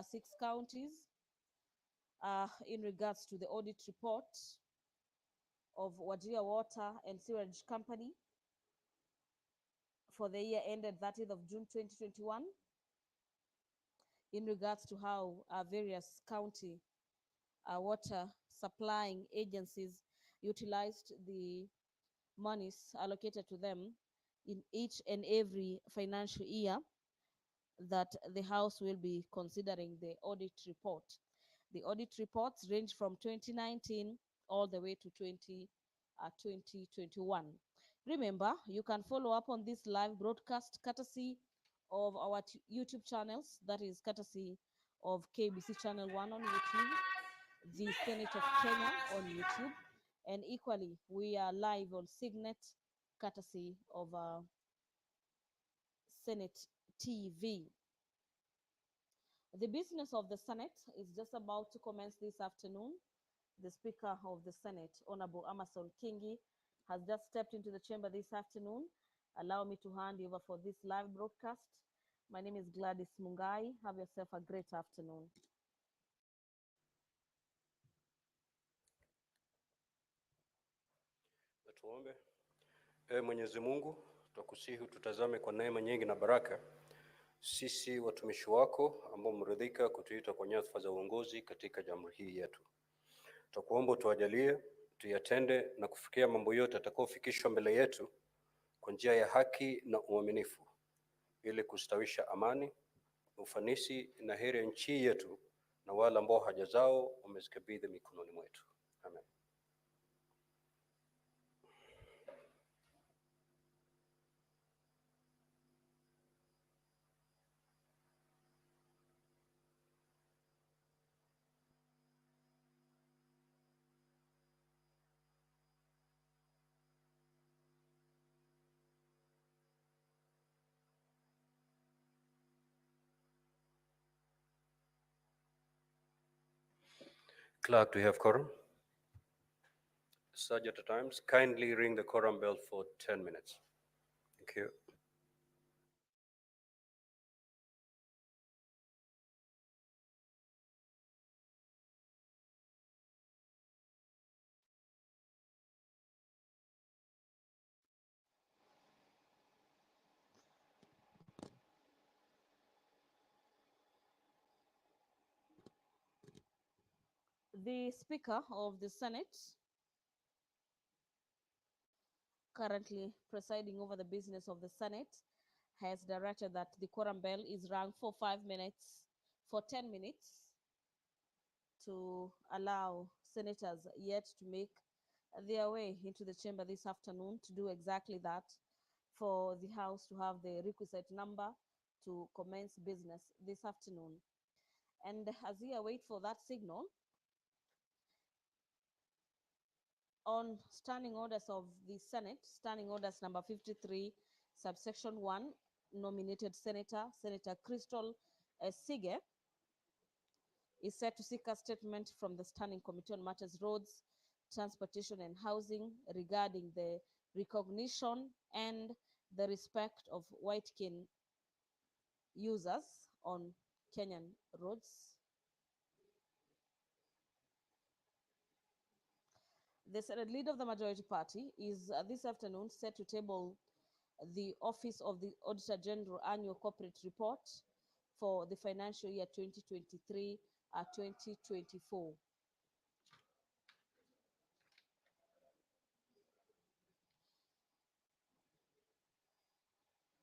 6 counties in regards to the audit report of Wajir Water and Sewerage Company for the year ended 30th of June 2021 in regards to how various county water supplying agencies utilized the monies allocated to them in each and every financial year that the House will be considering the audit report. The audit reports range from 2019 all the way to 2021. Remember, you can follow up on this live broadcast courtesy of our YouTube channels, that is courtesy of KBC Channel 1 on YouTube, the Senate of Kenya on YouTube, and equally, we are live on Signet, courtesy of Senate TV. The business of the Senate is just about to commence this afternoon. The Speaker of the Senate, Honorable Amason Kingi, has just stepped into the chamber this afternoon. Allow me to hand you over for this live broadcast. My name is Gladys Mungai. Have yourself a great afternoon. Tuombe. Mwenyezi Mungu, tukusihi tutazame kwa neema nyingi na baraka sisi watumishi wako ambao mridhika kutuita kwa nyadhifa za uongozi katika jamhuri hii yetu. Tukuomba tuwajalie tuyatende na kufikia mambo yote yatakayofikishwa mbele yetu kwa njia ya haki na uaminifu, ili kustawisha amani, ufanisi na heri ya nchi yetu na wale ambao haja zao wamezikabidhi mikononi mwetu. Amen. Clerk, do you have quorum? Sergeant at Arms, kindly ring the quorum bell for 10 minutes. Thank you. The Speaker of the Senate, currently presiding over the business of the Senate, has directed that the quorum bell is rung for 10 minutes to allow senators yet to make their way into the chamber this afternoon to do exactly that, for the House to have the requisite number to commence business this afternoon. And as we await for that signal, on standing orders of the Senate, standing orders number 53, subsection 1, nominated Senator Crystal Sige, is set to seek a statement from the Standing Committee on Matters Roads, Transportation and Housing regarding the recognition and the respect of white-cane users on Kenyan roads. The Senate leader of the majority party is this afternoon set to table the Office of the Auditor General Annual Corporate Report for the financial year 2023-2024.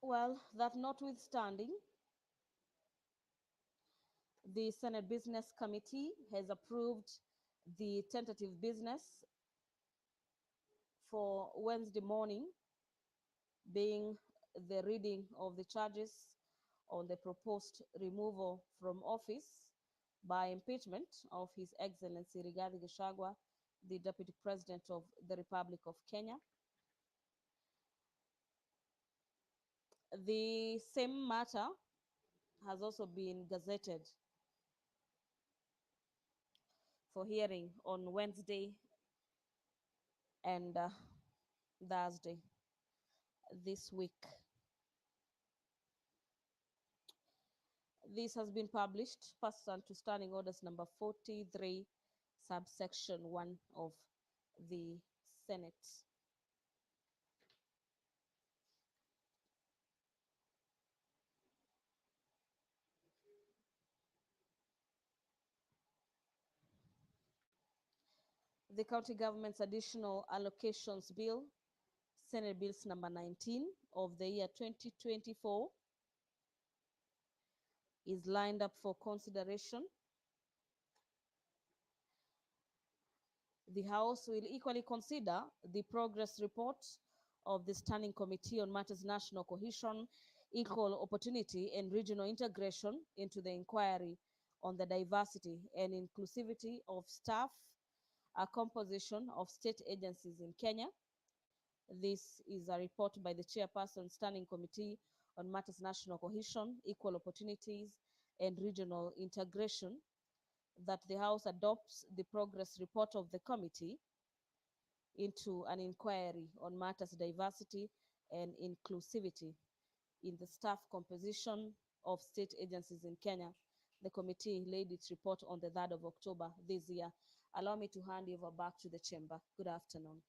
Well, that notwithstanding, the Senate Business Committee has approved the tentative business for Wednesday morning, being the reading of the charges on the proposed removal from office by impeachment of His Excellency Rigathi Gachagua, the Deputy President of the Republic of Kenya. The same matter has also been gazetted for hearing on Wednesday and Thursday this week. This has been published pursuant to Standing Orders number 43, subsection 1 of the Senate. The County Government's Additional Allocations Bill, Senate Bills number 19 of the year 2024, is lined up for consideration. The House will equally consider the progress report of the Standing Committee on Matters National Cohesion, Equal Opportunity and Regional Integration into the inquiry on the diversity and inclusivity of staff, a composition of state agencies in Kenya. This is a report by the Chairperson, Standing Committee on Matters National Cohesion, Equal Opportunities and Regional Integration, that the House adopts the progress report of the committee into an inquiry on matters diversity and inclusivity in the staff composition of state agencies in Kenya. The committee laid its report on the 3rd of October this year. Allow me to hand you over back to the chamber. Good afternoon.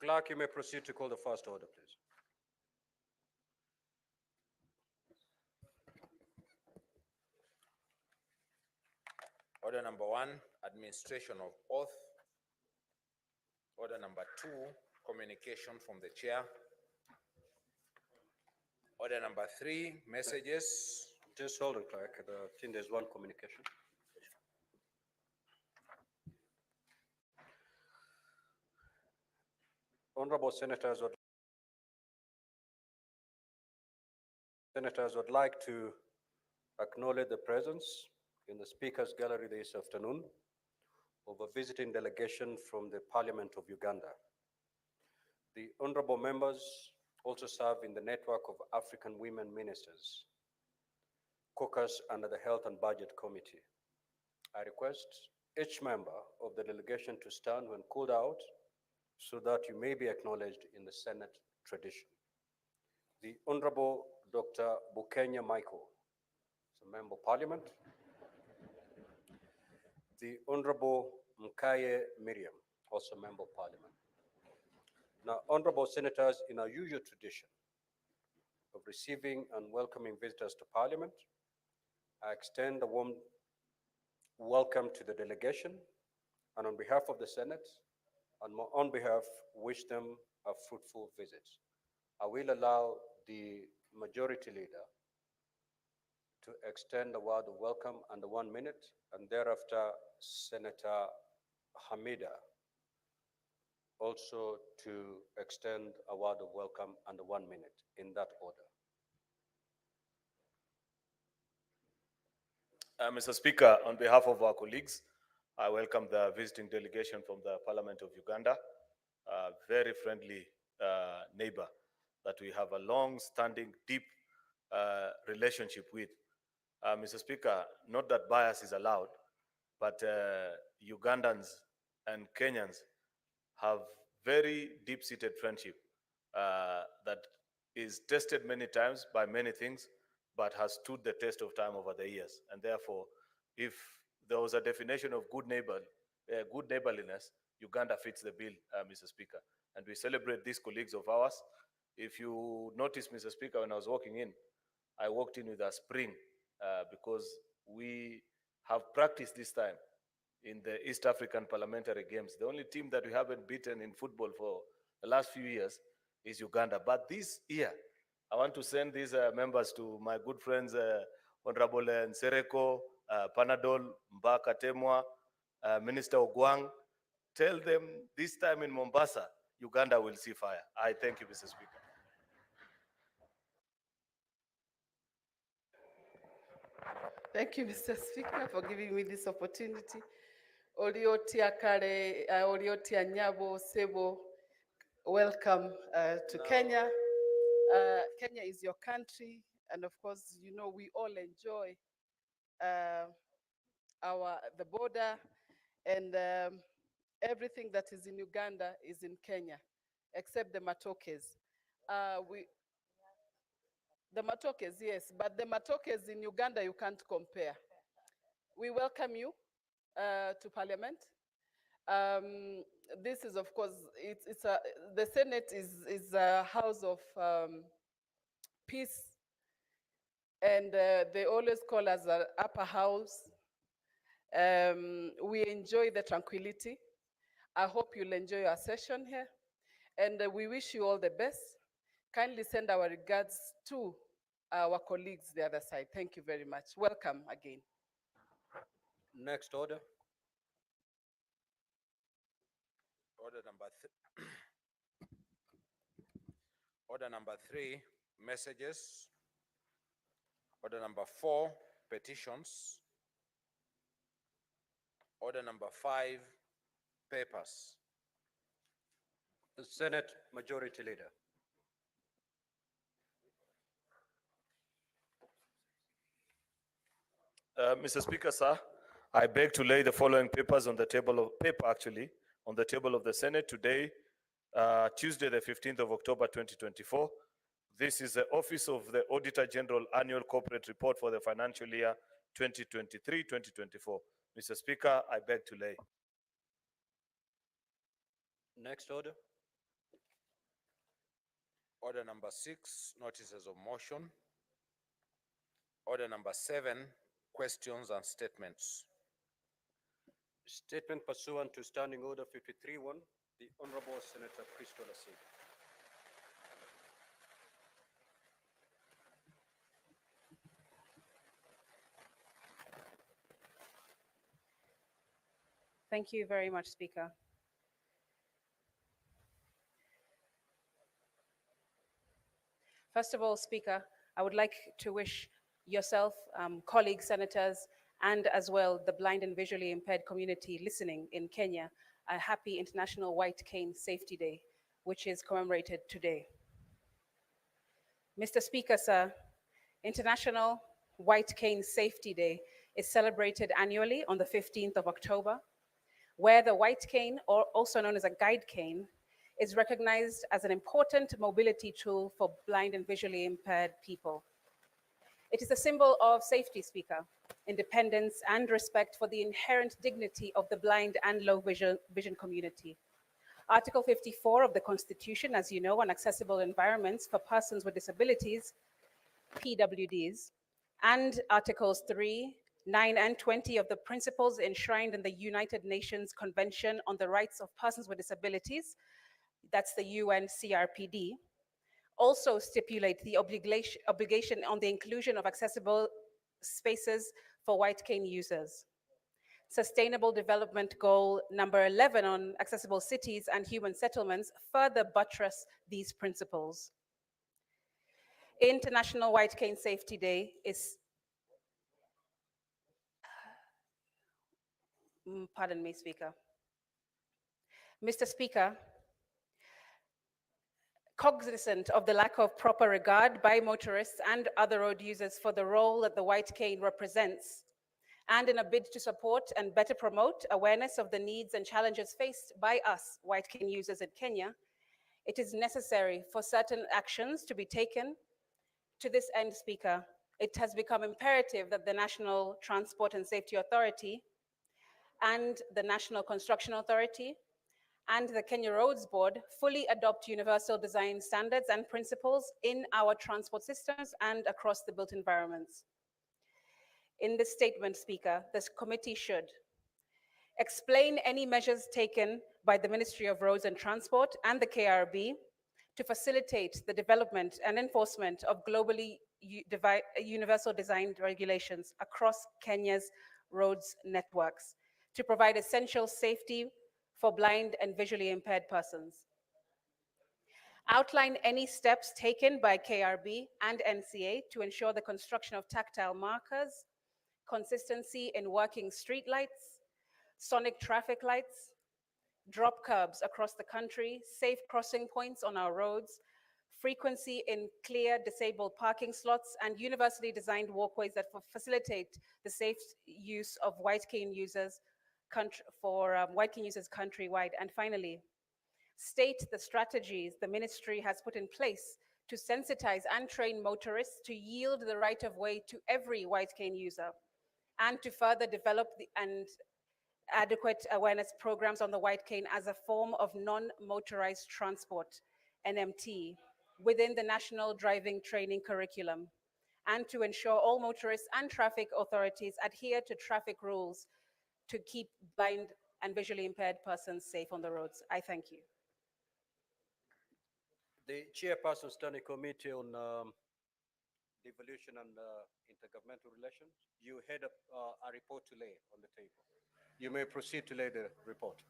Clerk, you may proceed to call the first order, please. Order number 1, administration of oath. Order number 2, communication from the chair. Order number 3, messages. Just hold on, Clerk. I think there's one communication. Honorable Senators would like to acknowledge the presence in the Speaker's Gallery this afternoon of a visiting delegation from the Parliament of Uganda. The honorable members also serve in the network of African women ministers, caucus under the Health and Budget Committee. I request each member of the delegation to stand when called out so that you may be acknowledged in the Senate tradition. The Honorable Dr. Bukenya Michael, is a Member of Parliament. The Honorable Mkaye Miriam, also Member of Parliament. Now, Honorable Senators, in our usual tradition of receiving and welcoming visitors to Parliament, I extend a warm welcome to the delegation, and on behalf of the Senate, and on behalf, wish them a fruitful visit. I will allow the Majority Leader to extend a word of welcome under 1 minute, and thereafter, Senator Hamida also to extend a word of welcome under 1 minute, in that order. Mr. Speaker, on behalf of our colleagues, I welcome the visiting delegation from the Parliament of Uganda, a very friendly neighbor that we have a long-standing, deep relationship with. Mr. Speaker, not that bias is allowed, but Ugandans and Kenyans have very deep-seated friendship that is tested many times by many things, but has stood the test of time over the years. And therefore, if there was a definition of good neighborliness, Uganda fits the bill, Mr. Speaker. And we celebrate these colleagues of ours. If you notice, Mr. Speaker, when I was walking in, I walked in with a spring because we have practiced this time in the East African Parliamentary Games. The only team that we haven't beaten in football for the last few years is Uganda. But this year, I want to send these members to my good friends, Honorable Nsereko, Panadol, Mbaka Temwa, Minister Ogwang. Tell them this time in Mombasa, Uganda will see fire. I thank you, Mr. Speaker. Thank you, Mr. Speaker, for giving me this opportunity. Oliotia Kare, Oliotia Nyabo, Sebo, welcome to Kenya. Kenya is your country, and of course, you know, we all enjoy the border, and everything that is in Uganda is in Kenya, except the matokes. The matokes, yes, but the matokes in Uganda you can't compare. We welcome you to Parliament. This is, of course, the Senate is a house of peace, and they always call us an upper house. We enjoy the tranquility. I hope you'll enjoy your session here, and we wish you all the best. Kindly send our regards to our colleagues the other side. Thank you very much. Welcome again. Next order. Order number Order number 3, messages. Order number 4, petitions. Order number 5, papers. The Senate Majority Leader. Mr. Speaker, sir, I beg to lay the following papers on the table on the table of the Senate today, Tuesday, the 15th of October, 2024. This is the Office of the Auditor General Annual Corporate Report for the financial year 2023-2024. Mr. Speaker, I beg to lay. Next order. Order number 6, notices of motion. Order number 7, questions and statements. Statement pursuant to Standing Order 53-1, the Honorable Senator Crystal Asig. Thank you very much, Speaker. First of all, Speaker, I would like to wish yourself, colleagues, senators, and as well the blind and visually impaired community listening in Kenya, a happy International White Cane Safety Day, which is commemorated today. Mr. Speaker, sir, International White Cane Safety Day is celebrated annually on the 15th of October, where the white cane, or also known as a guide cane, is recognized as an important mobility tool for blind and visually impaired people. It is a symbol of safety, Speaker, independence, and respect for the inherent dignity of the blind and low vision community. Article 54 of the Constitution, as you know, on accessible environments for persons with disabilities, PWDs, and Articles 3, 9, and 20 of the principles enshrined in the United Nations Convention on the Rights of Persons with Disabilities, that's the UN CRPD, also stipulate the obligation on the inclusion of accessible spaces for white cane users. Sustainable Development Goal number 11 on accessible cities and human settlements further buttress these principles. International White Cane Safety Day is, pardon me, Speaker. Mr. Speaker, cognizant of the lack of proper regard by motorists and other road users for the role that the white cane represents, and in a bid to support and better promote awareness of the needs and challenges faced by us white cane users in Kenya, it is necessary for certain actions to be taken. To this end, Speaker, it has become imperative that the National Transport and Safety Authority and the National Construction Authority and the Kenya Roads Board fully adopt universal design standards and principles in our transport systems and across the built environments. In this statement, Speaker, this committee should explain any measures taken by the Ministry of Roads and Transport and the KRB to facilitate the development and enforcement of globally universal design regulations across Kenya's roads networks to provide essential safety for blind and visually impaired persons. Outline any steps taken by KRB and NCA to ensure the construction of tactile markers, consistency in working street lights, sonic traffic lights, drop curbs across the country, safe crossing points on our roads, frequency in clear disabled parking slots, and universally designed walkways that facilitate the safe use of white cane users countrywide. And finally, state the strategies the ministry has put in place to sensitize and train motorists to yield the right of way to every white cane user, and to further develop and adequate awareness programs on the white cane as a form of non-motorized transport, NMT, within the National Driving Training Curriculum, and to ensure all motorists and traffic authorities adhere to traffic rules to keep blind and visually impaired persons safe on the roads. I thank you. The Chairperson Standing Committee on Devolution and Intergovernmental Relations, you had a report to lay on the table. You may proceed to lay the report.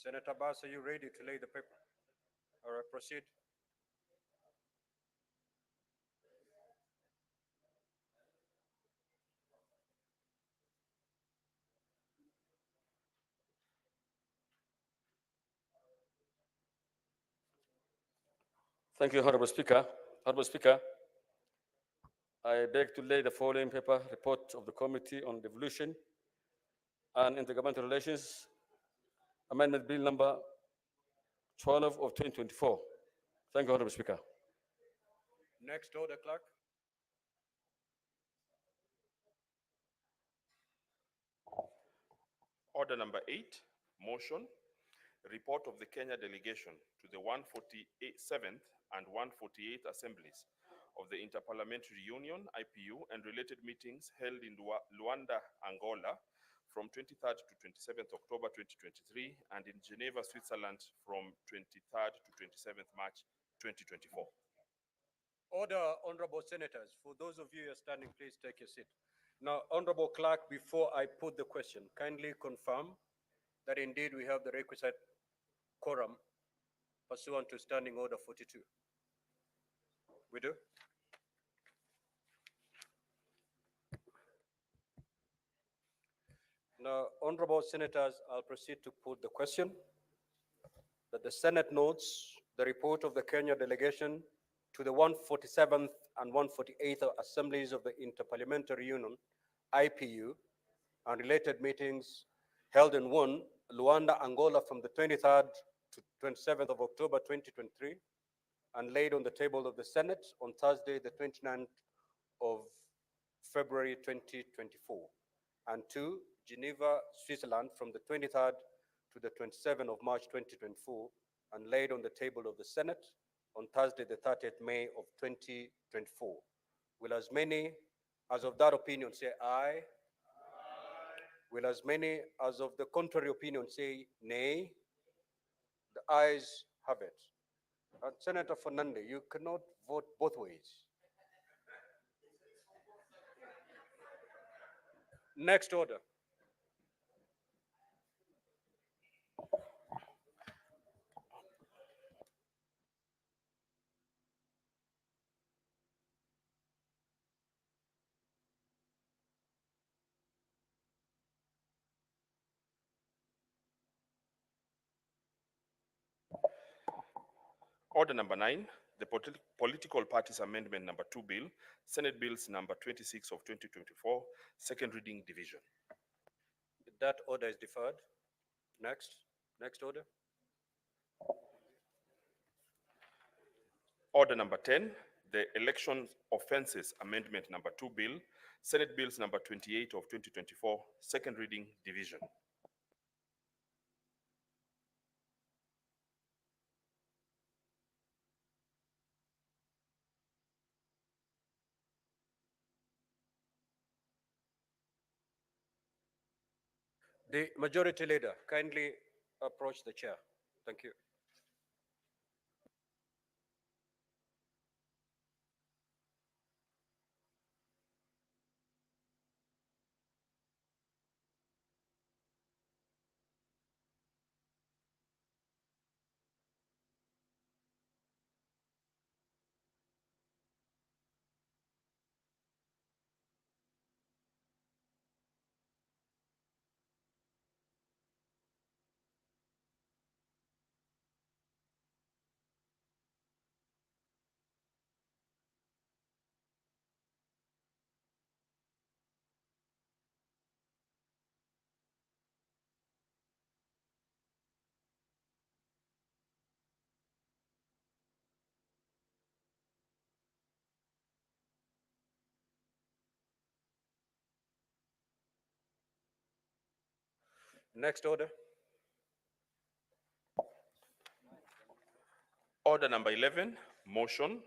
Senator Bass, are you ready to lay the paper? All right, proceed. Thank you, Honorable Speaker. Honorable Speaker, I beg to lay the following paper report of the Committee on Devolution and Intergovernmental Relations, Amendment Bill number 12 of 2024. Thank you, Honorable Speaker. Next order, clerk. Order number 8, motion, report of the Kenya delegation to the 147th and 148th assemblies of the Interparliamentary Union, IPU, and related meetings held in Luanda, Angola, from 23rd to 27th October 2023, and in Geneva, Switzerland, from 23rd to 27th March 2024. Order, honorable senators. For those of you who are standing, please take your seat. Now, honorable clerk, before I put the question, kindly confirm that indeed we have the requisite quorum pursuant to Standing Order 42. We do? Now, honorable senators, I'll proceed to put the question that the Senate notes the report of the Kenya delegation to the 147th and 148th assemblies of the Interparliamentary Union, IPU, and related meetings held in Luanda, Angola, from the 23rd to 27th of October 2023, and laid on the table of the Senate on Thursday, the 29th of February 2024, and to Geneva, Switzerland, from the 23rd to the 27th of March 2024, and laid on the table of the Senate on Thursday, the 30th May of 2024. Will as many as of that opinion say aye? Will as many as of the contrary opinion say nay? The ayes have it. Senator Fernandez, you cannot vote both ways. Next order. Order number 9, the Political Parties Amendment number 2 bill, Senate Bills number 26 of 2024, second reading division. That order is deferred. Next order. Order number 10, the Election Offences Amendment number 2 bill, Senate Bills number 28 of 2024, second reading division. The Majority Leader, kindly approach the chair. Thank you. Next order. Order number 11, motion,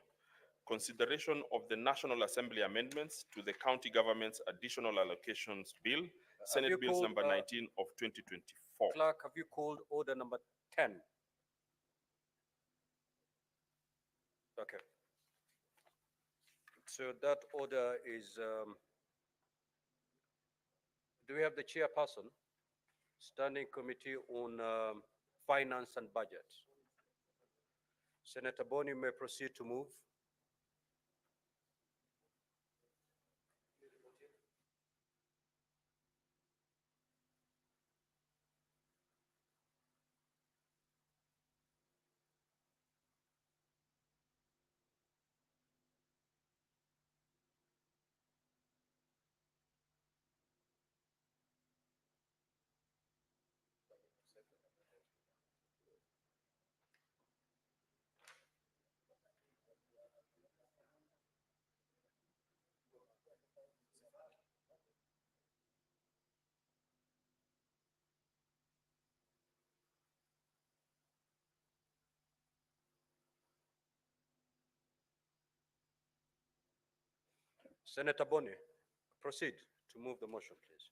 consideration of the National Assembly amendments to the County Government's Additional Allocations Bill, you Senate Bills called, number 19 of 2024. Clerk, have you called order number 10? Okay. So that order is, do we have the chairperson? Standing Committee on Finance and Budget. Senator Boni may proceed to move. Senator Boni, proceed to move the motion, please.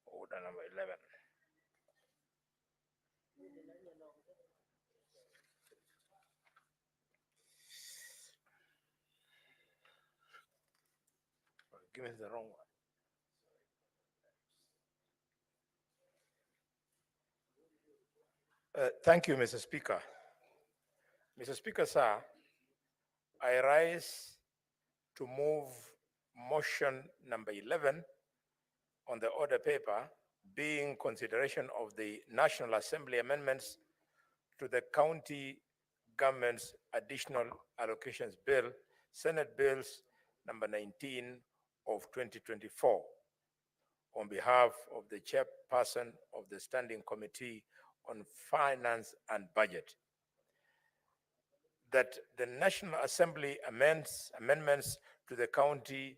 Order number 11. Give me the wrong one. Thank you, Mr. Speaker. Mr. Speaker, sir, I rise to move motion number 11 on the order paper, being consideration of the National Assembly amendments to the County Government's Additional Allocations Bill, Senate Bills number 19 of 2024, on behalf of the chairperson of the Standing Committee on Finance and Budget, that the National Assembly amendments to the County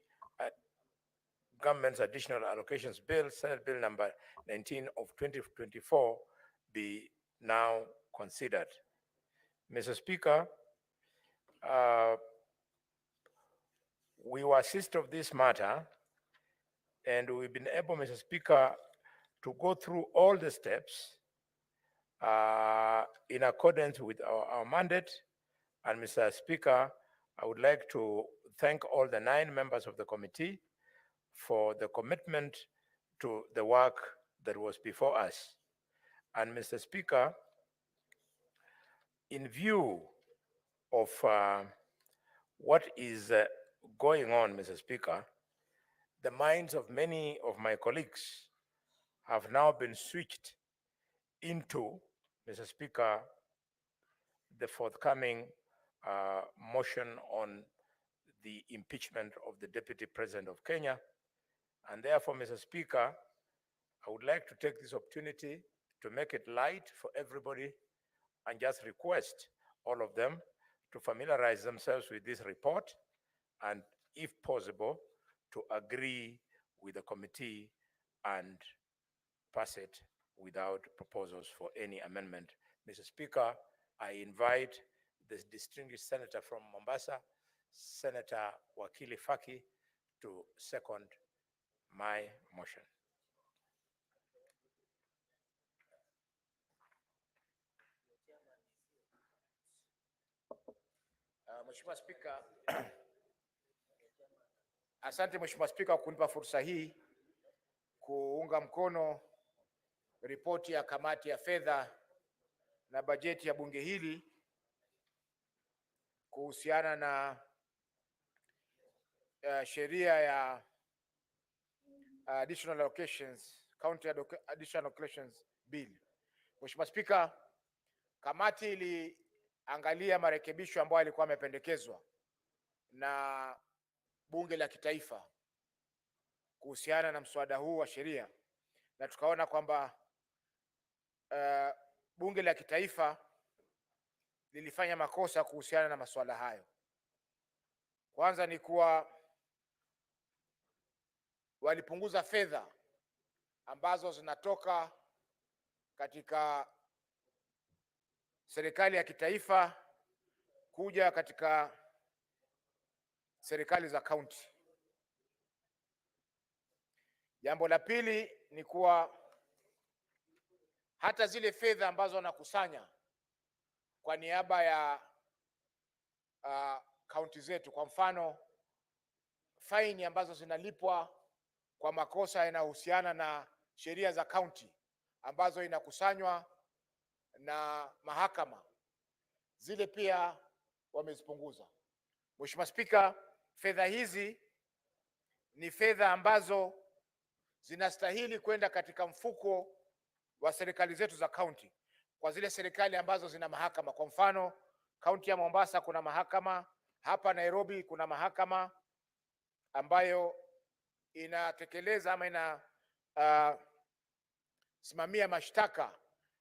Government's Additional Allocations Bill, Senate Bill number 19 of 2024, be now considered. Mr. Speaker, we were assist of this matter, and we've been able, Mr. Speaker, to go through all the steps in accordance with our mandate. And Mr. Speaker, I would like to thank all the 9 members of the committee for the commitment to the work that was before us. And Mr. Speaker, in view of what is going on, Mr. Speaker, the minds of many of my colleagues have now been switched into, Mr. Speaker, the forthcoming motion on the impeachment of the Deputy President of Kenya. And therefore, Mr. Speaker, I would like to take this opportunity to make it light for everybody and just request all of them to familiarize themselves with this report and if possible, to agree with the committee and pass it without proposals for any amendment. Mr. Speaker, I invite the distinguished senator from Mombasa, Senator Wakili Faki, to second my motion. Mheshimiwa Spika, asante Mheshimiwa Spika kwa kunipa fursa hii kuunga mkono ripoti ya kamati ya fedha na bajeti ya bunge hili kuhusiana na sheria ya additional allocations, county additional allocations bill. Mheshimiwa Spika, kamati iliangalia marekebisho ambayo yalikuwa yamependekezwa na bunge la kitaifa kuhusiana na mswada huu wa sheria, na tukaona kwamba bunge la kitaifa lilifanya makosa kuhusiana na masuala hayo. Kwanza ni kuwa walipunguza fedha ambazo zinatoka katika serikali ya kitaifa kuja katika serikali za kaunti. Jambo la pili ni kuwa hata zile fedha ambazo wanakusanya kwa niaba ya kaunti zetu, kwa mfano faini ambazo zinalipwa kwa makosa yanayohusiana na sheria za kaunti ambazo inakusanywa na mahakama, zile pia wamezipunguza. Mheshimiwa Spika, fedha hizi ni fedha ambazo zinastahili kwenda katika mfuko wa serikali zetu za kaunti, kwa zile serikali ambazo zina mahakama. Kwa mfano, kaunti ya Mombasa kuna mahakama, hapa Nairobi kuna mahakama ambayo inatekeleza ama simamia mashtaka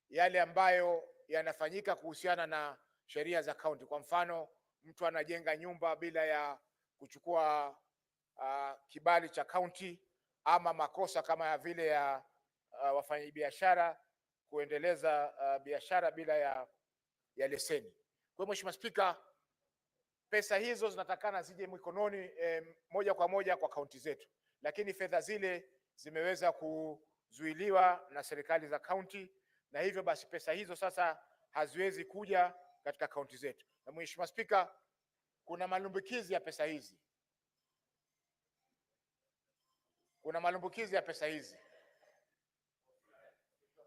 yale ambayo yanafanyika kuhusiana na sheria za kaunti. Kwa mfano, mtu anajenga nyumba bila ya kuchukua kibali cha kaunti, ama makosa kama ya vile ya wafanyabiashara kuendeleza biashara bila ya leseni. Kwa hiyo Mheshimiwa Spika, pesa hizo zinatakana zije mikononi moja kwa moja kwa kaunti zetu, lakini fedha zile zimeweza kuzuiliwa na serikali za kaunti, na hivyo basi pesa hizo sasa haziwezi kuja katika kaunti zetu. Na Mheshimiwa Spika, kuna malumbukizi ya pesa hizi,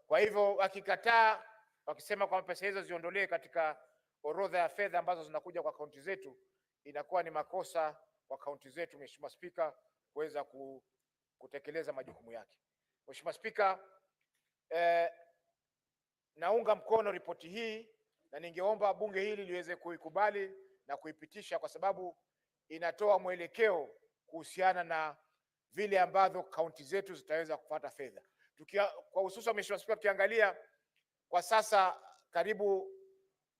Kwa hivyo wakikataa, wakisema kwamba pesa hizo ziondolewe katika orodha ya fedha ambazo zinakuja kwa kaunti zetu, inakuwa ni makosa kwa kaunti zetu, Mheshimiwa Spika, kuweza kutekeleza majukumu yake. Mheshimiwa Spika, naunga mkono ripoti hii na ningeomba bunge hili liweze kuikubali na kuipitisha, kwa sababu inatoa mwelekeo kuhusiana na vile ambavyo kaunti zetu zitaweza kupata fedha. Kwa hususan Mheshimiwa Spika, tukiangalia kwa sasa karibu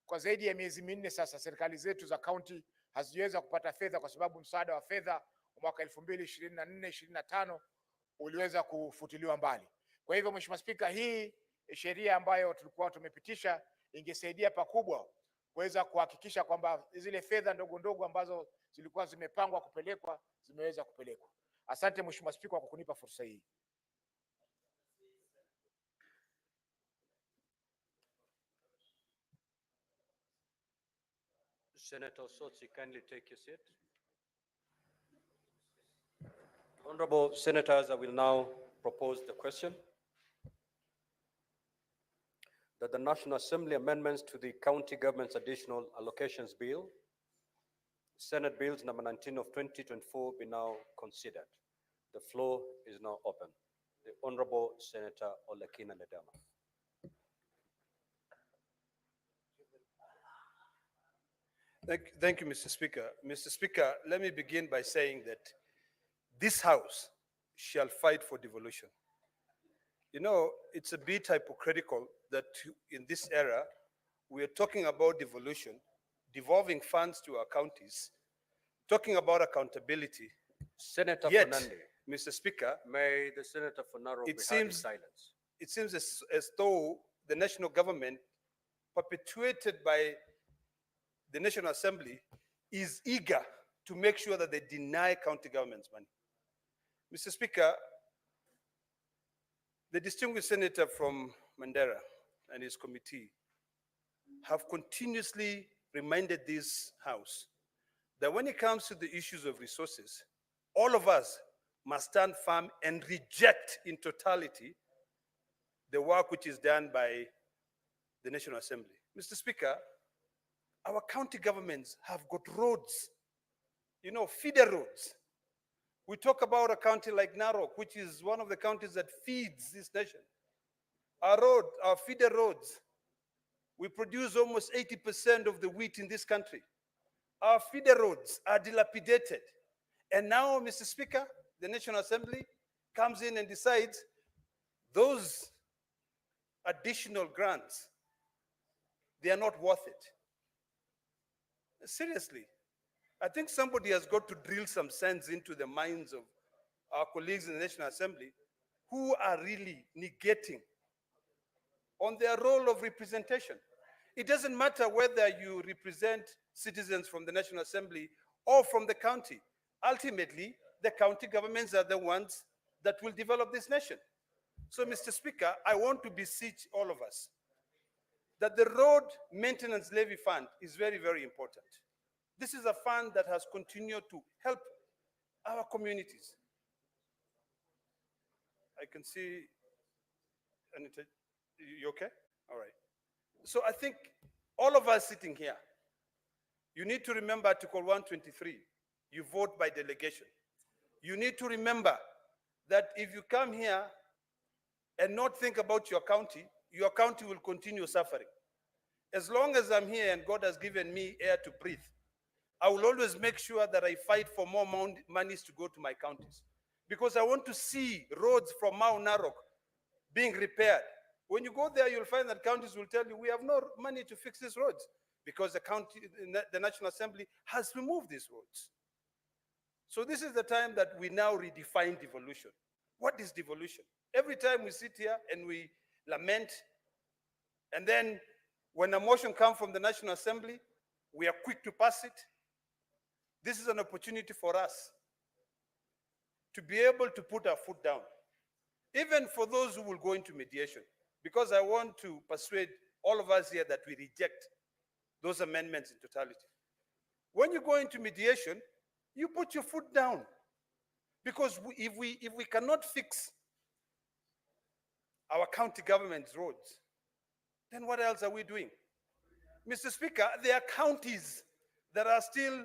kwa zaidi ya miezi minne sasa serikali zetu za kaunti haziweza kupata fedha kwa sababu msaada wa fedha wa mwaka 2024-2025 uliweza kufutiliwa mbali. Kwa hivyo Mheshimiwa Spika, hii sheria ambayo tulikuwa tumepitisha ingesaidia pakubwa kuweza kuhakikisha kwamba zile fedha ndogo ndogo ambazo zilikuwa zimepangwa kupelekwa zimeweza kupelekwa. Asante Mheshimiwa Spika kwa kunipa fursa hii. Senator Sotsi, kindly take your seat. Honorable Senators, I will now propose the question that the National Assembly amendments to the County Government's Additional Allocations Bill, Senate Bills number 19 of 2024, be now considered. The floor is now open. The Honorable Senator Olekina Ledama. Thank you, Mr. Speaker. Mr. Speaker, let me begin by saying that this House shall fight for devolution. You know, it's a bit hypocritical that in this era, we are talking about devolution, devolving funds to our counties, talking about accountability. Senator Yet, Fernande, Mr. Speaker, may the senator for Narok It be heard in seems- silence. it seems as though the national government, perpetuated by the National Assembly, is eager to make sure that they deny county governments money. Mr. Speaker, the distinguished senator from Mandera and his committee have continuously reminded this House that when it comes to the issues of resources, all of us must stand firm and reject in totality the work which is done by the National Assembly. Mr. Speaker, our county governments have got roads, feeder roads. We talk about a county like Narok, which is one of the counties that feeds this nation. Our feeder roads, we produce almost 80% of the wheat in this country. Our feeder roads are dilapidated. And now, Mr. Speaker, the National Assembly comes in and decides those additional grants, they are not worth it. Seriously, I think somebody has got to drill some sense into the minds of our colleagues in the National Assembly who are really negating on their role of representation. It doesn't matter whether you represent citizens from the National Assembly or from the county. Ultimately, the county governments are the ones that will develop this nation. So, Mr. Speaker, I want to beseech all of us that the road maintenance levy fund is very, very important. This is a fund that has continued to help our communities. I can see, Anita, you okay? All right. So I think all of us sitting here, you need to remember Article 123. You vote by delegation. You need to remember that if you come here and not think about your county will continue suffering. As long as I'm here and God has given me air to breathe, I will always make sure that I fight for more monies to go to my counties. Because I want to see roads from Mount Narok being repaired. When you go there, you'll find that counties will tell you, we have no money to fix these roads because the National Assembly has removed these roads. So this is the time that we now redefine devolution. What is devolution? Every time we sit here and we lament, and then when a motion comes from the National Assembly, we are quick to pass it. This is an opportunity for us to be able to put our foot down, even for those who will go into mediation, because I want to persuade all of us here that we reject those amendments in totality. When you go into mediation, you put your foot down, because if we cannot fix our county government's roads, then what else are we doing? Mr. Speaker, there are counties that are still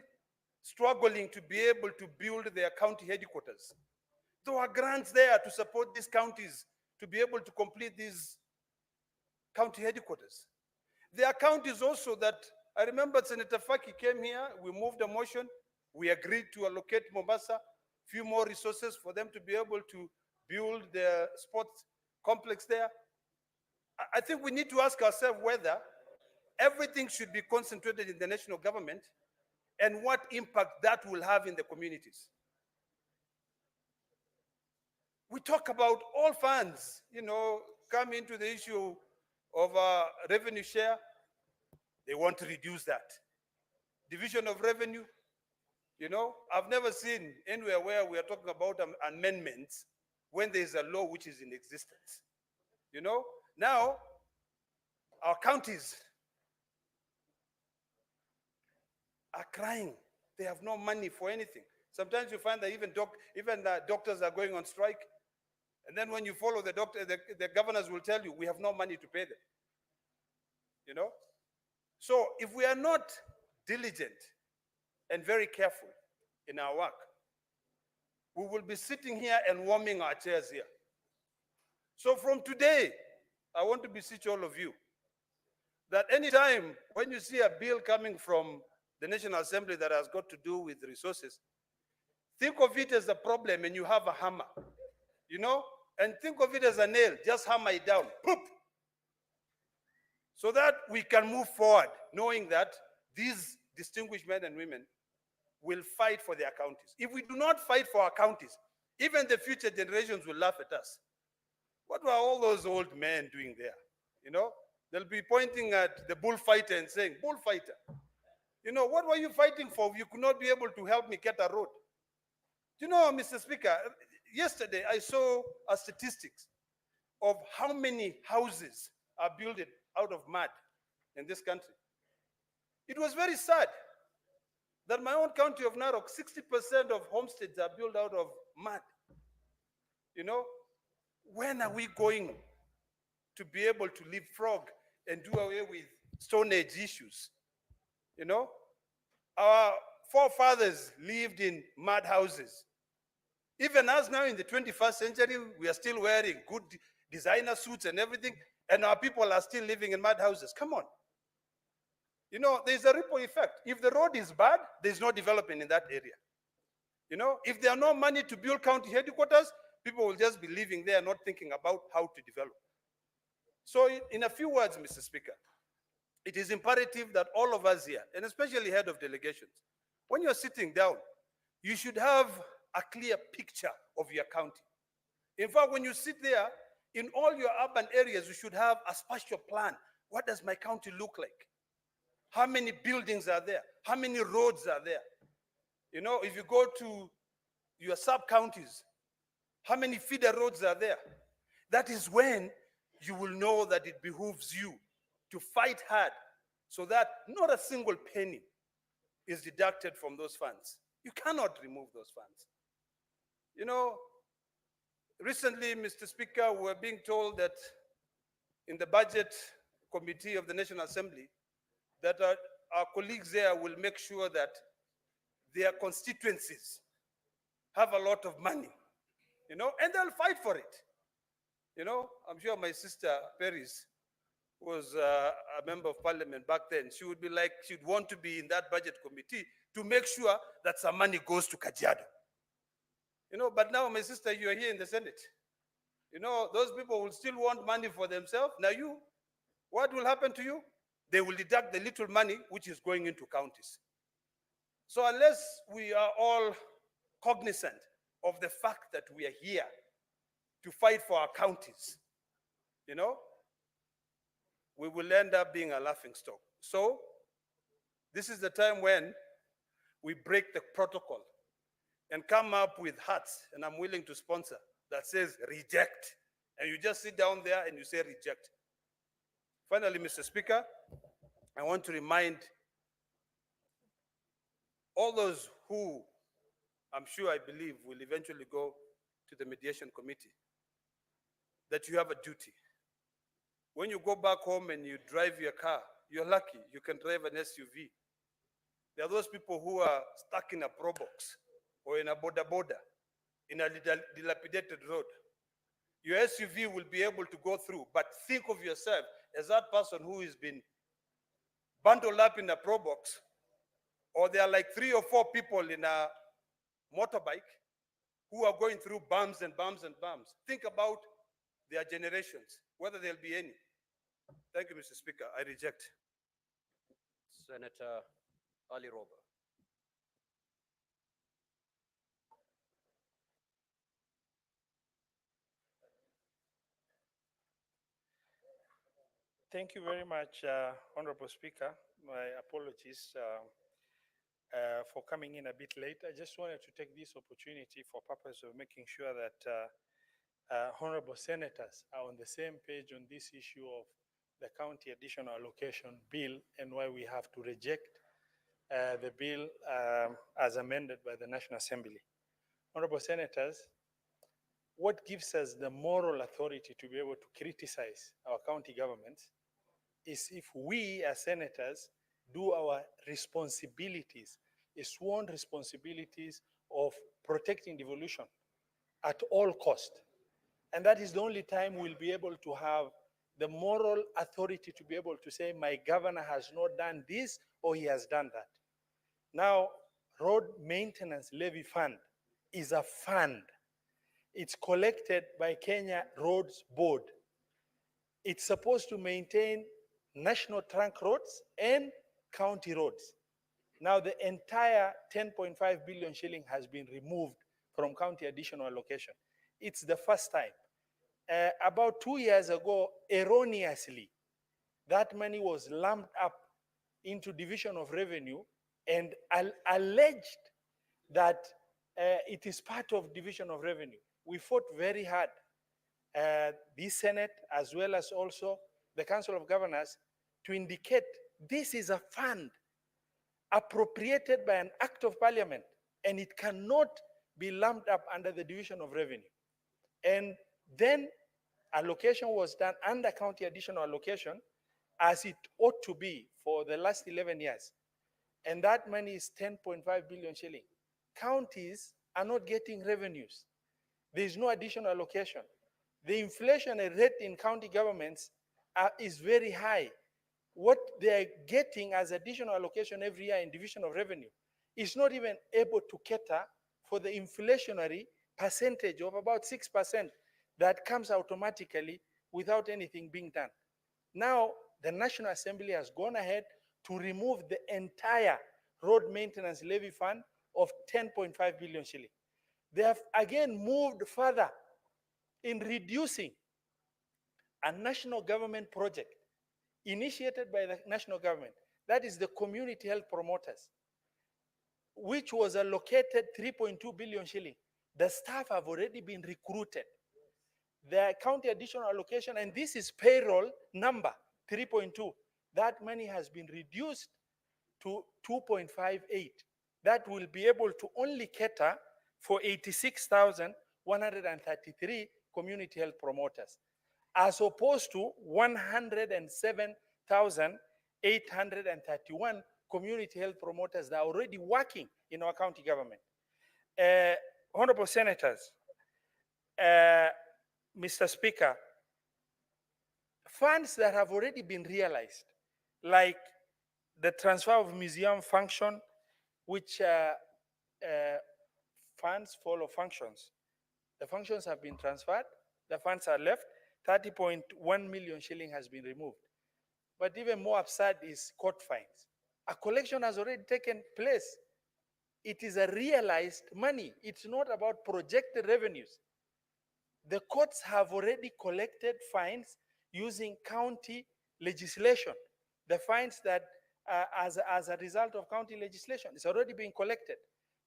struggling to be able to build their county headquarters. There are grants there to support these counties to be able to complete these county headquarters. There are counties also that, I remember Senator Faki came here, we moved a motion, we agreed to allocate Mombasa few more resources for them to be able to build their sports complex there. I think we need to ask ourselves whether everything should be concentrated in the national government and what impact that will have in the communities. We talk about all funds, come into the issue of revenue share. They want to reduce that. Division of revenue, I've never seen anywhere where we are talking about amendments when there is a law which is in existence. Now our counties are crying. They have no money for anything. Sometimes you find that even doctors are going on strike. And then when you follow the governors will tell you, we have no money to pay them. So if we are not diligent and very careful in our work, we will be sitting here and warming our chairs here. So from today, I want to beseech all of you that anytime when you see a bill coming from the National Assembly that has got to do with resources, think of it as a problem and you have a hammer, and think of it as a nail, just hammer it down, poop, so that we can move forward, knowing that these distinguished men and women will fight for their counties. If we do not fight for our counties, even the future generations will laugh at us. What were all those old men doing there? You know, they'll be pointing at the bullfighter and saying, bullfighter, you know, what were you fighting for? You could not be able to help me get a road. Do you know, Mr. Speaker, yesterday I saw a statistics of how many houses are built out of mud in this country. It was very sad that my own county of Narok, 60% of homesteads are built out of mud. You know, when are we going to be able to leapfrog and do away with Stone Age issues? You know, our forefathers lived in mud houses. Even us now in the 21st century, we are still wearing good designer suits and everything, and our people are still living in mud houses. Come on. You know, there's a ripple effect. If the road is bad, there's no development in that area. You know, if there are no money to build county headquarters, people will just be living there, not thinking about how to develop. So in a few words, Mr. Speaker, it is imperative that all of us here, and especially head of delegations, when you're sitting down, you should have a clear picture of your county. In fact, when you sit there, in all your urban areas, you should have a spatial plan. What does my county look like? How many buildings are there? How many roads are there? You know, if you go to your sub-counties, how many feeder roads are there? That is when you will know that it behooves you to fight hard so that not a single penny is deducted from those funds. You cannot remove those funds. You know, recently, Mr. Speaker, we were being told that in the budget committee of the National Assembly, that our colleagues there will make sure that their constituencies have a lot of money, you know, and they'll fight for it. You know, I'm sure my sister Paris was a member of parliament back then. She would be like, she'd want to be in that budget committee to make sure that some money goes to Kajiado. You know, but now, my sister, you are here in the Senate. You know, those people will still want money for themselves. Now you, what will happen to you? They will deduct the little money which is going into counties. So unless we are all cognizant of the fact that we are here to fight for our counties, you know, we will end up being a laughing stock. So this is the time when we break the protocol and come up with hats, and I'm willing to sponsor, that says reject. And you just sit down there and you say reject. Finally, Mr. Speaker, I want to remind all those who I'm sure, I believe, will eventually go to the mediation committee, that you have a duty. When you go back home and you drive your car, you're lucky, you can drive an SUV. There are those people who are stuck in a pro box or in a border, in a dilapidated road. Your SUV will be able to go through, but think of yourself as that person who has been bundled up in a pro box, or there are like 3 or 4 people in a motorbike who are going through bumps and bumps and bumps. Think about their generations, whether there'll be any. Thank you, Mr. Speaker. I reject. Senator Ali Roba. Thank you very much, Honorable Speaker. My apologies for coming in a bit late. I just wanted to take this opportunity for purpose of making sure that honorable senators are on the same page on this issue of the county additional allocation bill and why we have to reject the bill as amended by the National Assembly. Honorable senators, what gives us the moral authority to be able to criticize our county governments is if we as senators do our responsibilities, sworn responsibilities of protecting devolution at all cost. And that is the only time we'll be able to have the moral authority to be able to say, my governor has not done this or he has done that. Now, road maintenance levy fund is a fund. It's collected by Kenya Roads Board. It's supposed to maintain national trunk roads and county roads. Now the entire 10.5 billion shilling has been removed from county additional allocation. It's the first time. About 2 years ago, erroneously, that money was lumped up into division of revenue and alleged that it is part of division of revenue. We fought very hard, the Senate as well as also the Council of Governors, to indicate this is a fund appropriated by an act of parliament and it cannot be lumped up under the division of revenue. And then allocation was done under county additional allocation as it ought to be for the last 11 years. And that money is 10.5 billion shilling. Counties are not getting revenues. There is no additional allocation. The inflation rate in county governments is very high. What they are getting as additional allocation every year in division of revenue is not even able to cater for the inflationary percentage of about 6% that comes automatically without anything being done. Now, the National Assembly has gone ahead to remove the entire road maintenance levy fund of 10.5 billion shilling. They have again moved further in reducing a national government project initiated by the national government, that is the community health promoters, which was allocated 3.2 billion shilling. The staff have already been recruited. The county additional allocation, and this is payroll number 3.2, that money has been reduced to 2.58. That will be able to only cater for 86,133 community health promoters, as opposed to 107,831 community health promoters that are already working in our county government. Honorable Senators, Mr. Speaker, funds that have already been realized, like the transfer of museum function, which funds follow functions. The functions have been transferred, the funds are left, 30.1 million shilling has been removed. But even more absurd is court fines. A collection has already taken place. It is a realized money. It's not about projected revenues. The courts have already collected fines using county legislation. The fines that as a result of county legislation is already being collected.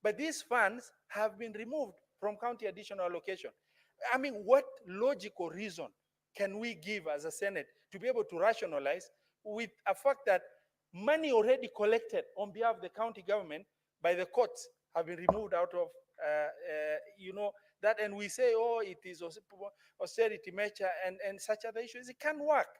But these funds have been removed from county additional allocation. I mean, what logical reason can we give as a Senate to be able to rationalize with a fact that money already collected on behalf of the county government by the courts have been removed out of, that, and we say, oh, it is austerity measure and such other issues. It can work.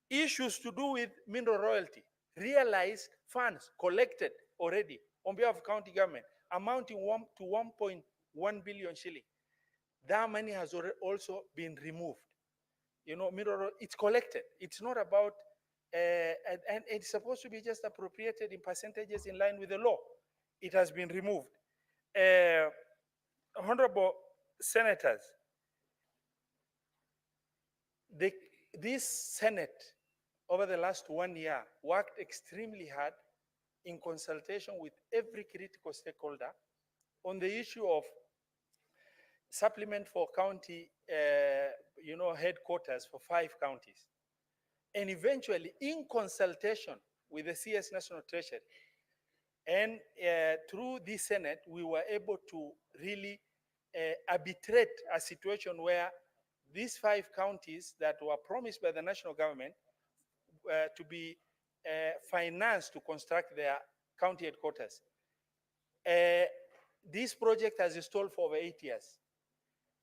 Issues to do with mineral royalty, realized funds collected already on behalf of county government amounting to 1.1 billion shilling. That money has also been removed. Mineral, it's collected. It's not about, and it's supposed to be just appropriated in percentages in line with the law. It has been removed. Honorable Senators, this Senate over the last 1 year worked extremely hard in consultation with every critical stakeholder on the issue of supplement for county headquarters for 5 counties. And eventually, in consultation with the CS National Treasury, and through this Senate, we were able to really arbitrate a situation where these 5 counties that were promised by the national government to be financed to construct their county headquarters. This project has stalled for over 8 years.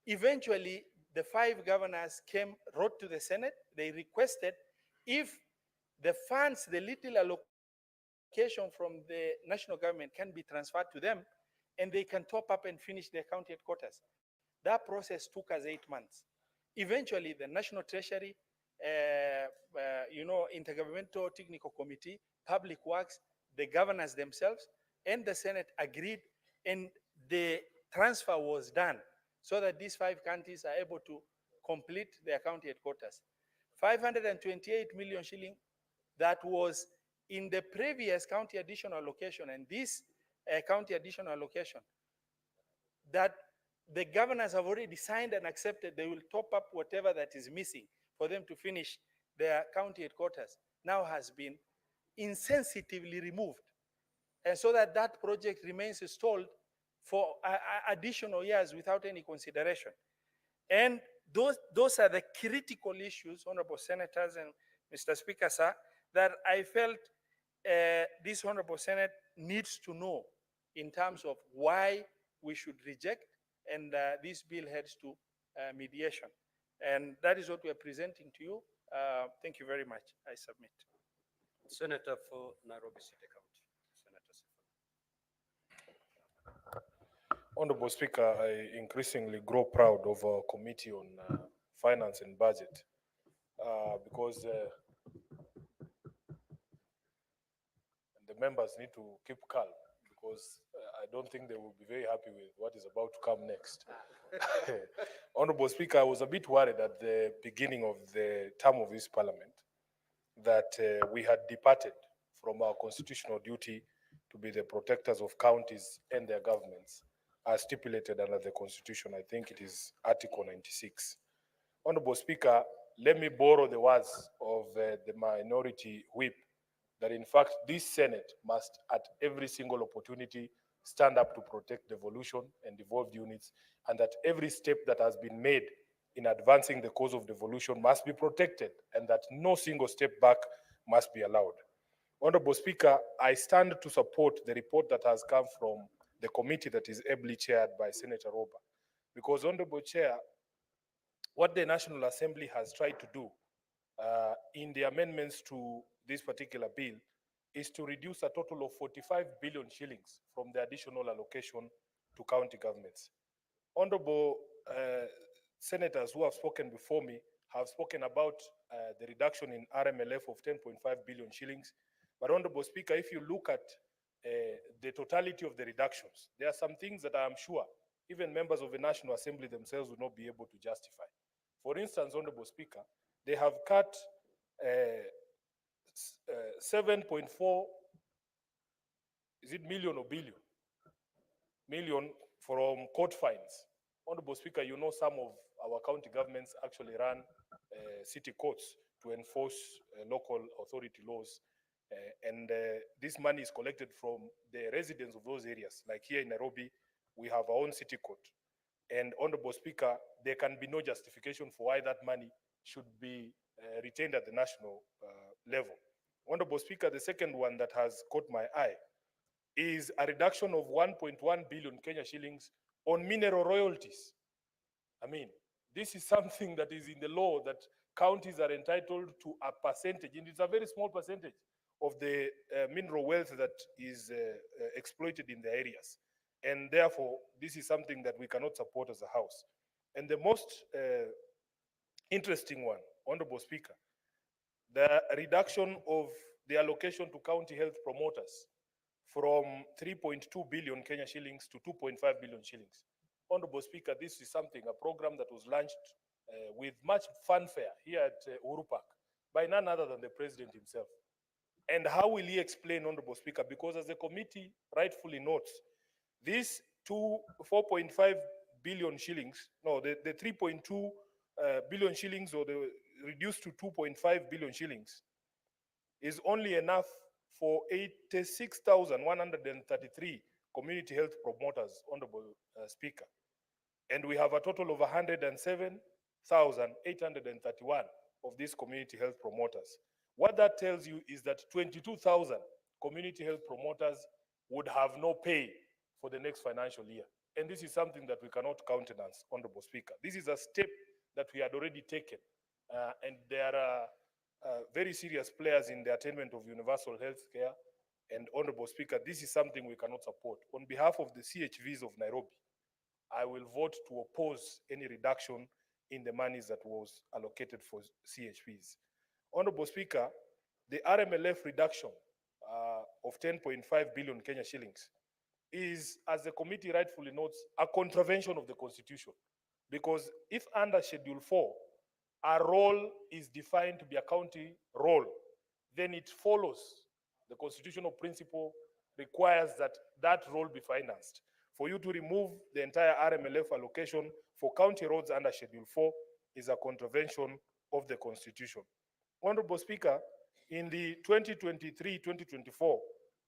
Eventually, the 5 governors wrote to the Senate. They requested if the funds, the little allocation from the national government can be transferred to them, and they can top up and finish their county headquarters. That process took us 8 months. Eventually, the National Treasury, Intergovernmental Technical Committee, Public Works, the governors themselves, and the Senate agreed, and the transfer was done so that these 5 counties are able to complete their county headquarters. 528 million shilling that was in the previous county additional allocation and this county additional allocation, that the governors have already signed and accepted they will top up whatever that is missing for them to finish their county headquarters, now has been insensitively removed. And so that that project remains stalled for additional years without any consideration. And those are the critical issues, honorable senators and Mr. Speaker, sir, that I felt this honorable Senate needs to know in terms of why we should reject, and this bill heads to mediation. And that is what we are presenting to you. Thank you very much. I submit. Senator for Nairobi City County, Senator Sifuna. Honorable Speaker, I increasingly grow proud of our committee on finance and budget because the members need to keep calm because I don't think they will be very happy with what is about to come next. Honorable Speaker, I was a bit worried at the beginning of the term of this parliament that we had departed from our constitutional duty to be the protectors of counties and their governments as stipulated under the Constitution. I think it is Article 96. Honorable Speaker, let me borrow the words of the minority whip that in fact this Senate must at every single opportunity stand up to protect devolution and devolved units, and that every step that has been made in advancing the cause of devolution must be protected, and that no single step back must be allowed. Honorable Speaker, I stand to support the report that has come from the committee that is ably chaired by Senator Roba, because, Honorable Chair, what the National Assembly has tried to do in the amendments to this particular bill is to reduce a total of 45 billion shillings from the additional allocation to county governments. Honorable senators who have spoken before me have spoken about the reduction in RMLF of 10.5 billion shillings. But Honorable Speaker, if you look at the totality of the reductions, there are some things that I am sure even members of the National Assembly themselves will not be able to justify. For instance, Honorable Speaker, they have cut 7.4, is it million or billion? Million from court fines. Honorable Speaker, you know some of our county governments actually run city courts to enforce local authority laws. And this money is collected from the residents of those areas. Like here in Nairobi, we have our own city court. And Honorable Speaker, there can be no justification for why that money should be retained at the national level. Honorable Speaker, the second one that has caught my eye is a reduction of 1.1 billion Kenya shillings on mineral royalties. I mean, this is something that is in the law that counties are entitled to a percentage, and it's a very small percentage of the mineral wealth that is exploited in the areas. And therefore, this is something that we cannot support as a House. And the most interesting one, Honorable Speaker, the reduction of the allocation to county health promoters from 3.2 billion Kenya shillings to 2.5 billion shillings. Honorable Speaker, this is something, a program that was launched with much fanfare here at Uhuru Park by none other than the President himself. And how will he explain, Honorable Speaker? Because as the committee rightfully notes, this 4.5 billion shillings, no, the 3.2 billion shillings, or the reduced to 2.5 billion shillings, is only enough for 86,133 community health promoters, Honorable Speaker. And we have a total of 107,831 of these community health promoters. What that tells you is that 22,000 community health promoters would have no pay for the next financial year. And this is something that we cannot countenance, Honorable Speaker. This is a step that we had already taken. And there are very serious players in the attainment of universal health care. And Honorable Speaker, this is something we cannot support. On behalf of the CHVs of Nairobi, I will vote to oppose any reduction in the monies that was allocated for CHVs. Honorable Speaker, the RMLF reduction of 10.5 billion Kenya shillings is, as the committee rightfully notes, a contravention of the Constitution. Because if under Schedule 4, a role is defined to be a county role, then it follows the constitutional principle requires that that role be financed. For you to remove the entire RMLF allocation for county roads under Schedule 4 is a contravention of the Constitution. Honorable Speaker, in the 2023-2024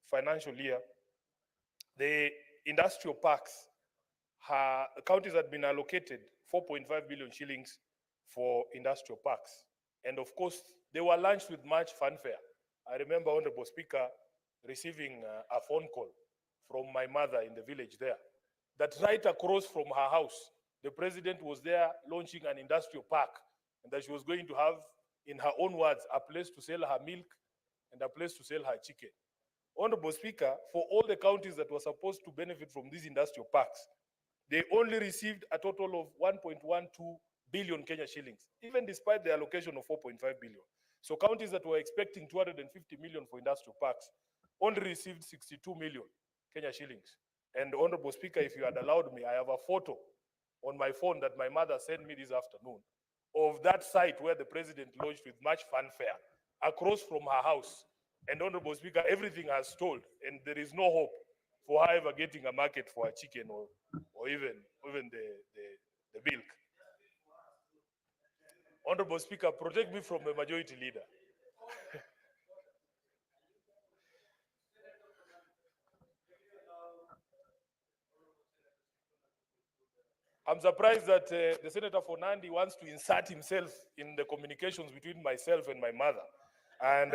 financial year, the industrial parks, counties had been allocated 4.5 billion shillings for industrial parks. And of course, they were launched with much fanfare. I remember, Honorable Speaker, receiving a phone call from my mother in the village there, that right across from her house, the president was there launching an industrial park, and that she was going to have, in her own words, a place to sell her milk and a place to sell her chicken. Honorable Speaker, for all the counties that were supposed to benefit from these industrial parks, they only received a total of 1.12 billion Kenya shillings, even despite the allocation of 4.5 billion. So counties that were expecting 250 million for industrial parks only received 62 million Kenya shillings. And Honorable Speaker, if you had allowed me, I have a photo on my phone that my mother sent me this afternoon of that site where the president launched with much fanfare across from her house. And Honorable Speaker, everything has stalled, and there is no hope for her ever getting a market for a chicken or even the milk. Honorable Speaker, protect me from a majority leader. I'm surprised that the Senator for Nandi wants to insert himself in the communications between myself and my mother. And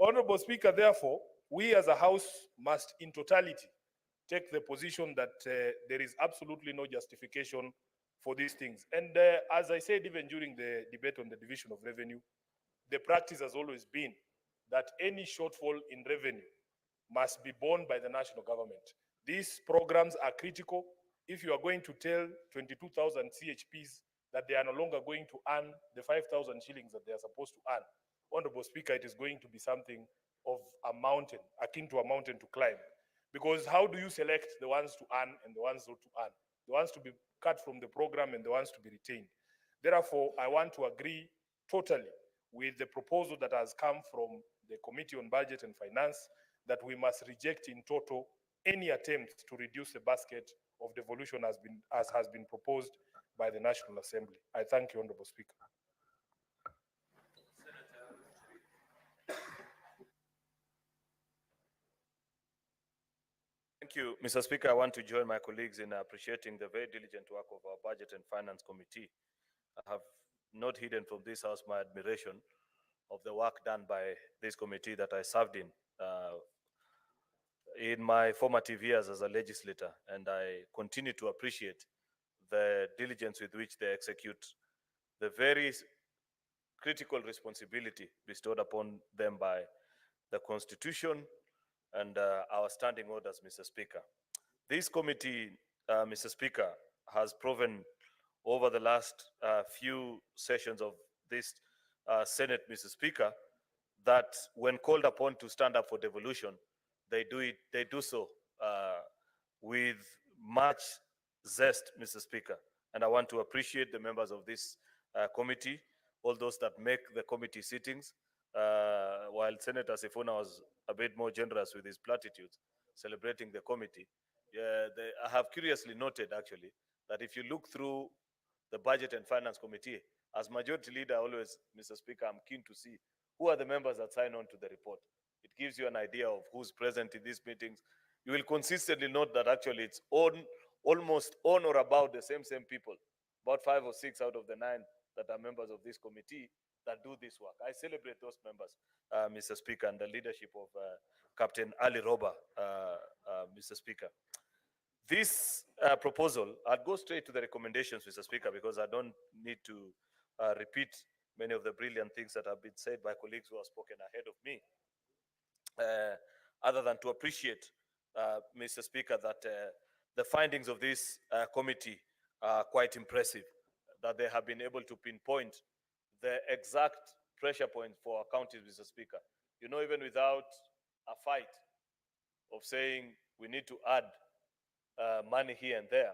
Honorable Speaker, therefore, we as a House must in totality take the position that there is absolutely no justification for these things. And as I said, even during the debate on the division of revenue, the practice has always been that any shortfall in revenue must be borne by the national government. These programs are critical. If you are going to tell 22,000 CHPs that they are no longer going to earn the 5,000 shillings that they are supposed to earn, Honorable Speaker, it is going to be something of a mountain, akin to a mountain to climb. Because how do you select the ones to earn and the ones not to earn? The ones to be cut from the program and the ones to be retained. Therefore, I want to agree totally with the proposal that has come from the Committee on Budget and Finance that we must reject in total any attempt to reduce the basket of devolution as has been proposed by the National Assembly. I thank you, Honorable Speaker. Thank you, Mr. Speaker. I want to join my colleagues in appreciating the very diligent work of our Budget and Finance Committee. I have not hidden from this House my admiration of the work done by this committee that I served in my formative years as a legislator, and I continue to appreciate the diligence with which they execute the very critical responsibility bestowed upon them by the Constitution and our standing orders, Mr. Speaker. This committee, Mr. Speaker, has proven over the last few sessions of this Senate, Mr. Speaker, that when called upon to stand up for devolution, they do so with much zest, Mr. Speaker. And I want to appreciate the members of this committee, all those that make the committee sittings, while Senator Sifuna was a bit more generous with his platitudes, celebrating the committee. I have curiously noted, actually, that if you look through the Budget and Finance Committee, as Majority Leader always, Mr. Speaker, I'm keen to see who are the members that sign on to the report. It gives you an idea of who's present in these meetings. You will consistently note that actually it's almost on or about the same people, about 5 or 6 out of the 9 that are members of this committee that do this work. I celebrate those members, Mr. Speaker, and the leadership of Captain Ali Roba, Mr. Speaker. This proposal, I'll go straight to the recommendations, Mr. Speaker, because I don't need to repeat many of the brilliant things that have been said by colleagues who have spoken ahead of me, other than to appreciate, Mr. Speaker, that the findings of this committee are quite impressive, that they have been able to pinpoint the exact pressure points for our counties, Mr. Speaker. You know, even without a fight of saying we need to add money here and there,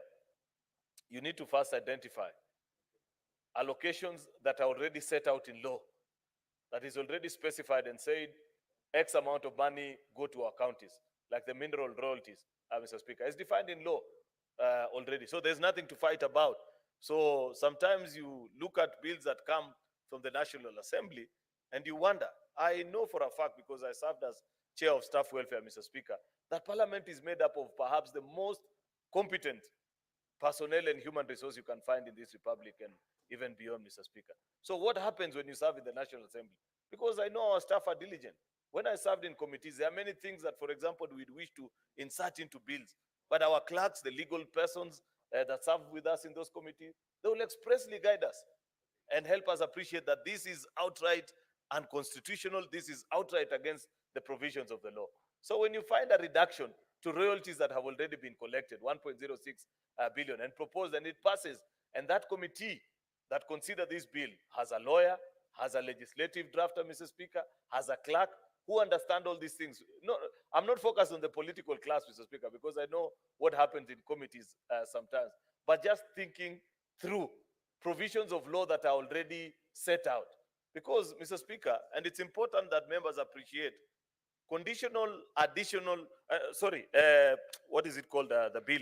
you need to first identify allocations that are already set out in law that is already specified and said X amount of money go to our counties, like the mineral royalties, Mr. Speaker. It's defined in law already. So there's nothing to fight about. So sometimes you look at bills that come from the National Assembly and you wonder. I know for a fact, because I served as chair of staff welfare, Mr. Speaker, that parliament is made up of perhaps the most competent personnel and human resource you can find in this republic and even beyond, Mr. Speaker. So what happens when you serve in the National Assembly? Because I know our staff are diligent. When I served in committees, there are many things that, for example, we'd wish to insert into bills. But our clerks, the legal persons that serve with us in those committees, they will expressly guide us and help us appreciate that this is outright unconstitutional, this is outright against the provisions of the law. So when you find a reduction to royalties that have already been collected, 1.06 billion, and proposed, and it passes, and that committee that consider this bill has a lawyer, has a legislative drafter, Mr. Speaker, has a clerk who understand all these things. No, I'm not focused on the political class, Mr. Speaker, because I know what happens in committees sometimes, but just thinking through provisions of law that are already set out. Because, Mr. Speaker, and it's important that members appreciate, conditional, additional, what is it called, the bill?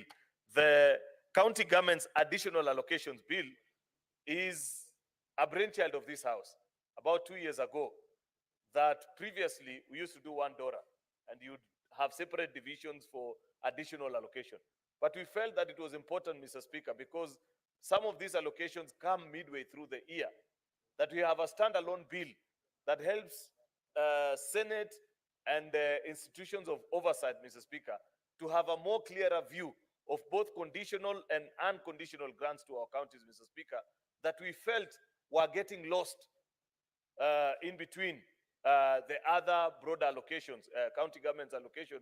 The county government's additional allocations bill is a brainchild of this house. About 2 years ago, that previously we used to do $1 and you'd have separate divisions for additional allocation. But we felt that it was important, Mr. Speaker, because some of these allocations come midway through the year, that we have a standalone bill that helps Senate and institutions of oversight, Mr. Speaker, to have a more clearer view of both conditional and unconditional grants to our counties, Mr. Speaker, that we felt were getting lost in between the other broader allocations, county government's allocation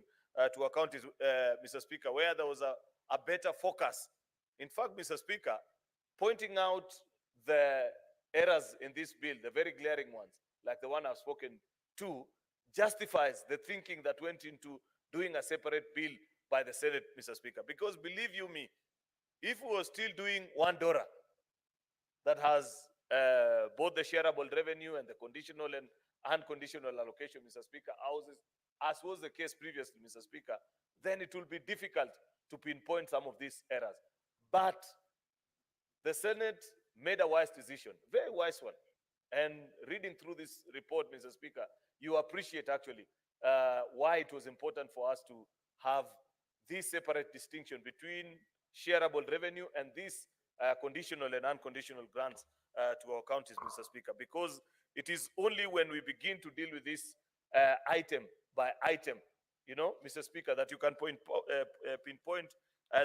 to our counties, Mr. Speaker, where there was a better focus. In fact, Mr. Speaker, pointing out the errors in this bill, the very glaring ones, like the one I've spoken to, justifies the thinking that went into doing a separate bill by the Senate, Mr. Speaker. Because believe you me, if we were still doing $1 that has both the shareable revenue and the conditional and unconditional allocation, Mr. Speaker, as was the case previously, Mr. Speaker, then it will be difficult to pinpoint some of these errors. But the Senate made a wise decision, very wise one. And reading through this report, Mr. Speaker, you appreciate actually why it was important for us to have this separate distinction between shareable revenue and these conditional and unconditional grants to our counties, Mr. Speaker, because it is only when we begin to deal with this item by item, you know, Mr. Speaker, that you can pinpoint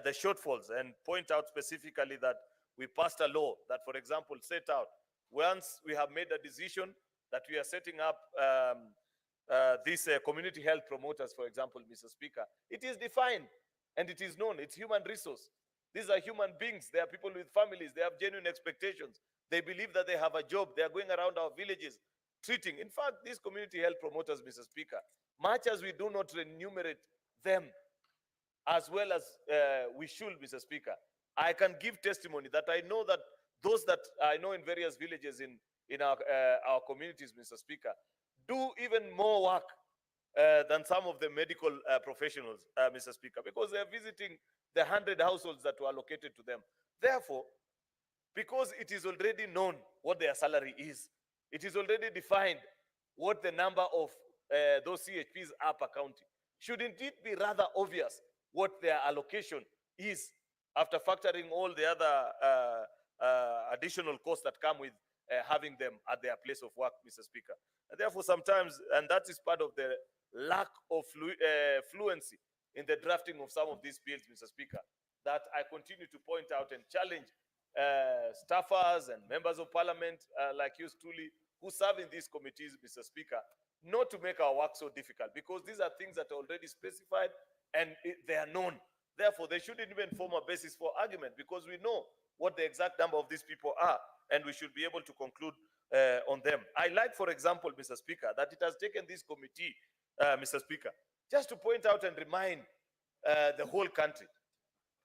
the shortfalls and point out specifically that we passed a law that, for example, set out, once we have made a decision that we are setting up these community health promoters, for example, Mr. Speaker, it is defined and it is known. It's human resource. These are human beings. They are people with families. They have genuine expectations. They believe that they have a job. They are going around our villages treating. In fact, these community health promoters, Mr. Speaker, much as we do not remunerate them as well as we should, Mr. Speaker, I can give testimony that I know that those that I know in various villages in our communities, Mr. Speaker, do even more work than some of the medical professionals, Mr. Speaker, because they're visiting the 100 households that were allocated to them. Therefore, because it is already known what their salary is, it is already defined what the number of those CHPs are per county. Shouldn't it be rather obvious what their allocation is after factoring all the other additional costs that come with having them at their place of work, Mr. Speaker? And therefore, sometimes, and that is part of the lack of fluency in the drafting of some of these bills, Mr. Speaker, that I continue to point out and challenge staffers and members of parliament like you truly, who serve in these committees, Mr. Speaker, not to make our work so difficult, because these are things that are already specified and they are known. Therefore, they shouldn't even form a basis for argument, because we know what the exact number of these people are, and we should be able to conclude on them. I like, for example, Mr. Speaker, that it has taken this committee, Mr. Speaker, just to point out and remind the whole country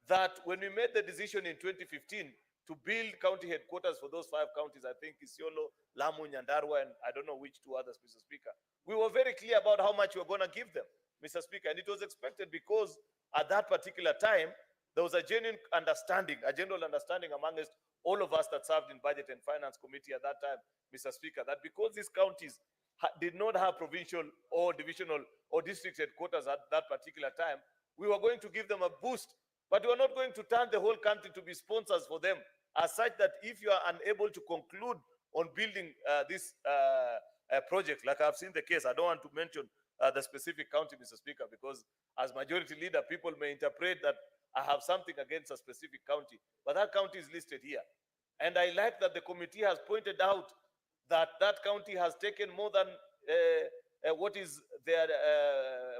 that when we made the decision in 2015 to build county headquarters for those 5 counties, I think Isiolo, Lamu, Nyandarua, and I don't know which 2 others, Mr. Speaker. We were very clear about how much we were going to give them, Mr. Speaker, and it was expected because at that particular time, there was a genuine understanding, a general understanding amongst all of us that served in Budget and Finance Committee at that time, Mr. Speaker, that because these counties did not have provincial or divisional or district headquarters at that particular time, we were going to give them a boost, but we were not going to turn the whole country to be sponsors for them, as such that if you are unable to conclude on building this project, like I've seen the case, I don't want to mention the specific county, Mr. Speaker, because as majority leader, people may interpret that I have something against a specific county, but that county is listed here. And I like that the committee has pointed out that that county has taken more than what is their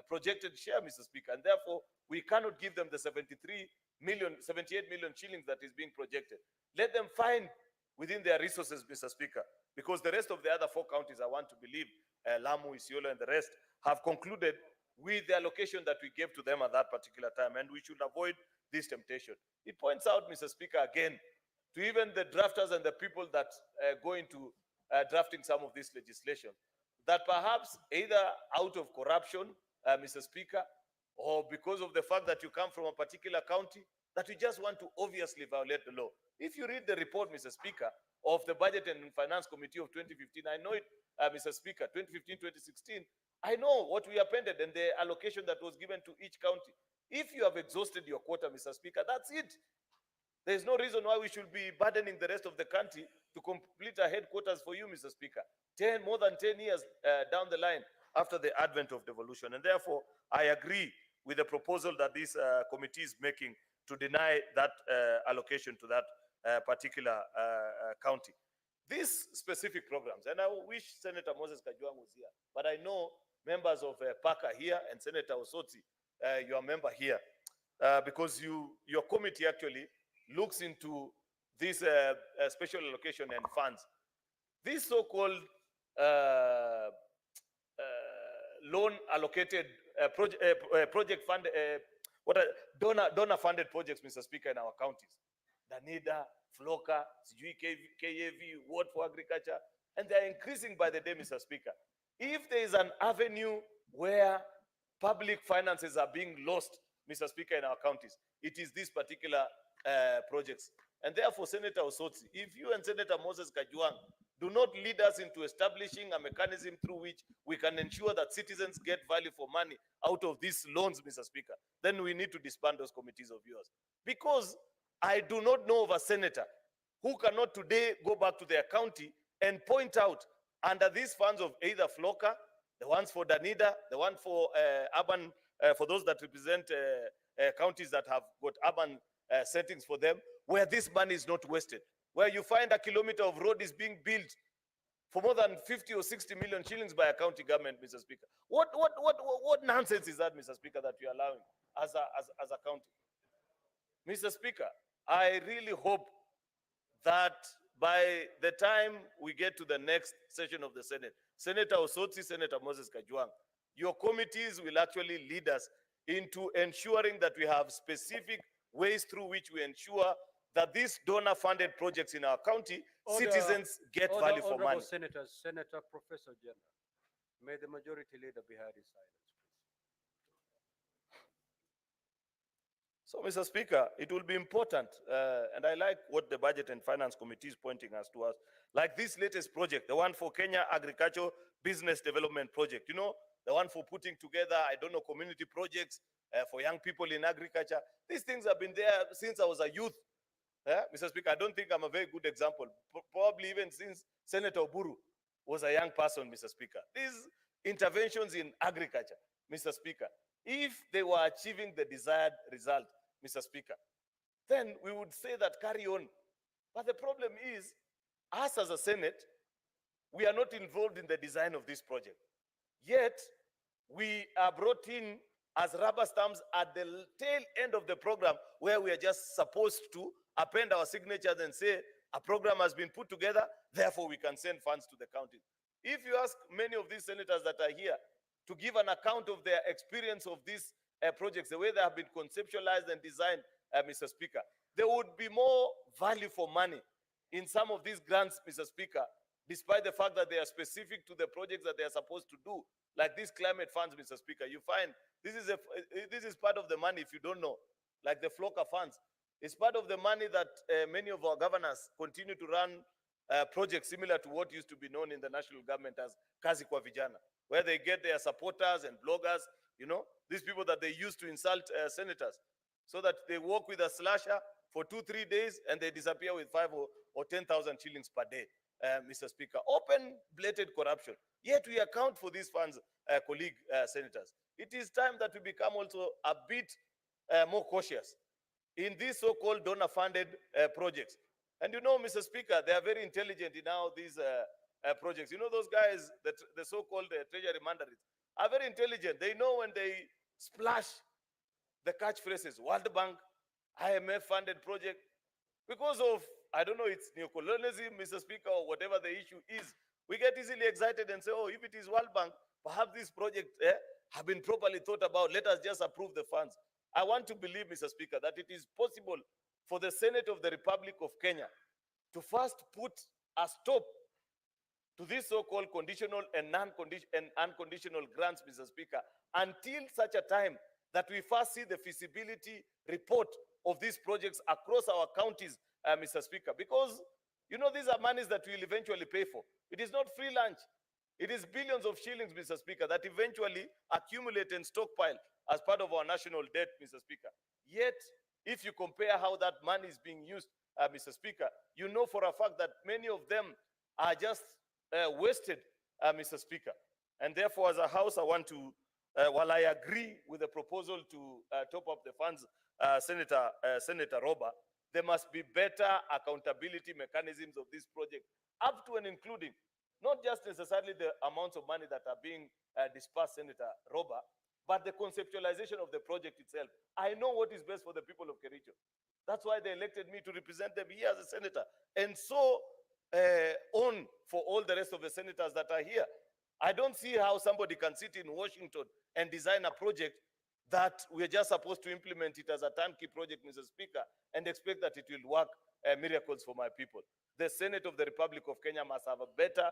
projected share, Mr. Speaker, and therefore we cannot give them the 78 million shillings that is being projected. Let them find within their resources, Mr. Speaker, because the rest of the other 4 counties, I want to believe, Lamu, Isiolo, and the rest, have concluded with the allocation that we gave to them at that particular time, and we should avoid this temptation. It points out, Mr. Speaker, again, to even the drafters and the people that go into drafting some of this legislation, that perhaps either out of corruption, Mr. Speaker, or because of the fact that you come from a particular county, that you just want to obviously violate the law. If you read the report, Mr. Speaker, of the Budget and Finance Committee of 2015, I know it, Mr. Speaker, 2015-2016, I know what we appended and the allocation that was given to each county. If you have exhausted your quota, Mr. Speaker, that's it. There's no reason why we should be burdening the rest of the country to complete a headquarters for you, Mr. Speaker. More than 10 years down the line after the advent of devolution. And therefore, I agree with the proposal that this committee is making to deny that allocation to that particular county. These specific programs, and I wish Senator Moses Kajwang was here, but I know members of PACA here and Senator Osoti, you are a member here, because your committee actually looks into this special allocation and funds. This so-called loan allocated project fund, donor funded projects, Mr. Speaker, in our counties. Danida, Floka, KAV, Ward for Agriculture, and they're increasing by the day, Mr. Speaker. If there is an avenue where public finances are being lost, Mr. Speaker, in our counties, it is these particular projects. And therefore, Senator Osotsi, if you and Senator Moses Kajwang do not lead us into establishing a mechanism through which we can ensure that citizens get value for money out of these loans, Mr. Speaker, then we need to disband those committees of yours. Because I do not know of a senator who cannot today go back to their county and point out under these funds of either Floka, the ones for Danida, the one for urban, for those that represent counties that have got urban settings for them, where this money is not wasted, where you find a kilometer of road is being built for more than 50 or 60 million shillings by a county government, Mr. Speaker. What nonsense is that, Mr. Speaker, that you're allowing as a county? Mr. Speaker, I really hope that by the time we get to the next session of the Senate, Senator Osotsi, Senator Moses Kajwang, your committees will actually lead us into ensuring that we have specific ways through which we ensure that these donor-funded projects in our county, citizens get value for money. Senators, Senator Professor General, may the majority leader be heard in silence, please. So, Mr. Speaker, it will be important, and I like what the Budget and Finance Committee is pointing us to us, like this latest project, the one for Kenya Agriculture Business Development Project, you know, the one for putting together, I don't know, community projects for young people in agriculture. These things have been there since I was a youth. Mr. Speaker, I don't think I'm a very good example, probably even since Senator Oburu was a young person, Mr. Speaker. These interventions in agriculture, Mr. Speaker, if they were achieving the desired result, Mr. Speaker, then we would say that carry on. But the problem is, us as a Senate, we are not involved in the design of this project. Yet, we are brought in as rubber stamps at the tail end of the program, where we are just supposed to append our signatures and say, a program has been put together, therefore we can send funds to the counties. If you ask many of these senators that are here to give an account of their experience of these projects, the way they have been conceptualized and designed, Mr. Speaker, there would be more value for money in some of these grants, Mr. Speaker, despite the fact that they are specific to the projects that they are supposed to do, like these climate funds, Mr. Speaker. You find this is part of the money, if you don't know, like the FLOCA funds. It's part of the money that many of our governors continue to run projects similar to what used to be known in the national government as Kazi kwa Vijana, where they get their supporters and bloggers, you know, these people that they used to insult senators, so that they work with a slasher for 2-3 days and they disappear with 5 or 10,000 shillings per day, Mr. Speaker. Open, blatant corruption. Yet we account for these funds, colleague senators. It is time that we become also a bit more cautious in these so-called donor-funded projects. And you know, Mr. Speaker, they are very intelligent in how these projects. You know, those guys, the so-called treasury mandarins, are very intelligent. They know when they splash the catchphrases, World Bank, IMF-funded project, because of, I don't know, it's neocolonialism, Mr. Speaker, or whatever the issue is, we get easily excited and say, oh, if it is World Bank, perhaps this project have been properly thought about. Let us just approve the funds. I want to believe, Mr. Speaker, that it is possible for the Senate of the Republic of Kenya to first put a stop to these so-called conditional and unconditional grants, Mr. Speaker, until such a time that we first see the feasibility report of these projects across our counties, Mr. Speaker, because, you know, these are monies that we'll eventually pay for. It is not free lunch. It is billions of shillings, Mr. Speaker, that eventually accumulate and stockpile as part of our national debt, Mr. Speaker. Yet, if you compare how that money is being used, Mr. Speaker, you know for a fact that many of them are just wasted, Mr. Speaker. And therefore, as a House, I want to, while I agree with the proposal to top up the funds, Senator Roba, there must be better accountability mechanisms of this project, up to and including, not just necessarily the amounts of money that are being dispersed, Senator Roba, but the conceptualization of the project itself. I know what is best for the people of Kericho. That's why they elected me to represent them here as a senator. And so on for all the rest of the senators that are here. I don't see how somebody can sit in Washington and design a project that we're just supposed to implement it as a turnkey project, Mr. Speaker, and expect that it will work miracles for my people. The Senate of the Republic of Kenya must have a better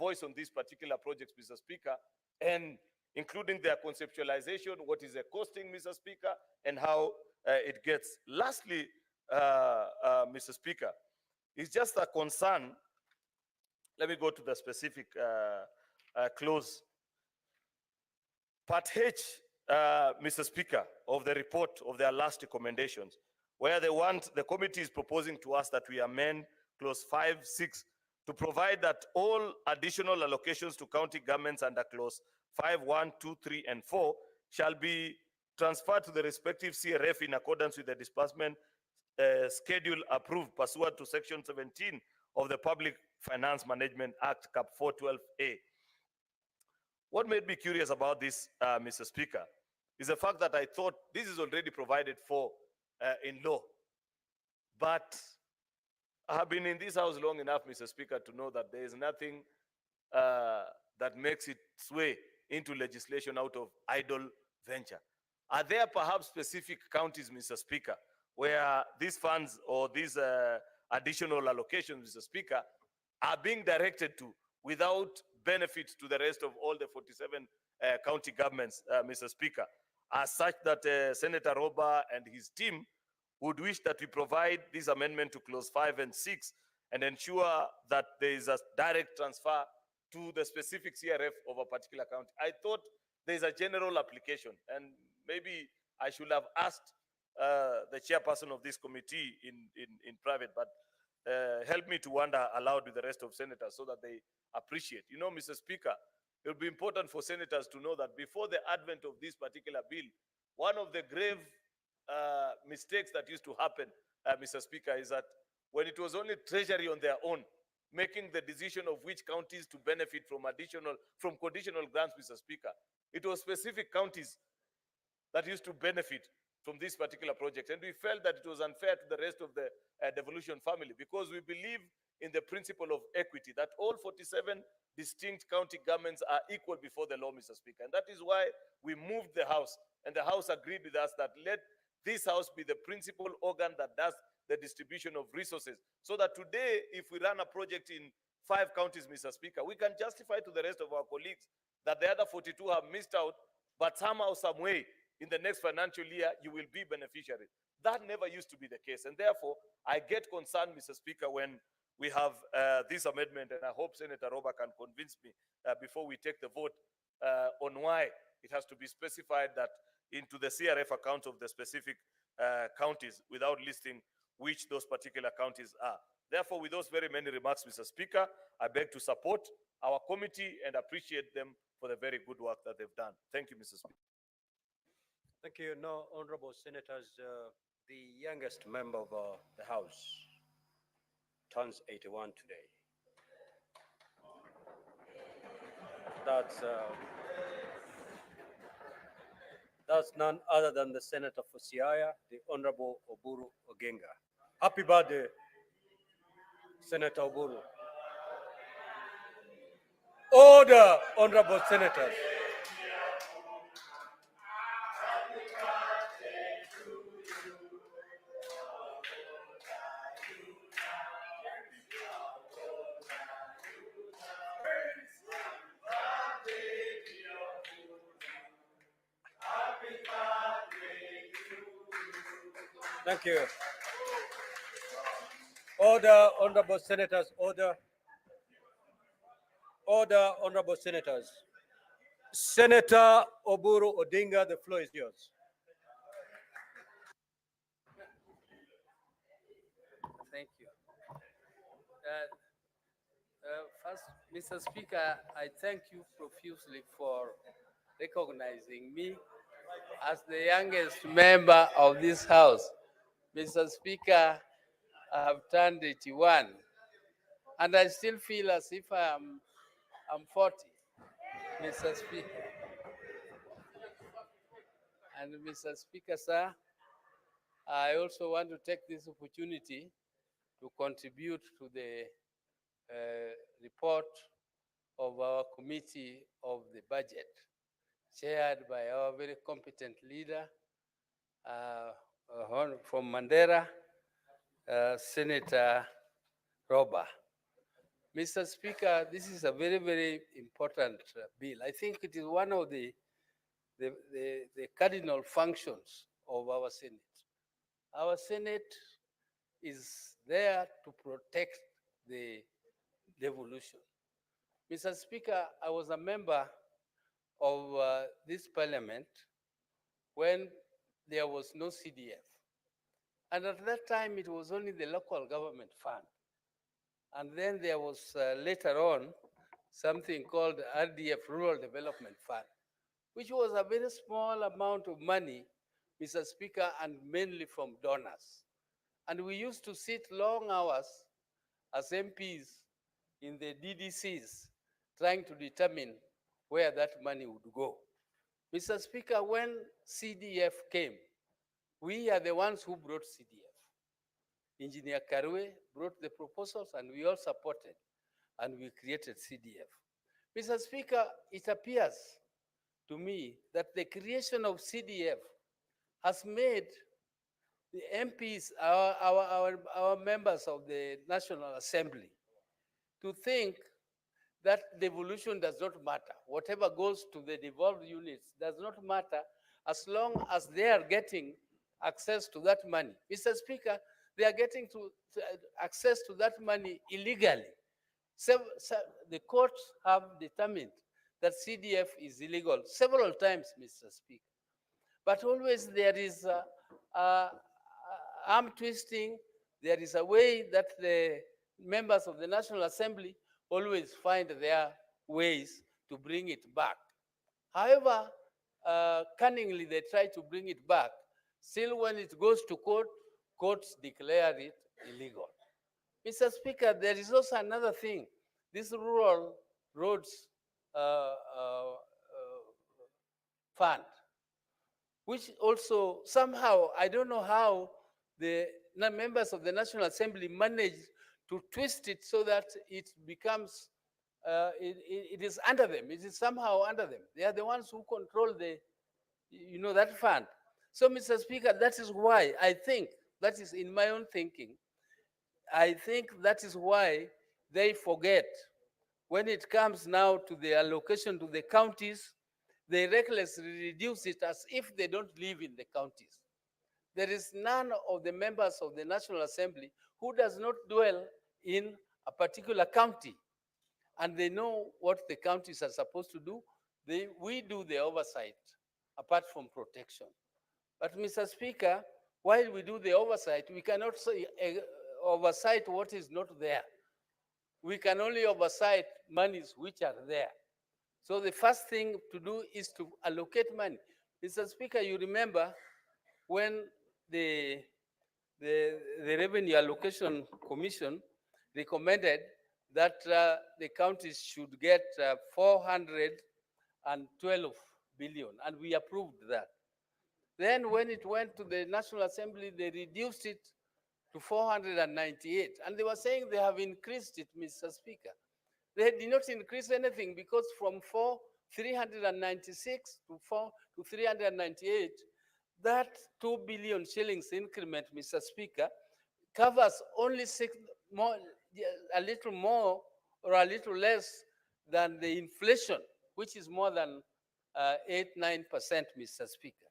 voice on these particular projects, Mr. Speaker, and including their conceptualization, what is the costing, Mr. Speaker, and how it gets. Lastly, Mr. Speaker, it's just a concern. Let me go to the specific clause. Part H, Mr. Speaker, of the report of their last recommendations, where the committee is proposing to us that we amend clause 5.6 to provide that all additional allocations to county governments under clause 5.1, 2, 3, and 4 shall be transferred to the respective CRF in accordance with the disbursement schedule approved pursuant to section 17 of the Public Finance Management Act, Cap 412A. What made me curious about this, Mr. Speaker, is the fact that I thought this is already provided for in law. But I have been in this house long enough, Mr. Speaker, to know that there is nothing that makes it sway into legislation out of idle venture. Are there perhaps specific counties, Mr. Speaker, where these funds or these additional allocations, Mr. Speaker, are being directed to without benefit to the rest of all the 47 county governments, Mr. Speaker, as such that Senator Roba and his team would wish that we provide this amendment to clause 5 and 6 and ensure that there is a direct transfer to the specific CRF of a particular county. I thought there is a general application, and maybe I should have asked the chairperson of this committee in private, but help me to wonder aloud with the rest of senators so that they appreciate. You know, Mr. Speaker, it will be important for senators to know that before the advent of this particular bill, one of the grave mistakes that used to happen, Mr. Speaker, is that when it was only Treasury on their own, making the decision of which counties to benefit from conditional grants, Mr. Speaker, it was specific counties that used to benefit from this particular project. And we felt that it was unfair to the rest of the devolution family, because we believe in the principle of equity, that all 47 distinct county governments are equal before the law, Mr. Speaker. And that is why we moved the House, and the House agreed with us that let this House be the principal organ that does the distribution of resources, so that today, if we run a project in 5 counties, Mr. Speaker, we can justify to the rest of our colleagues that the other 42 have missed out, but somehow, some way, in the next financial year, you will be beneficiaries. That never used to be the case. And therefore, I get concerned, Mr. Speaker, when we have this amendment, and I hope Senator Roba can convince me before we take the vote on why it has to be specified that into the CRF accounts of the specific counties without listing which those particular counties are. Therefore, with those very many remarks, Mr. Speaker, I beg to support our committee and appreciate them for the very good work that they've done. Thank you, Mr. Speaker. Thank you. Now, honorable senators, the youngest member of the House turns 81 today. That's none other than the Senator for Siaya, the Honorable Oburu Oginga. Happy birthday, Senator Oburu. Order, honorable senators. Thank you. Order, honorable senators, order. Order, honorable senators. Senator Oburu Odinga, the floor is yours. Thank you. First, Mr. Speaker, I thank you profusely for recognizing me as the youngest member of this House. Mr. Speaker, I have turned 81, and I still feel as if I'm 40, Mr. Speaker. And Mr. Speaker, sir, I also want to take this opportunity to contribute to the report of our committee of the budget, chaired by our very competent leader from Mandera, Senator Roba. Mr. Speaker, this is a very, very important bill. I think it is one of the cardinal functions of our Senate. Our Senate is there to protect the devolution. Mr. Speaker, I was a member of this parliament when there was no CDF. And at that time, it was only the local government fund. And then there was later on something called RDF, Rural Development Fund, which was a very small amount of money, Mr. Speaker, and mainly from donors. And we used to sit long hours as MPs in the DDCs trying to determine where that money would go. Mr. Speaker, when CDF came, we are the ones who brought CDF. Engineer Karwe brought the proposals and we all supported, and we created CDF. Mr. Speaker, it appears to me that the creation of CDF has made the MPs, our members of the National Assembly, to think that devolution does not matter. Whatever goes to the devolved units does not matter as long as they are getting access to that money. Mr. Speaker, they are getting access to that money illegally. So the courts have determined that CDF is illegal several times, Mr. Speaker. But always there is arm twisting. There is a way that the members of the National Assembly always find their ways to bring it back. However, cunningly they try to bring it back. Still, when it goes to court, courts declare it illegal. Mr. Speaker, there is also another thing. This rural roads fund, which also somehow, I don't know how the members of the National Assembly managed to twist it so that it becomes, it is under them. It is somehow under them. They are the ones who control that fund. So, Mr. Speaker, that is why I think That is in my own thinking. I think that is why they forget. When it comes now to the allocation to the counties, they recklessly reduce it as if they don't live in the counties. There is none of the members of the National Assembly who does not dwell in a particular county, and they know what the counties are supposed to do. We do the oversight, apart from protection. But Mr. Speaker, while we do the oversight, we cannot say, oversight what is not there. We can only oversight monies which are there. So the first thing to do is to allocate money. Mr. Speaker, you remember when the, the Revenue Allocation Commission recommended that the counties should get 412 billion, and we approved that. Then when it went to the National Assembly, they reduced it to 498. And they were saying they have increased it, Mr. Speaker. They did not increase anything, because from 396 to 398, that 2 billion shillings increment, Mr. Speaker, covers only a little more or a little less than the inflation, which is more than 8-9%, Mr. Speaker.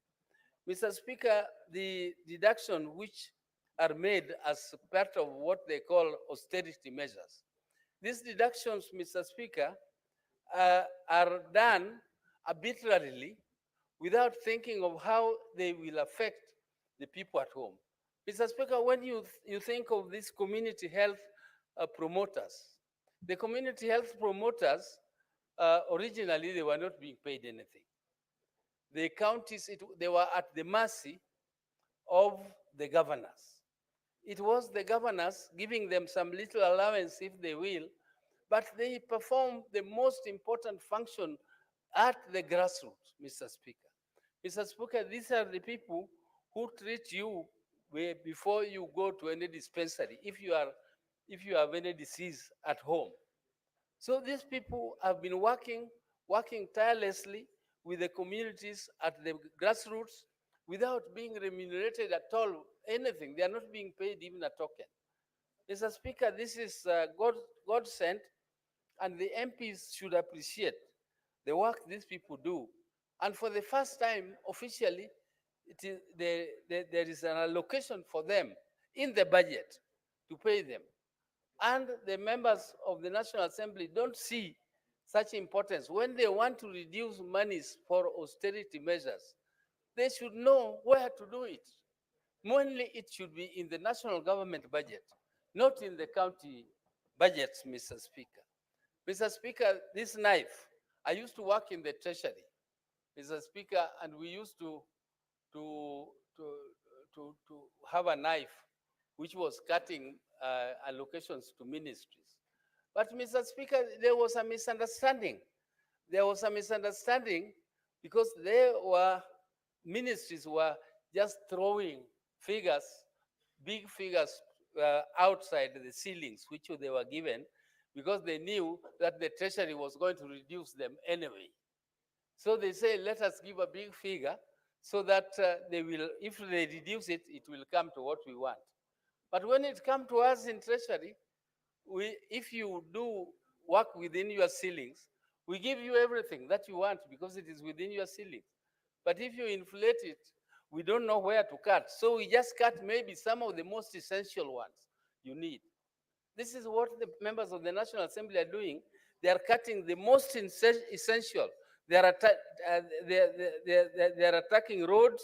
Mr. Speaker, the deduction which are made as part of what they call austerity measures. These deductions, Mr. Speaker, are done arbitrarily without thinking of how they will affect the people at home. Mr. Speaker, when you think of these community health promoters, the community health promoters, originally they were not being paid anything. The counties, they were at the mercy of the governors. It was the governors giving them some little allowance if they will, but they perform the most important function at the grassroots, Mr. Speaker. Mr. Speaker, these are the people who treat you before you go to any dispensary if you have any disease at home. So these people have been working tirelessly with the communities at the grassroots without being remunerated at all, anything. They are not being paid even a token. Mr. Speaker, this is God sent, and the MPs should appreciate the work these people do. And for the first time, officially, there is an allocation for them in the budget to pay them. And the members of the National Assembly don't see such importance. When they want to reduce monies for austerity measures, they should know where to do it. Mainly, it should be in the national government budget, not in the county budgets, Mr. Speaker. Mr. Speaker, this knife, I used to work in the Treasury, Mr. Speaker, and we used to have a knife which was cutting allocations to ministries. But Mr. Speaker, there was a misunderstanding. There was a misunderstanding because ministries were just throwing figures, big figures outside the ceilings which they were given, because they knew that the treasury was going to reduce them anyway. So they say, let us give a big figure so that they will, if they reduce it, it will come to what we want. But when it comes to us in treasury, if you do work within your ceilings, we give you everything that you want because it is within your ceilings. But if you inflate it, we don't know where to cut. So we just cut maybe some of the most essential ones you need. This is what the members of the National Assembly are doing. They are cutting the most essential. They are attacking roads.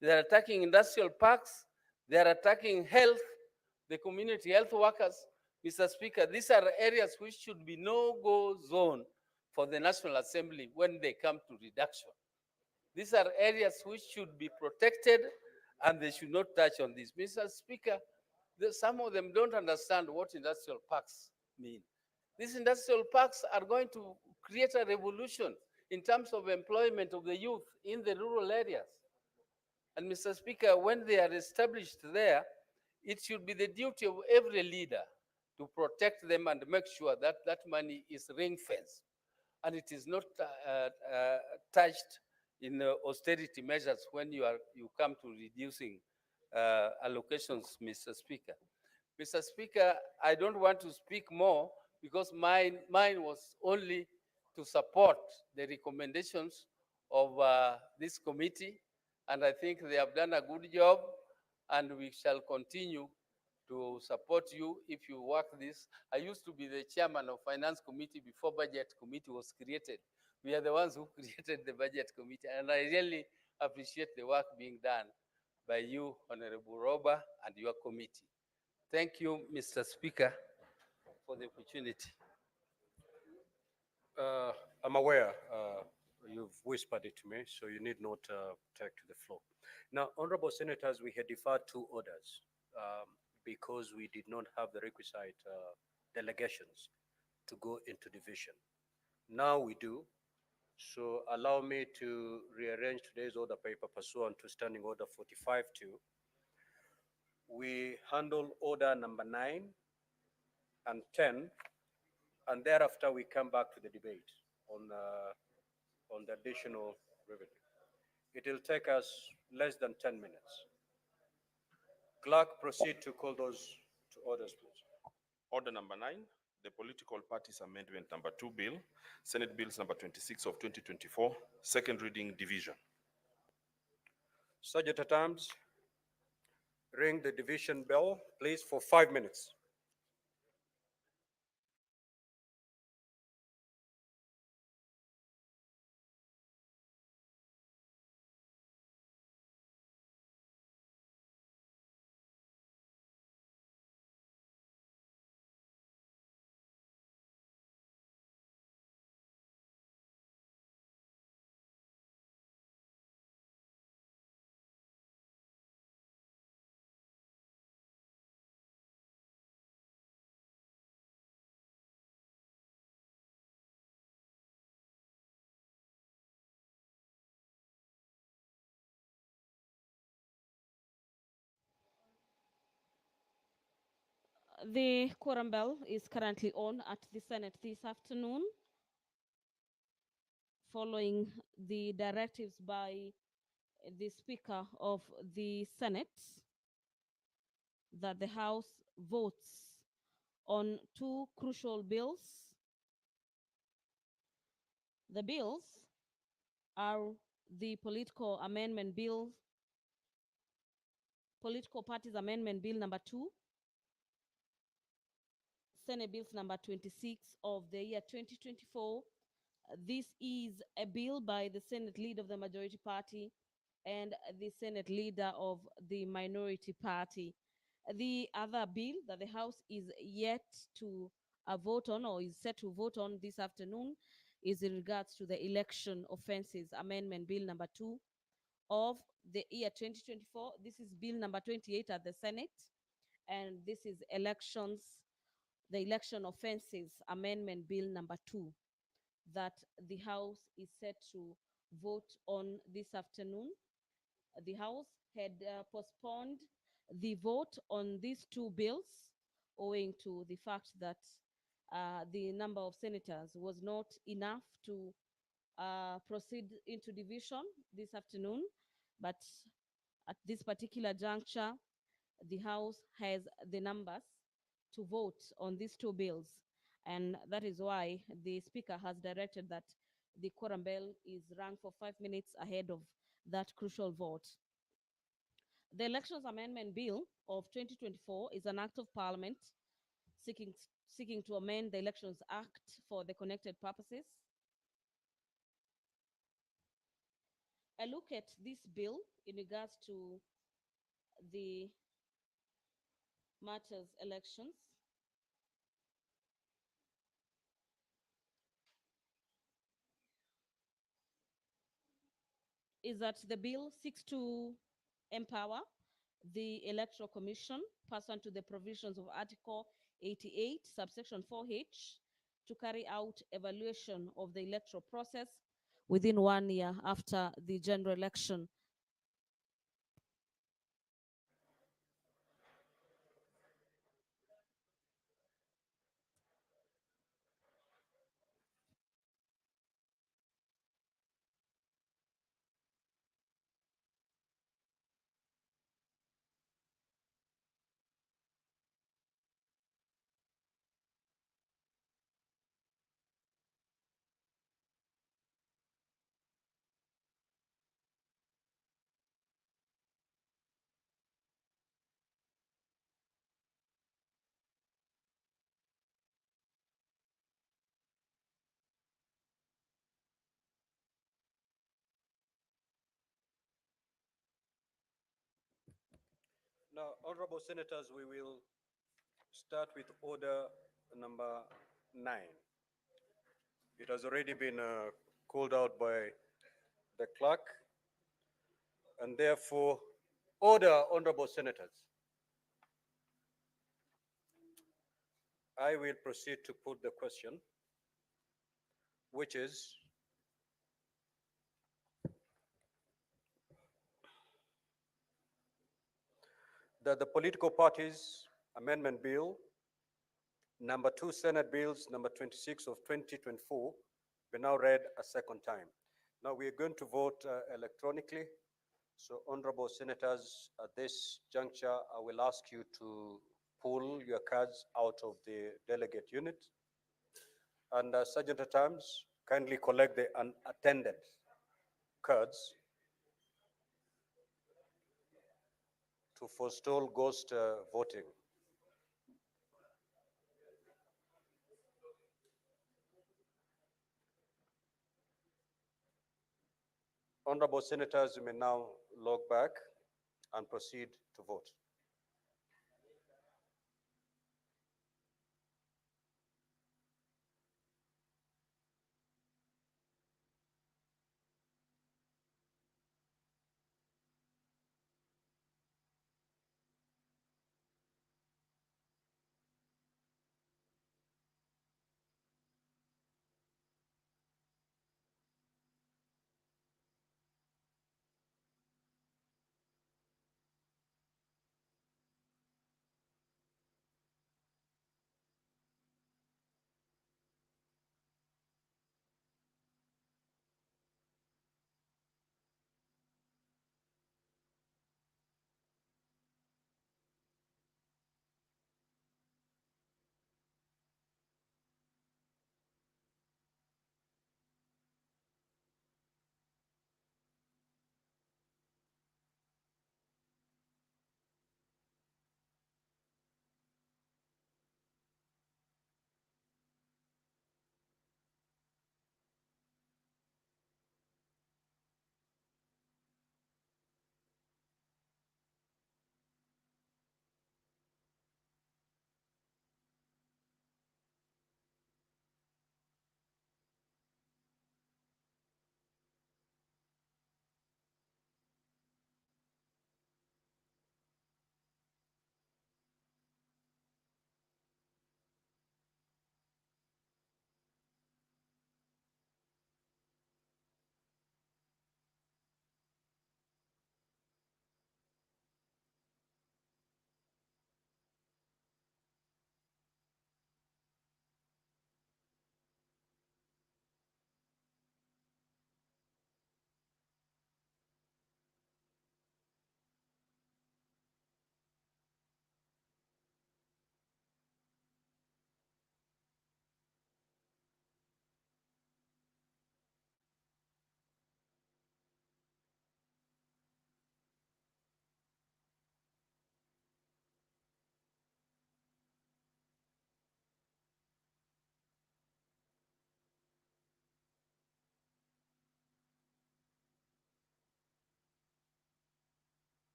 They are attacking industrial parks. They are attacking health, the community health workers. Mr. Speaker, these are areas which should be no-go zone for the National Assembly when they come to reduction. These are areas which should be protected, and they should not touch on this. Mr. Speaker, some of them don't understand what industrial parks mean. These industrial parks are going to create a revolution in terms of employment of the youth in the rural areas. And Mr. Speaker, when they are established there, it should be the duty of every leader to protect them and make sure that that money is ring-fenced and it is not touched in austerity measures when you come to reducing allocations, Mr. Speaker. Mr. Speaker, I don't want to speak more because mine was only to support the recommendations of this committee, and I think they have done a good job, and we shall continue to support you if you work this. I used to be the chairman of Finance Committee before Budget Committee was created. We are the ones who created the Budget Committee, and I really appreciate the work being done by you, Honorable Roba, and your committee. Thank you, Mr. Speaker, for the opportunity. I'm aware you've whispered it to me, so you need not take to the floor. Now, honorable senators, we had deferred two orders because we did not have the requisite delegations to go into division. Now we do. So allow me to rearrange today's order paper pursuant to Standing Order 45-2. We handle order number 9 and 10, and thereafter we come back to the debate on the additional revenue. It will take us less than 10 minutes. Clerk, proceed to call those to orders, please. Order number 9, the Political Parties Amendment number 2 bill, Senate Bills number 26 of 2024, second reading division. Sergeant at Arms, ring the division bell, please, for 5 minutes. The quorum bell is currently on at the Senate this afternoon, following the directives by the Speaker of the Senate that the House votes on two crucial bills. The bills are the Political Parties Amendment Bill number 2, Senate Bills number 26 of the year 2024. This is a bill by the Senate leader of the majority party and the Senate leader of the minority party. The other bill that the House is yet to vote on, or is set to vote on this afternoon, is in regards to the Election Offences Amendment Bill number 2 of the year 2024. This is bill number 28 at the Senate, and this is the Election Offences Amendment Bill number 2 that the House is set to vote on this afternoon. The House had postponed the vote on these two bills owing to the fact that the number of senators was not enough to proceed into division this afternoon. But at this particular juncture, the House has the numbers to vote on these two bills. And that is why the Speaker has directed that the quorum bell is rung for 5 minutes ahead of that crucial vote. The Elections Amendment Bill of 2024 is an act of Parliament seeking to amend the Elections Act for the connected purposes. A look at this bill in regards to the matters elections. Is that the bill seeks to empower the Electoral Commission pursuant to the provisions of Article 88, subsection 4H, to carry out evaluation of the electoral process within 1 year after the general election. Now, honorable senators, we will start with order number 9. It has already been called out by the clerk, and therefore, order, honorable senators. I will proceed to put the question, which is that the political parties amendment bill number 2 Senate bills number 26 of 2024 be now read a second time. Now we are going to vote electronically. So honorable senators, at this juncture, I will ask you to pull your cards out of the delegate unit. And Sergeant at Arms, kindly collect the unattended cards to forestall ghost voting. Honorable senators, you may now log back and proceed to vote.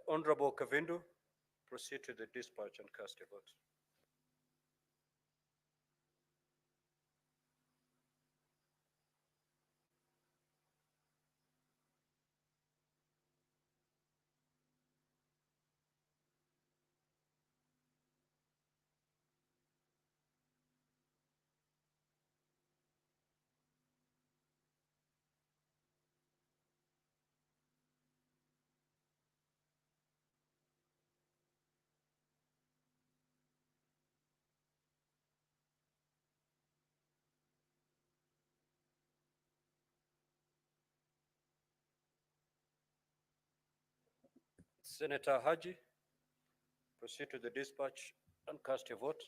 Honorable Kavindu, proceed to the dispatch and cast a vote. Senator Haji, proceed to the dispatch and cast your vote.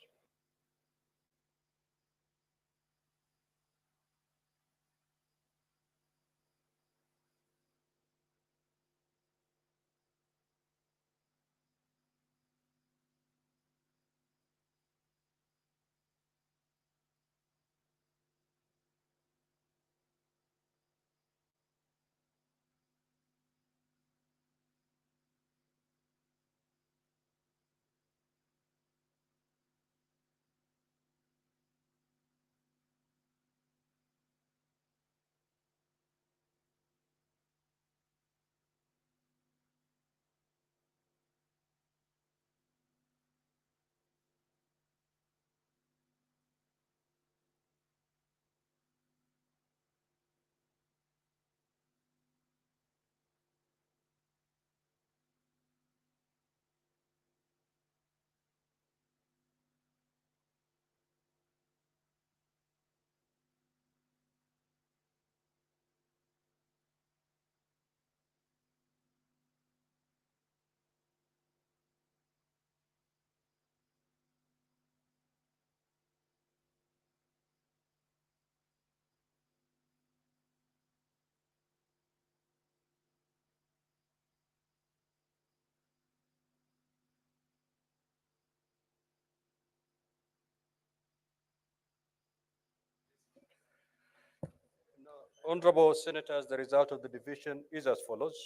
Honorable Senators, the result of the division is as follows.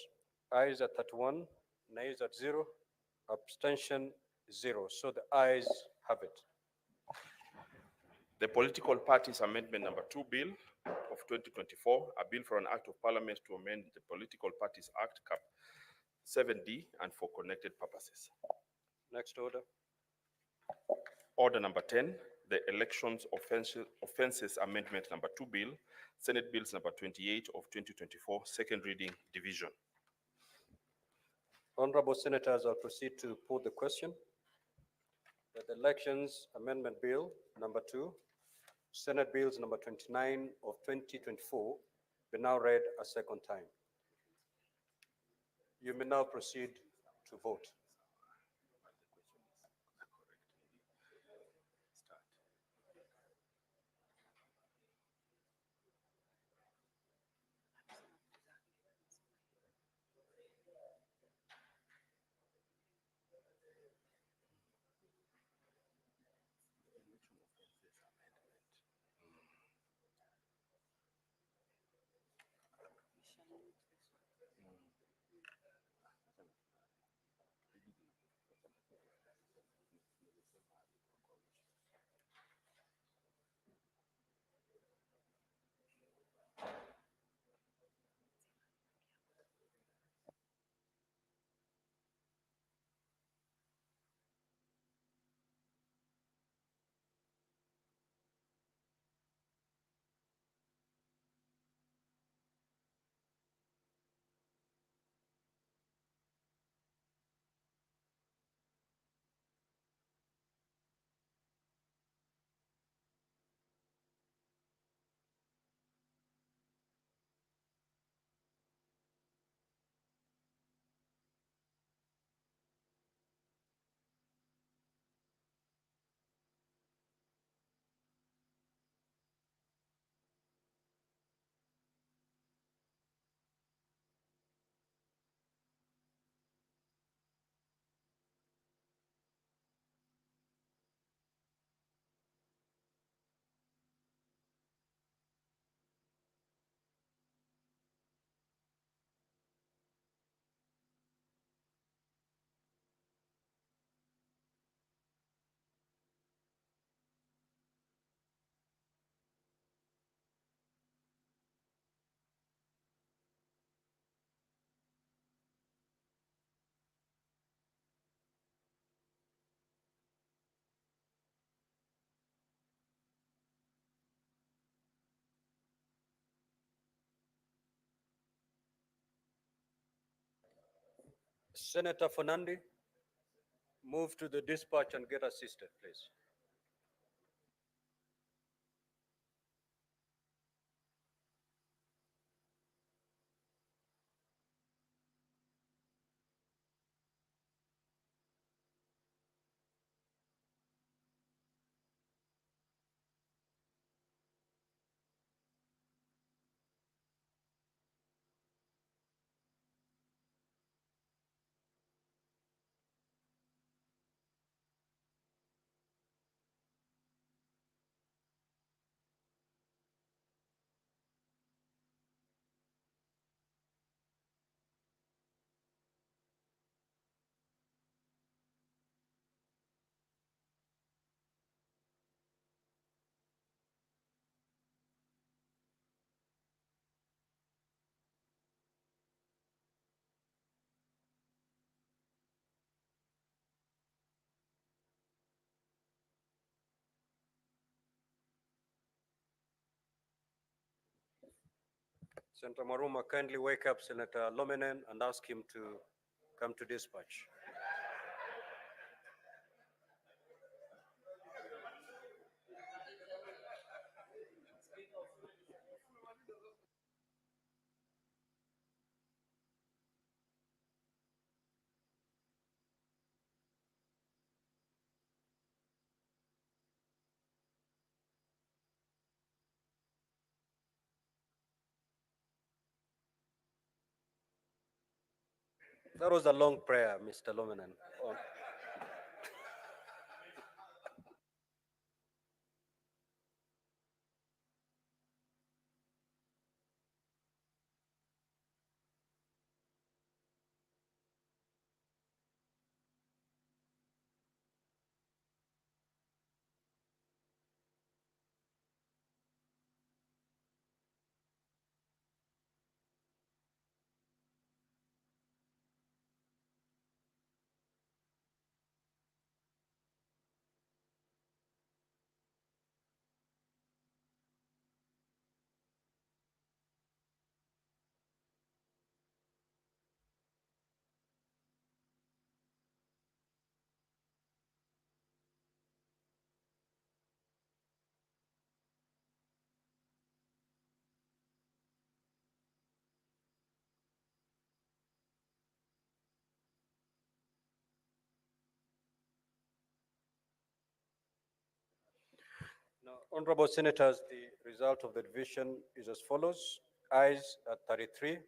Ayes at 31, nays at 0, abstention 0. So the ayes have it. The Political Parties Amendment Number 2 Bill of 2024, a bill for an act of parliament to amend the Political Parties Act, Cap 7D, and for connected purposes. Next order. Order number 10, the Elections Offences Amendment Number 2 Bill, Senate Bills Number 28 of 2024, second reading, division. Honorable Senators, I'll proceed to put the question that the Elections Amendment Bill number 2, Senate Bills number 29 of 2024 be now read a second time. You may now proceed to vote. Senator Fernandi, move to the dispatch and get assisted, please. Senator Maruma, kindly wake up Senator Lomenen and ask him to come to dispatch. That was a long prayer, Mr. Lomenen. Oh. Now, honorable senators, the result of the division is as follows. Ayes at 33,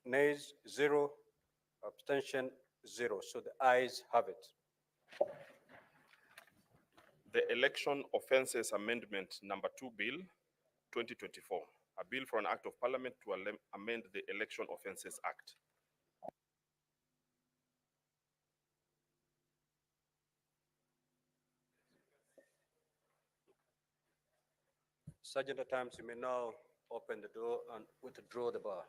nays 0, abstention 0. So the ayes have it. The Election Offences Amendment Number 2 Bill 2024, a bill for an act of parliament to amend the Election Offences Act. Sergeant at times, you may now open the door and withdraw the bar.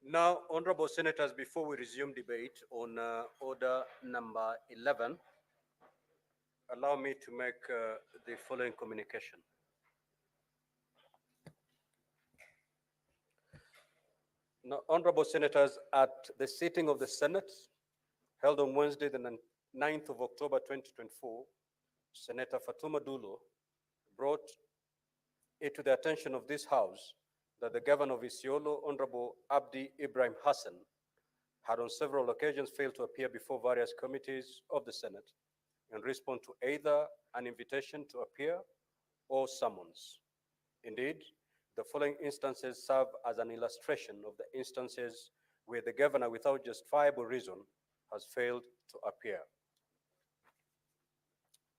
Now, honorable senators, before we resume debate on order number 11, allow me to make the following communication. Now, honorable senators, at the sitting of the Senate held on Wednesday, the 9th of October 2024, Senator Fatuma Dulo brought it to the attention of this House that the governor of Isiolo, Honorable Abdi Ibrahim Hassan, had on several occasions failed to appear before various committees of the Senate in response to either an invitation to appear or summons. Indeed, the following instances serve as an illustration of the instances where the governor, without justifiable reason, has failed to appear.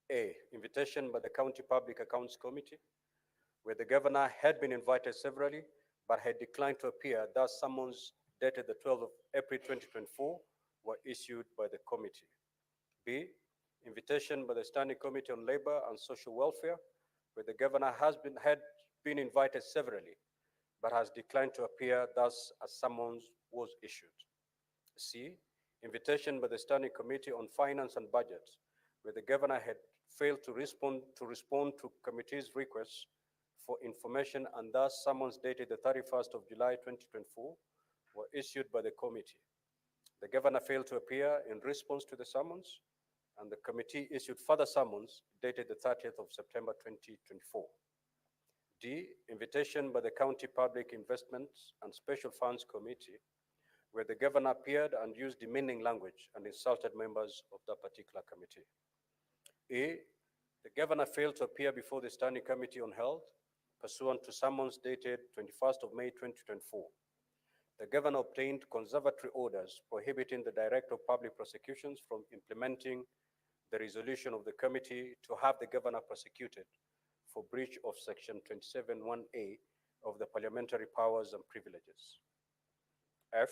A, invitation by the County Public Accounts Committee, where the governor had been invited severally but had declined to appear. Thus, summons dated the 12th of April 2024 were issued by the committee. B, invitation by the Standing Committee on Labor and Social Welfare, where the governor had been invited severally but has declined to appear. Thus, a summons was issued. C, invitation by the Standing Committee on Finance and Budget, where the governor had failed to respond to committee's requests for information, and thus summons dated the 31st of July 2024 were issued by the committee. The governor failed to appear in response to the summons, and the committee issued further summons dated the 30th of September 2024. D, invitation by the County Public Investments and Special Funds Committee, where the governor appeared and used demeaning language and insulted members of that particular committee. A, the governor failed to appear before the Standing Committee on Health, pursuant to summons dated 21st of May 2024. The governor obtained conservatory orders prohibiting the Director of Public Prosecutions from implementing the resolution of the committee to have the governor prosecuted for breach of Section 27(1)A of the Parliamentary Powers and Privileges. F,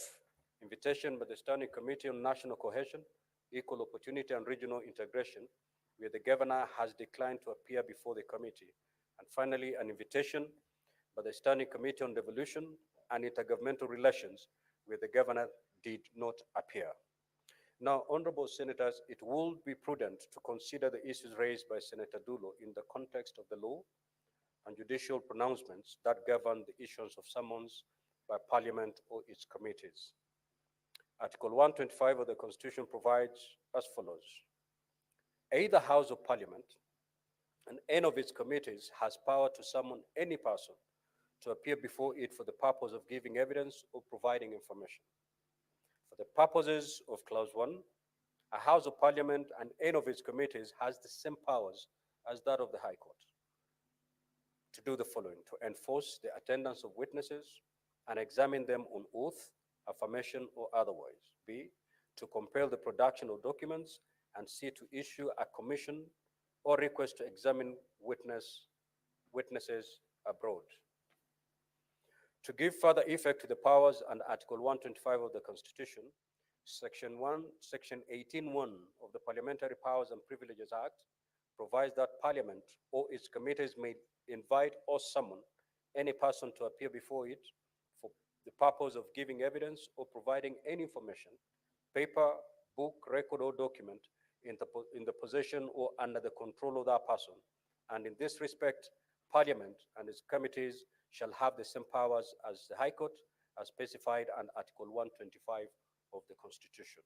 invitation by the Standing Committee on National Cohesion, Equal Opportunity and Regional Integration, where the governor has declined to appear before the committee. And finally, an invitation by the Standing Committee on Devolution and Intergovernmental Relations, where the governor did not appear. Now, honorable senators, it would be prudent to consider the issues raised by Senator Dulo in the context of the law and judicial pronouncements that govern the issuance of summons by Parliament or its committees. Article 125 of the Constitution provides as follows. A, the House of Parliament and any of its committees has power to summon any person to appear before it for the purpose of giving evidence or providing information. For the purposes of Clause 1, a House of Parliament and any of its committees has the same powers as that of the High Court to do the following: to enforce the attendance of witnesses and examine them on oath, affirmation, or otherwise. B, to compel the production of documents, and C, to issue a commission or request to examine witnesses abroad. To give further effect to the powers under Article 125 of the Constitution, Section 18.1 of the Parliamentary Powers and Privileges Act provides that Parliament or its committees may invite or summon any person to appear before it for the purpose of giving evidence or providing any information, paper, book, record, or document in the possession or under the control of that person. And in this respect, Parliament and its committees shall have the same powers as the High Court, as specified under Article 125 of the Constitution.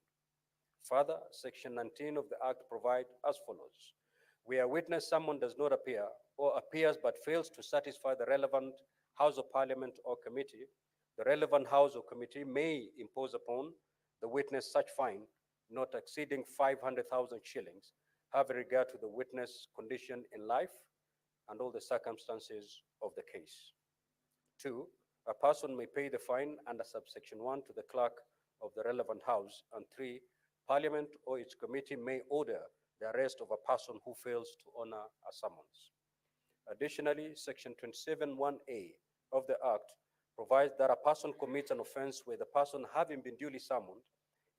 Further, Section 19 of the Act provides as follows. Where a witness summoned does not appear, or appears but fails to satisfy the relevant House of Parliament or committee, the relevant House or committee may impose upon the witness such fine not exceeding 500,000 shillings, having regard to the witness' condition in life and all the circumstances of the case. 2, a person may pay the fine under subsection 1 to the clerk of the relevant House, and 3, Parliament or its committee may order the arrest of a person who fails to honor a summons. Additionally, Section 27(1)(a) of the Act provides that a person commits an offense where the person, having been duly summoned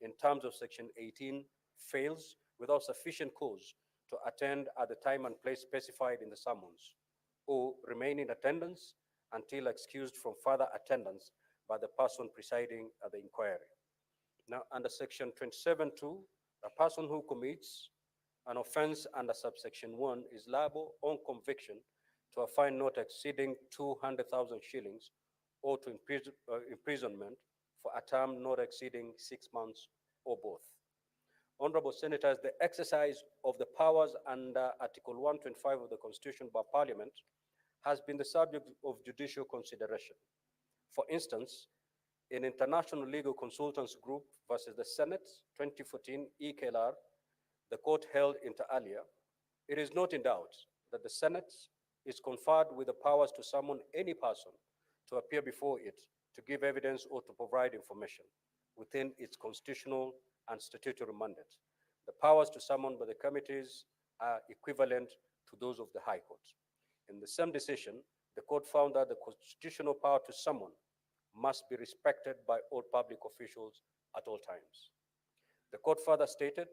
in terms of Section 18, fails without sufficient cause to attend at the time and place specified in the summons, or remain in attendance until excused from further attendance by the person presiding at the inquiry. Now, under Section 27(2), a person who commits an offense under subsection 1 is liable on conviction to a fine not exceeding 200,000 shillings or to imprisonment for a term not exceeding 6 months or both. Honorable Senators, the exercise of the powers under Article 125 of the Constitution by Parliament has been the subject of judicial consideration. For instance, in International Legal Consultants Group versus the Senate, 2014 EKLR, the court held inter alia, it is not in doubt that the Senate is conferred with the powers to summon any person to appear before it to give evidence or to provide information within its constitutional and statutory mandate. The powers to summon by the committees are equivalent to those of the High Court. In the same decision, the court found that the constitutional power to summon must be respected by all public officials at all times. The court further stated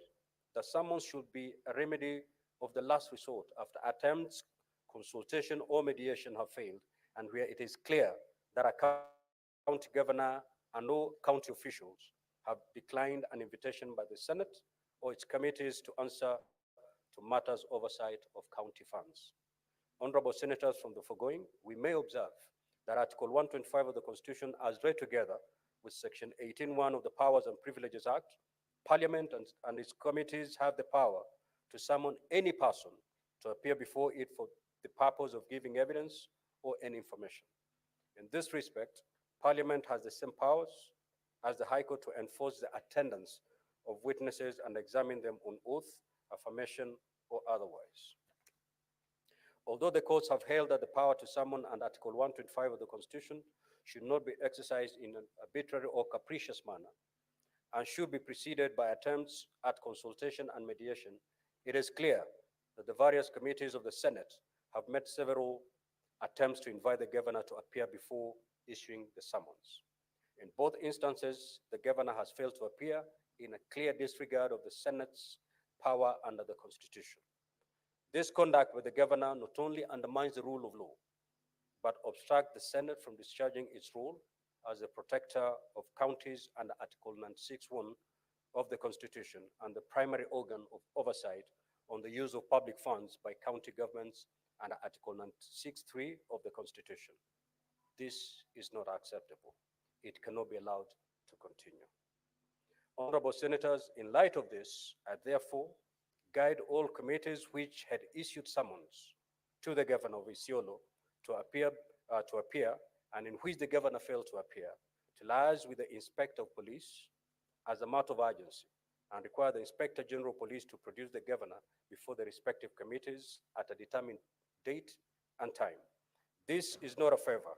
that summons should be a remedy of the last resort after attempts, consultation, or mediation have failed, and where it is clear that a county governor and all county officials have declined an invitation by the Senate or its committees to answer to matters oversight of county funds. Honorable Senators, from the foregoing, we may observe that Article 125 of the Constitution, as read together with Section 18(1) of the Powers and Privileges Act, Parliament and its committees have the power to summon any person to appear before it for the purpose of giving evidence or any information. In this respect, Parliament has the same powers as the High Court to enforce the attendance of witnesses and examine them on oath, affirmation, or otherwise. Although the courts have held that the power to summon under Article 125 of the Constitution should not be exercised in an arbitrary or capricious manner and should be preceded by attempts at consultation and mediation, it is clear that the various committees of the Senate have made several attempts to invite the governor to appear before issuing the summons. In both instances, the governor has failed to appear in a clear disregard of the Senate's power under the Constitution. This conduct with the governor not only undermines the rule of law, but obstructs the Senate from discharging its role as the protector of counties under Article 96(1) of the Constitution and the primary organ of oversight on the use of public funds by county governments under Article 96(3) of the Constitution. This is not acceptable. It cannot be allowed to continue. Honorable Senators, in light of this, I therefore guide all committees which had issued summons to the Governor of Isiolo to appear, and in which the Governor failed to appear, to liaise with the Inspector of Police as a matter of urgency and require the Inspector General of Police to produce the Governor before the respective committees at a determined date and time. This is not a favor.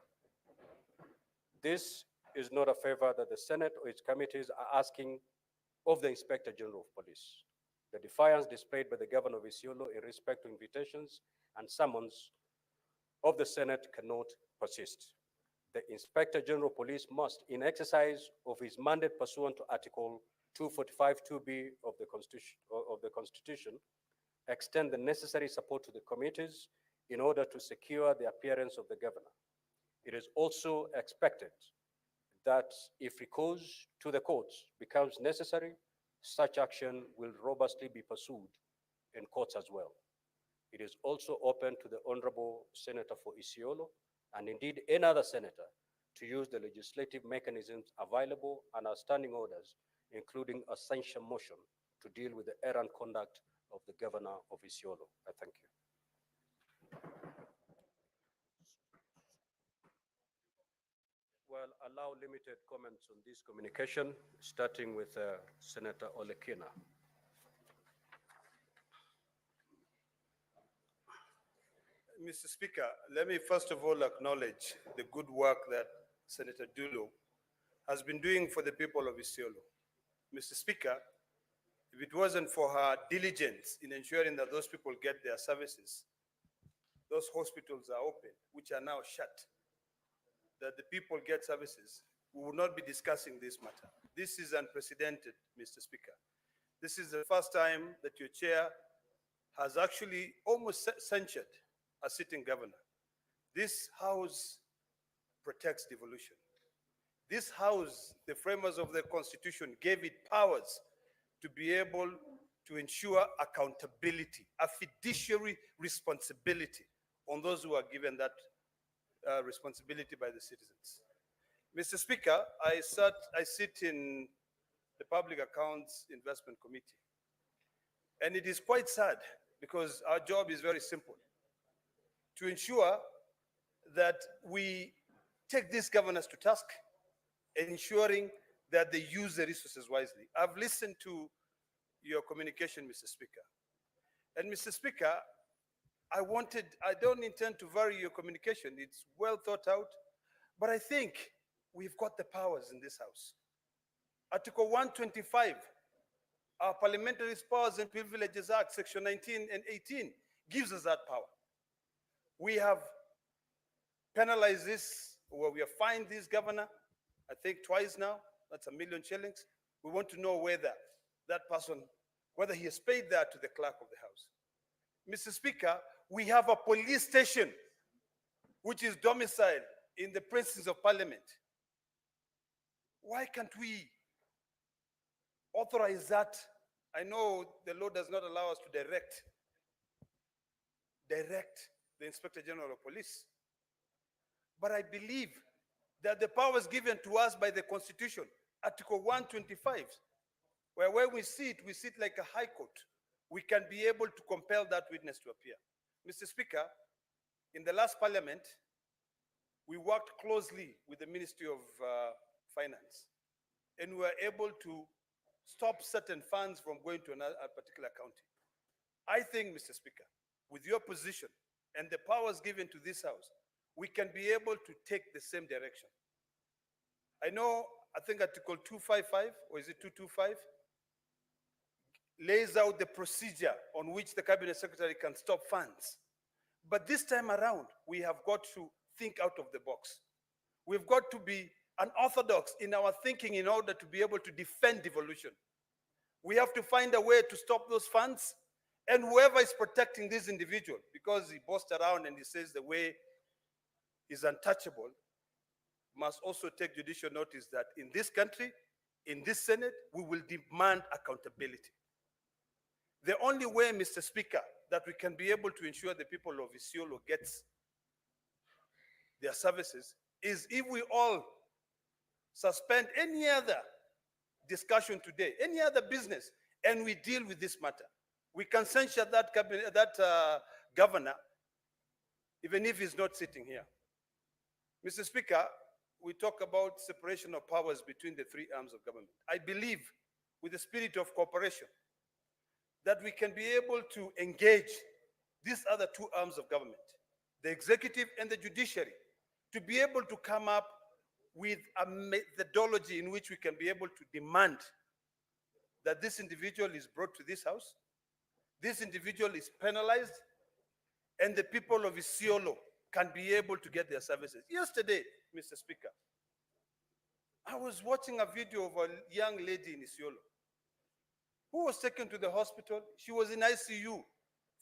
This is not a favor that the Senate or its committees are asking of the Inspector General of Police. The defiance displayed by the Governor of Isiolo in respect to invitations and summons of the Senate cannot persist. The Inspector General of Police must, in exercise of his mandate pursuant to Article 245(2)(b of the Constitution, extend the necessary support to the committees in order to secure the appearance of the Governor. It is also expected that if recourse to the courts becomes necessary, such action will robustly be pursued in courts as well. It is also open to the Honorable Senator for Isiolo, and indeed any other senator, to use the legislative mechanisms available and our standing orders, including a censure motion, to deal with the errant conduct of the Governor of Isiolo. I thank you. Well, allow limited comments on this communication, starting with Senator Olekina. Mr. Speaker, let me first of all acknowledge the good work that Senator Dulo has been doing for the people of Isiolo. Mr. Speaker, if it wasn't for her diligence in ensuring that those people get their services, those hospitals are open, which are now shut, that the people get services, we would not be discussing this matter. This is unprecedented, Mr. Speaker. This is the first time that your chair has actually almost censured a sitting governor. This House protects devolution. This House, the framers of the Constitution, gave it powers to be able to ensure accountability, a fiduciary responsibility on those who are given that responsibility by the citizens. Mr. Speaker, I sit in the Public Accounts Investment Committee, and it is quite sad because our job is very simple: to ensure that we take these governors to task, ensuring that they use the resources wisely. I've listened to your communication, Mr. Speaker. And Mr. Speaker, I don't intend to vary your communication. It's well thought out, but I think we've got the powers in this House. Article 125, our Parliamentary Powers and Privileges Act, Section 19 and 18, gives us that power. We have penalized this, or we have fined this governor, I think twice now. That's $1 million shillings. We want to know whether that person, whether he has paid that to the clerk of the House. Mr. Speaker, we have a police station which is domiciled in the presence of Parliament. Why can't we authorize that? I know the law does not allow us to direct the Inspector General of Police, but I believe that the powers given to us by the Constitution, Article 125, where when we sit like a high court, we can be able to compel that witness to appear. Mr. Speaker, in the last Parliament, we worked closely with the Ministry of Finance, and we were able to stop certain funds from going to a particular county. I think, Mr. Speaker, with your position and the powers given to this House, we can be able to take the same direction. I know, I think Article 255, or is it 225, lays out the procedure on which the Cabinet Secretary can stop funds. But this time around, we have got to think out of the box. We've got to be unorthodox in our thinking in order to be able to defend devolution. We have to find a way to stop those funds, and whoever is protecting this individual, because he boasts around and he says the way is untouchable, must also take judicial notice that in this country, in this Senate, we will demand accountability. The only way, Mr. Speaker, that we can be able to ensure the people of Isiolo gets their services is if we all suspend any other discussion today, any other business, and we deal with this matter. We can censure that cabinet, governor, even if he's not sitting here. Mr. Speaker, we talk about separation of powers between the three arms of government. I believe, with the spirit of cooperation, that we can be able to engage these other two arms of government, the executive and the judiciary, to be able to come up with a methodology in which we can be able to demand that this individual is brought to this house, this individual is penalized, and the people of Isiolo can be able to get their services. Yesterday, Mr. Speaker, I was watching a video of a young lady in Isiolo who was taken to the hospital. She was in ICU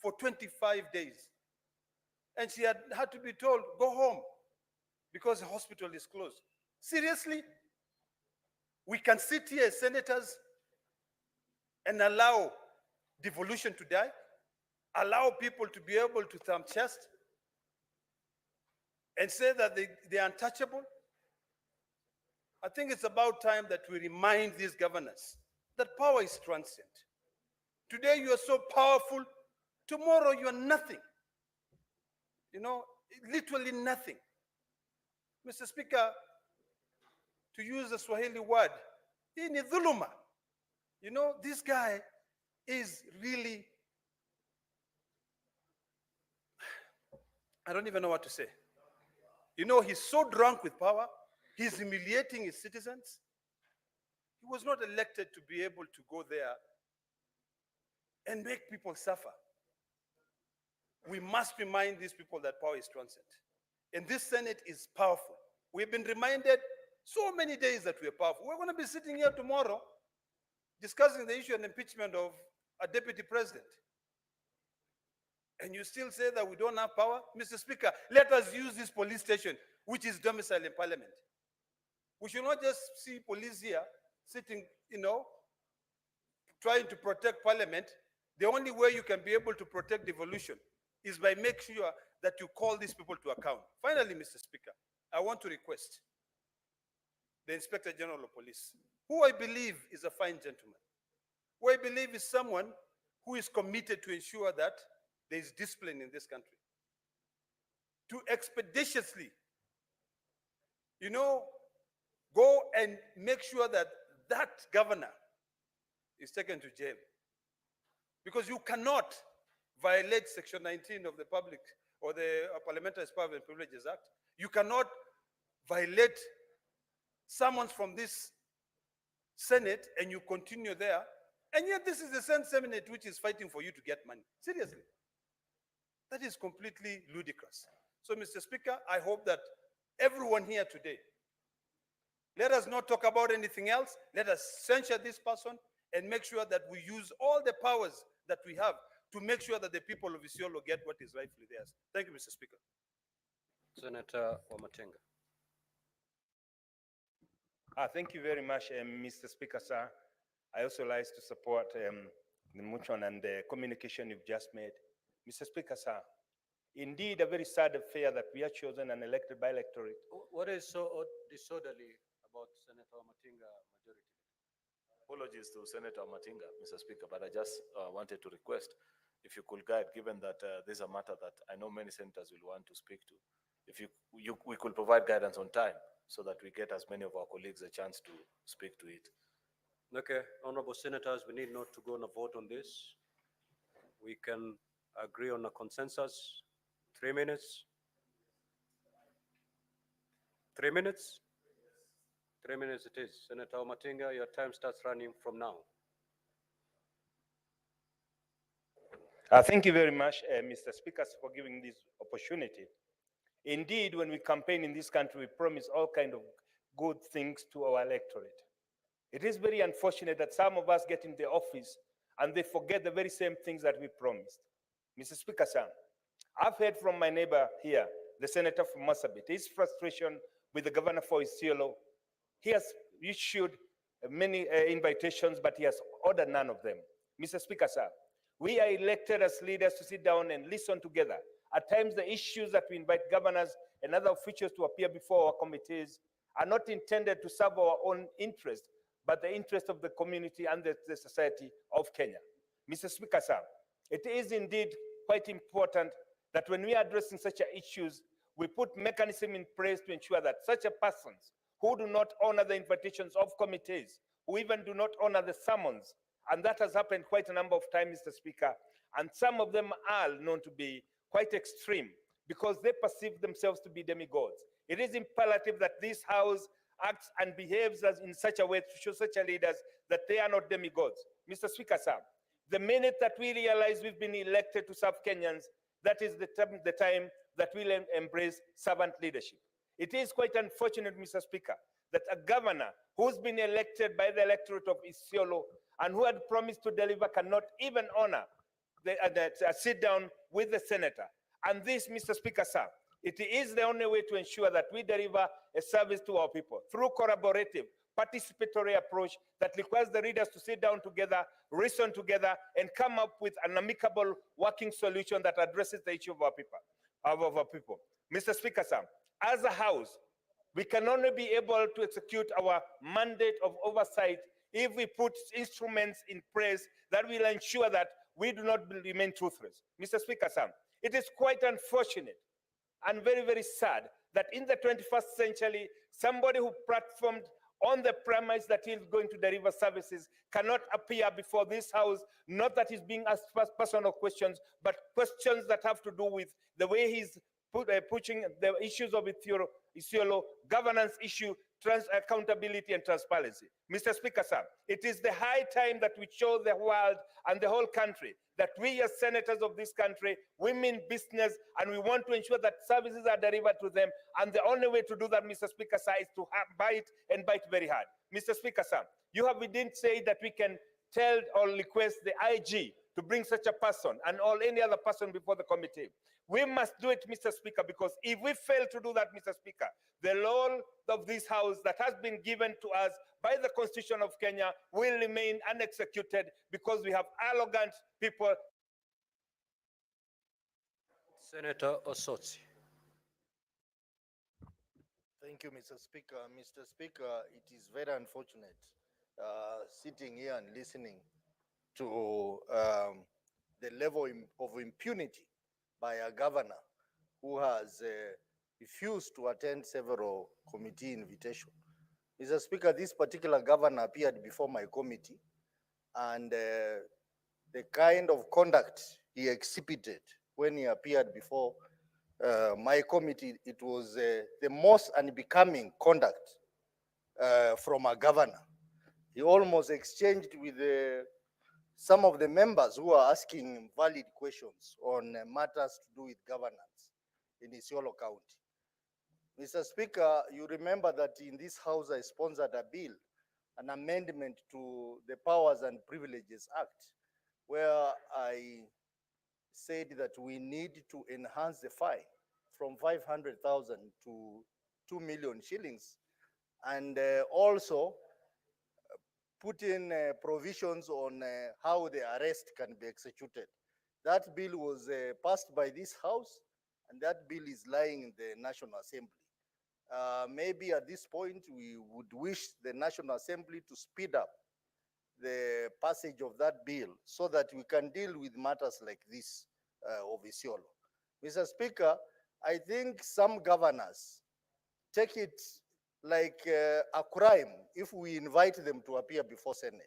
for 25 days. And she had to be told, go home, because the hospital is closed. Seriously? We can sit here as senators and allow devolution to die? Allow people to be able to thumb chest and say that they are untouchable? I think it's about time that we remind these governors that power is transient. Today you are so powerful, tomorrow you are nothing. You know, literally nothing. Mr. Speaker, to use the Swahili word, hii ni dhuluma. You know, this guy is really, I don't even know what to say. You know, he's so drunk with power, he's humiliating his citizens. He was not elected to be able to go there and make people suffer. We must remind these people that power is transient. And this Senate is powerful. We've been reminded so many days that we are powerful. We're going to be sitting here tomorrow discussing the issue and impeachment of a deputy president. And you still say that we don't have power? Mr. Speaker, let us use this police station, which is domiciled in parliament. We should not just see police here sitting, you know, trying to protect parliament. The only way you can be able to protect devolution is by making sure that you call these people to account. Finally, Mr. Speaker, I want to request the Inspector General of Police, who I believe is a fine gentleman, who I believe is someone who is committed to ensure that there is discipline in this country, to expeditiously, you know, go and make sure that that governor is taken to jail. Because you cannot violate Section 19 of the Public or the Parliamentary Powers and Privileges Act. You cannot violate summons from this Senate and you continue there. And yet this is the same Senate which is fighting for you to get money. Seriously. That is completely ludicrous. So, Mr. Speaker, I hope that everyone here today, let us not talk about anything else. Let us censure this person and make sure that we use all the powers that we have to make sure that the people of Isiolo get what is rightfully theirs. Thank you, Mr. Speaker. Senator Wamatenga. Thank you very much, Mr. Speaker, sir. I also like to support the motion and the communication you've just made. Mr. Speaker, sir, indeed a very sad affair that we are chosen and elected by electorate. What is so disorderly about Senator Wamatenga majority? Apologies to Senator Matinga, Mr. Speaker, but I just wanted to request if you could guide, given that this is a matter that I know many senators will want to speak to, if we could provide guidance on time so that we get as many of our colleagues a chance to speak to it. Okay, honorable senators, we need not to go on a vote on this. We can agree on a consensus. 3 minutes. 3 minutes? 3 minutes it is. Senator Matinga, your time starts running from now. Thank you very much, Mr. Speaker, for giving this opportunity. Indeed, when we campaign in this country, we promise all kinds of good things to our electorate. It is very unfortunate that some of us get in the office and they forget the very same things that we promised. Mr. Speaker, sir, I've heard from my neighbor here, the senator from Marsabit, his frustration with the governor for Isiolo. He has issued many invitations, but he has ordered none of them. Mr. Speaker, sir, We are elected as leaders to sit down and listen together. At times, the issues that we invite governors and other officials to appear before our committees are not intended to serve our own interest, but the interest of the community and the society of Kenya. Mr. Speaker, sir, it is indeed quite important that when we are addressing such issues, we put mechanism in place to ensure that such a persons who do not honor the invitations of committees, who even do not honor the summons, and that has happened quite a number of times, Mr. Speaker, and some of them are known to be quite extreme because they perceive themselves to be demigods. It is imperative that this House acts and behaves as in such a way to show such a leaders that they are not demigods. Mr. Speaker, sir, the minute that we realize we've been elected to serve Kenyans, that is the time that we'll embrace servant leadership. It is quite unfortunate, Mr. Speaker, that a governor who's been elected by the electorate of Isiolo and who had promised to deliver cannot even honor sit down with the senator. And this, Mr. Speaker, sir, it is the only way to ensure that we deliver a service to our people through collaborative, participatory approach that requires the leaders to sit down together, reason together, and come up with an amicable working solution that addresses the issue of our people. Mr. Speaker, sir, as a House, we can only be able to execute our mandate of oversight if we put instruments in place that will ensure that we do not remain toothless. Mr. Speaker, sir, it is quite unfortunate and very, very sad that in the 21st century, somebody who platformed on the premise that he's going to deliver services cannot appear before this House, not that he's being asked personal questions, but questions that have to do with the way he's pushing the issues of Isiolo, governance issue, accountability and transparency. Mr. Speaker, sir, it is the high time that we show the world and the whole country that we as senators of this country, we mean business and we want to ensure that services are delivered to them. And the only way to do that, Mr. Speaker, sir, is to bite and bite very hard. Mr. Speaker, sir, we didn't say that we can tell or request the IG to bring such a person and or any other person before the committee. We must do it, Mr. Speaker, because if we fail to do that, Mr. Speaker, the role of this House that has been given to us by the Constitution of Kenya will remain unexecuted because we have arrogant people. Senator Osotsi. Thank you, Mr. Speaker. Mr. Speaker, it is very unfortunate sitting here and listening to the level of impunity by a governor who has refused to attend several committee invitations. Mr. Speaker, this particular governor appeared before my committee, and the kind of conduct he exhibited when he appeared before my committee, it was the most unbecoming conduct from a governor. He almost exchanged with some of the members who are asking valid questions on matters to do with governance in Isiolo County. Mr. Speaker, you remember that in this House I sponsored a bill, an amendment to the Powers and Privileges Act, where I said that we need to enhance the fine from 500,000 to 2 million shillings, and also put in provisions on how the arrest can be executed. That bill was passed by this House, and that bill is lying in the National Assembly. Maybe at this point, we would wish the National Assembly to speed up the passage of that bill so that we can deal with matters like this of Isiolo. Mr. Speaker, I think some governors take it like a crime if we invite them to appear before Senate.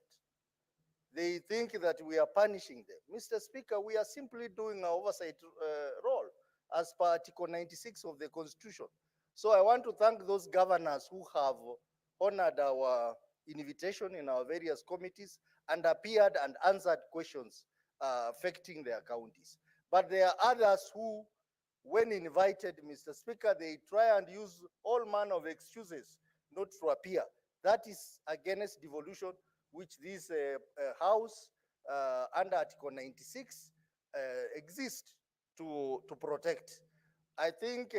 They think that we are punishing them. Mr. Speaker, we are simply doing our oversight role as per Article 96 of the Constitution. So I want to thank those governors who have honored our invitation in our various committees and appeared and answered questions affecting their counties. But there are others who, when invited, Mr. Speaker, they try and use all manner of excuses not to appear. That is against devolution, which this House under Article 96 exists to protect. I think,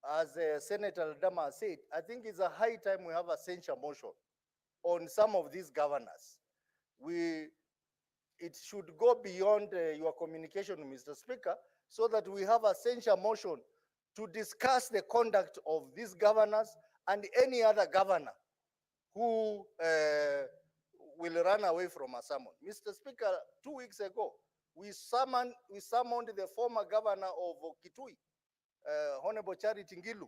as Senator Dama said, I think it's a high time we have a censure motion on some of these governors. We it should go beyond your communication, Mr. Speaker, so that we have a censure motion to discuss the conduct of these governors and any other governor who will run away from a summon. Mr. Speaker, 2 weeks ago, we summoned the former governor of Kitui, Honorable Charity Ngilu,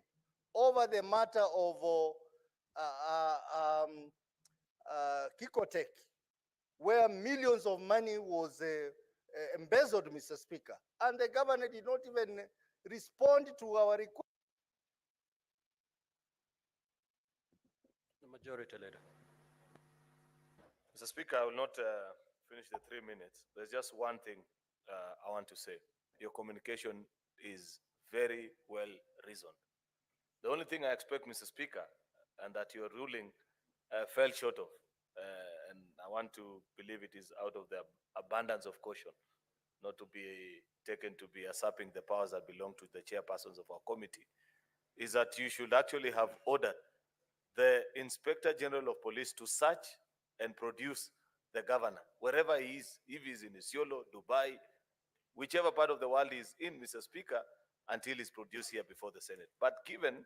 over the matter of Kikotek, where millions of money was embezzled, Mr. Speaker. And the governor did not even respond to our request. The majority leader. Mr. Speaker, I will not finish the 3 minutes. There's just one thing I want to say. Your communication is very well reasoned. The only thing I expect, Mr. Speaker, and that your ruling fell short of, and I want to believe it is out of the abundance of caution, not to be taken to be usurping the powers that belong to the chairpersons of our committee, is that you should actually have ordered the Inspector General of Police to search and produce the governor, wherever he is, if he's in Isiolo, Dubai, whichever part of the world he's in, Mr. Speaker, until he's produced here before the Senate. But given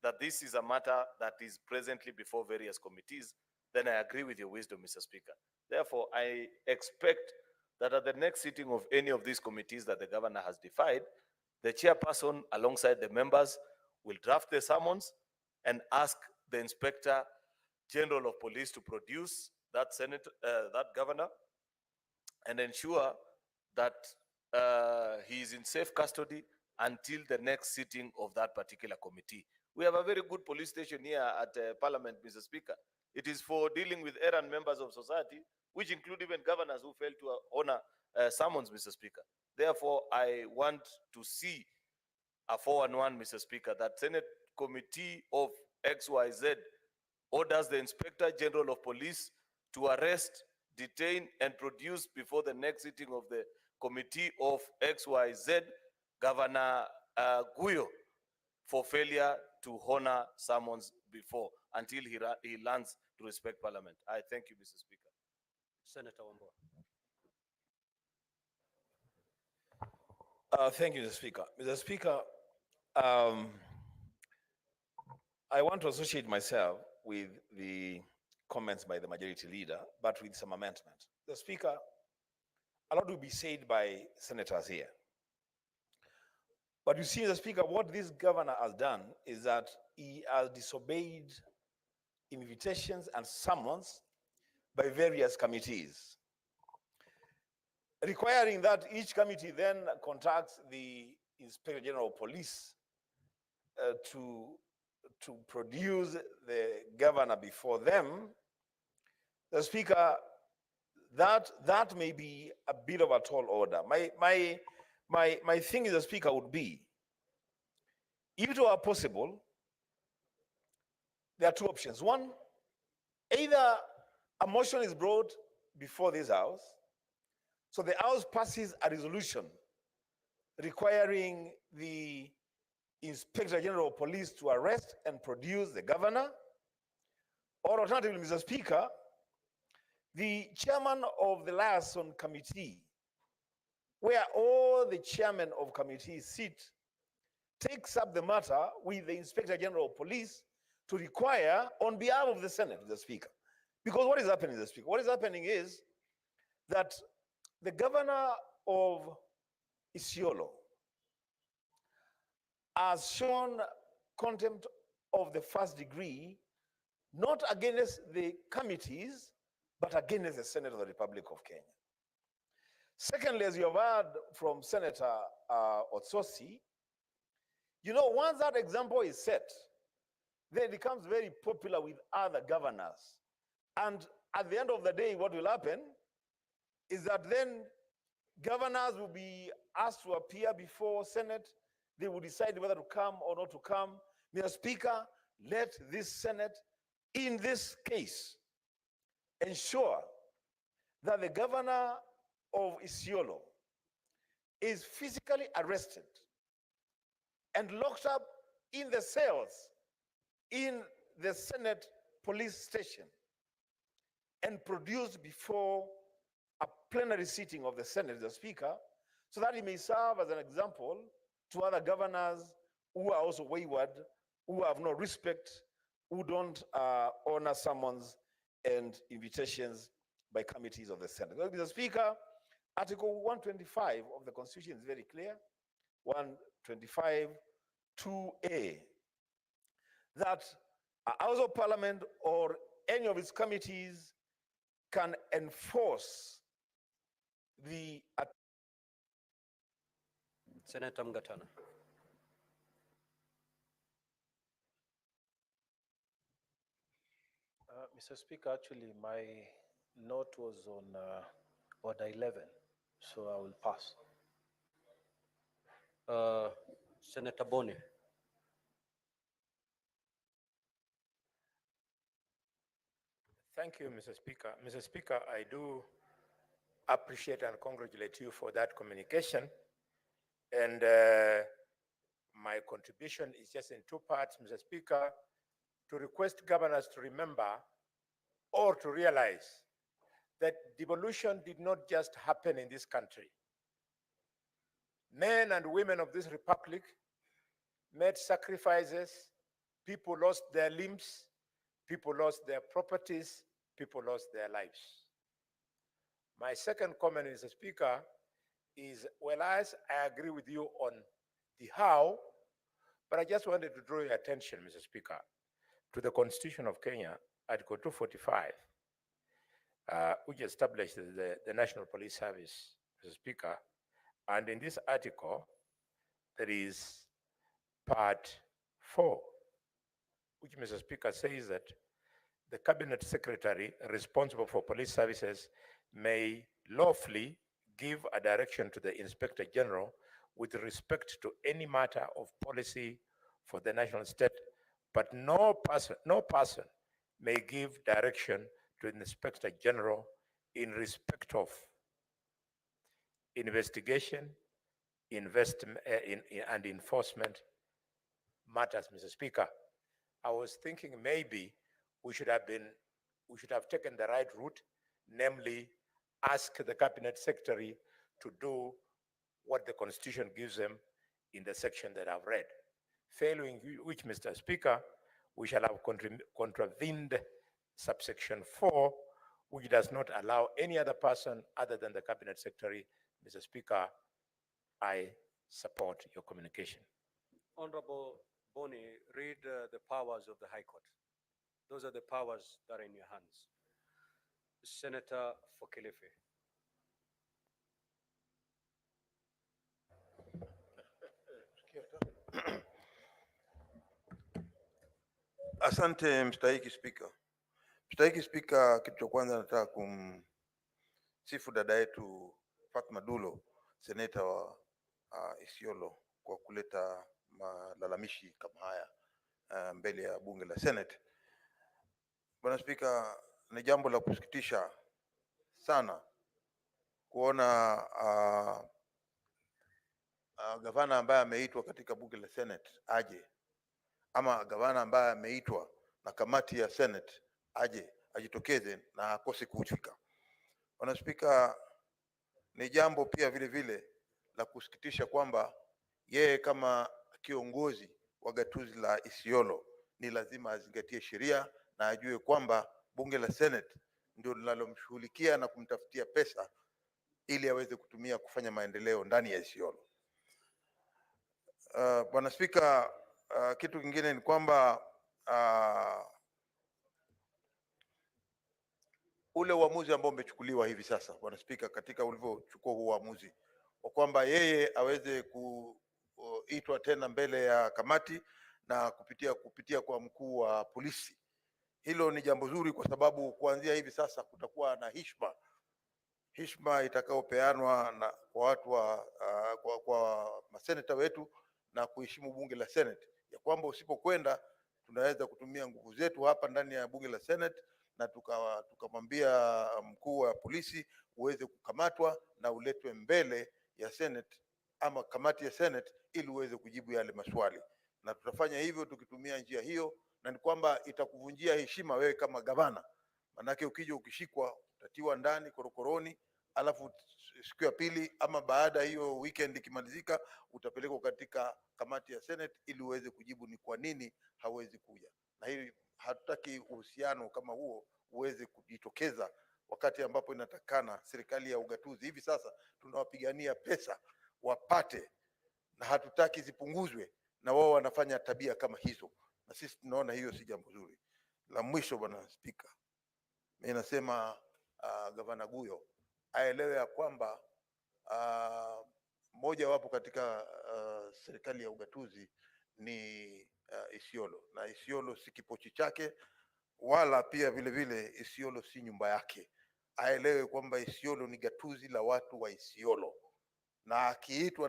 that this is a matter that is presently before various committees, then I agree with your wisdom, Mr. Speaker. Therefore, I expect that at the next sitting of any of these committees that the governor has defied, the chairperson alongside the members will draft the summons and ask the Inspector General of Police to produce that that governor, and ensure that he is in safe custody until the next sitting of that particular committee. We have a very good police station here at Parliament, Mr. Speaker. It is for dealing with errant members of society, which include even governors who fail to honor summons, Mr. Speaker. Therefore, I want to see a 411, Mr. Speaker, that Senate Committee of XYZ orders the Inspector General of Police to arrest, detain, and produce before the next sitting of the Committee of XYZ Governor Guyo for failure to honor summons before, until he learns to respect Parliament. I thank you, Mr. Speaker. Senator Wambua. Thank you, Mr. Speaker. Mr. Speaker, I want to associate myself with the comments by the majority leader, but with some amendments. The Speaker, a lot will be said by senators here. But you see, the Speaker, what this governor has done is that he has disobeyed invitations and summons by various committees, requiring that each committee then contacts the Inspector General of Police to produce the governor before them. The Speaker, that may be a bit of a tall order. My thing is, the Speaker, would be, if it were possible, there are two options. One, either a motion is brought before this House, so the House passes a resolution requiring the Inspector General of Police to arrest and produce the governor, or alternatively, Mr. Speaker, the chairman of the liaison committee, where all the chairmen of committees sit, takes up the matter with the Inspector General of Police to require on behalf of the Senate, the Speaker. Because what is happening, the Speaker? What is happening is that the governor of Isiolo has shown contempt of the first degree, not against the committees, but against the Senate of the Republic of Kenya. Secondly, as you have heard from Senator Otsosi, you know, once that example is set, then it becomes very popular with other governors. And at the end of the day, what will happen is that then governors will be asked to appear before Senate. They will decide whether to come or not to come. Mr. Speaker, let this Senate, in this case, ensure that the governor of Isiolo is physically arrested and locked up in the cells in the Senate police station and produced before a plenary sitting of the Senate, the Speaker, so that he may serve as an example to other governors who are also wayward, who have no respect, who don't honor summons and invitations by committees of the Senate. Mr. Speaker, Article 125 of the Constitution is very clear, 125 2A, that a House of Parliament or any of its committees can enforce the Senator Mgatana. Mr. Speaker, actually my note was on order 11, so I will pass. Senator Boni. Thank you, Mr. Speaker. Mr. Speaker, I do appreciate and congratulate you for that communication. And my contribution is just in two parts, Mr. Speaker, to request governors to remember or to realize that devolution did not just happen in this country. Men and women of this republic made sacrifices, people lost their limbs, people lost their properties, people lost their lives. My second comment, Mr. Speaker, is, whereas I agree with you on the how, but I just wanted to draw your attention, Mr. Speaker, to the Constitution of Kenya, Article 245, which establishes the National Police Service, Mr. Speaker. And in this article, there is Part 4, which, Mr. Speaker, says that the Cabinet Secretary responsible for police services may lawfully give a direction to the Inspector General with respect to any matter of policy for the national state, but no person may give direction to the Inspector General in respect of investigation, and enforcement matters, Mr. Speaker. I was thinking maybe we should have taken the right route, namely ask the Cabinet Secretary to do what the Constitution gives them in the section that I've read. Failing which, Mr. Speaker, we shall have contravened subsection 4, which does not allow any other person other than the Cabinet Secretary. Mr. Speaker, I support your communication. Honorable Boni, read the powers of the High Court. Those are the powers that are in your hands. Senator Fokelefe. Asante mstahiki Spika. Mstahiki Spika, kitu cha kwanza nataka kumsifu dada yetu Fatma Dulo, seneta wa Isiolo, kwa kuleta malalamishi kama haya mbele ya bunge la Senate. Bwana Spika, ni jambo la kusikitisha sana kuona gavana ambaye ameitwa katika bunge la Senate aje, ama gavana ambaye ameitwa na kamati ya Senate aje ajitokeze na akose kufika. Bwana Spika, ni jambo pia vile vile la kusikitisha kwamba yeye kama kiongozi wa gatuzi la Isiolo ni lazima azingatie sheria na ajue kwamba bunge la Senate ndio linalomshughulikia na kumtafutia pesa ili aweze kutumia kufanya maendeleo ndani ya Isiolo. Bwana Spika, kitu kingine ni kwamba ule uamuzi ambao umechukuliwa hivi sasa, Bwana Spika, katika ulivyochukua huo uamuzi wa kwamba yeye aweze kuitwa tena mbele ya kamati na kupitia kwa mkuu wa polisi, hilo ni jambo zuri, kwa sababu kuanzia hivi sasa kutakuwa na heshima itakayopeanwa na kwa watu kwa maseneta wetu na kuheshimu bunge la Senate, ya kwamba usipokwenda tunaweza kutumia nguvu zetu hapa ndani ya bunge la Senate na tukamwambia mkuu wa polisi uweze kukamatwa na uletwe mbele ya Senate ama kamati ya Senate ili uweze kujibu yale maswali, na tutafanya hivyo tukitumia njia hiyo, na ni kwamba itakuvunjia heshima wewe kama gavana, manake ukija ukishikwa utatiwa ndani korokoroni alafu siku ya pili ama baada hiyo weekend ikimalizika utapelekwa katika kamati ya Senate ili uweze kujibu ni kwa nini hawezi kuja. Na hili hatutaki uhusiano kama huo uweze kujitokeza wakati ambapo inatakana serikali ya ugatuzi. Hivi sasa tunawapigania pesa wapate, na hatutaki zipunguzwe, na wao wanafanya tabia kama hizo, na sisi tunaona hiyo si jambo zuri. La mwisho, Bwana Spika, mimi nasema Gavana Guyo aelewe ya kwamba moja wapo katika serikali ya ugatuzi ni Isiolo, na Isiolo si kipochi chake, wala pia vile vile Isiolo si nyumba yake. Aelewe kwamba Isiolo ni gatuzi la watu wa Isiolo, na akiitwa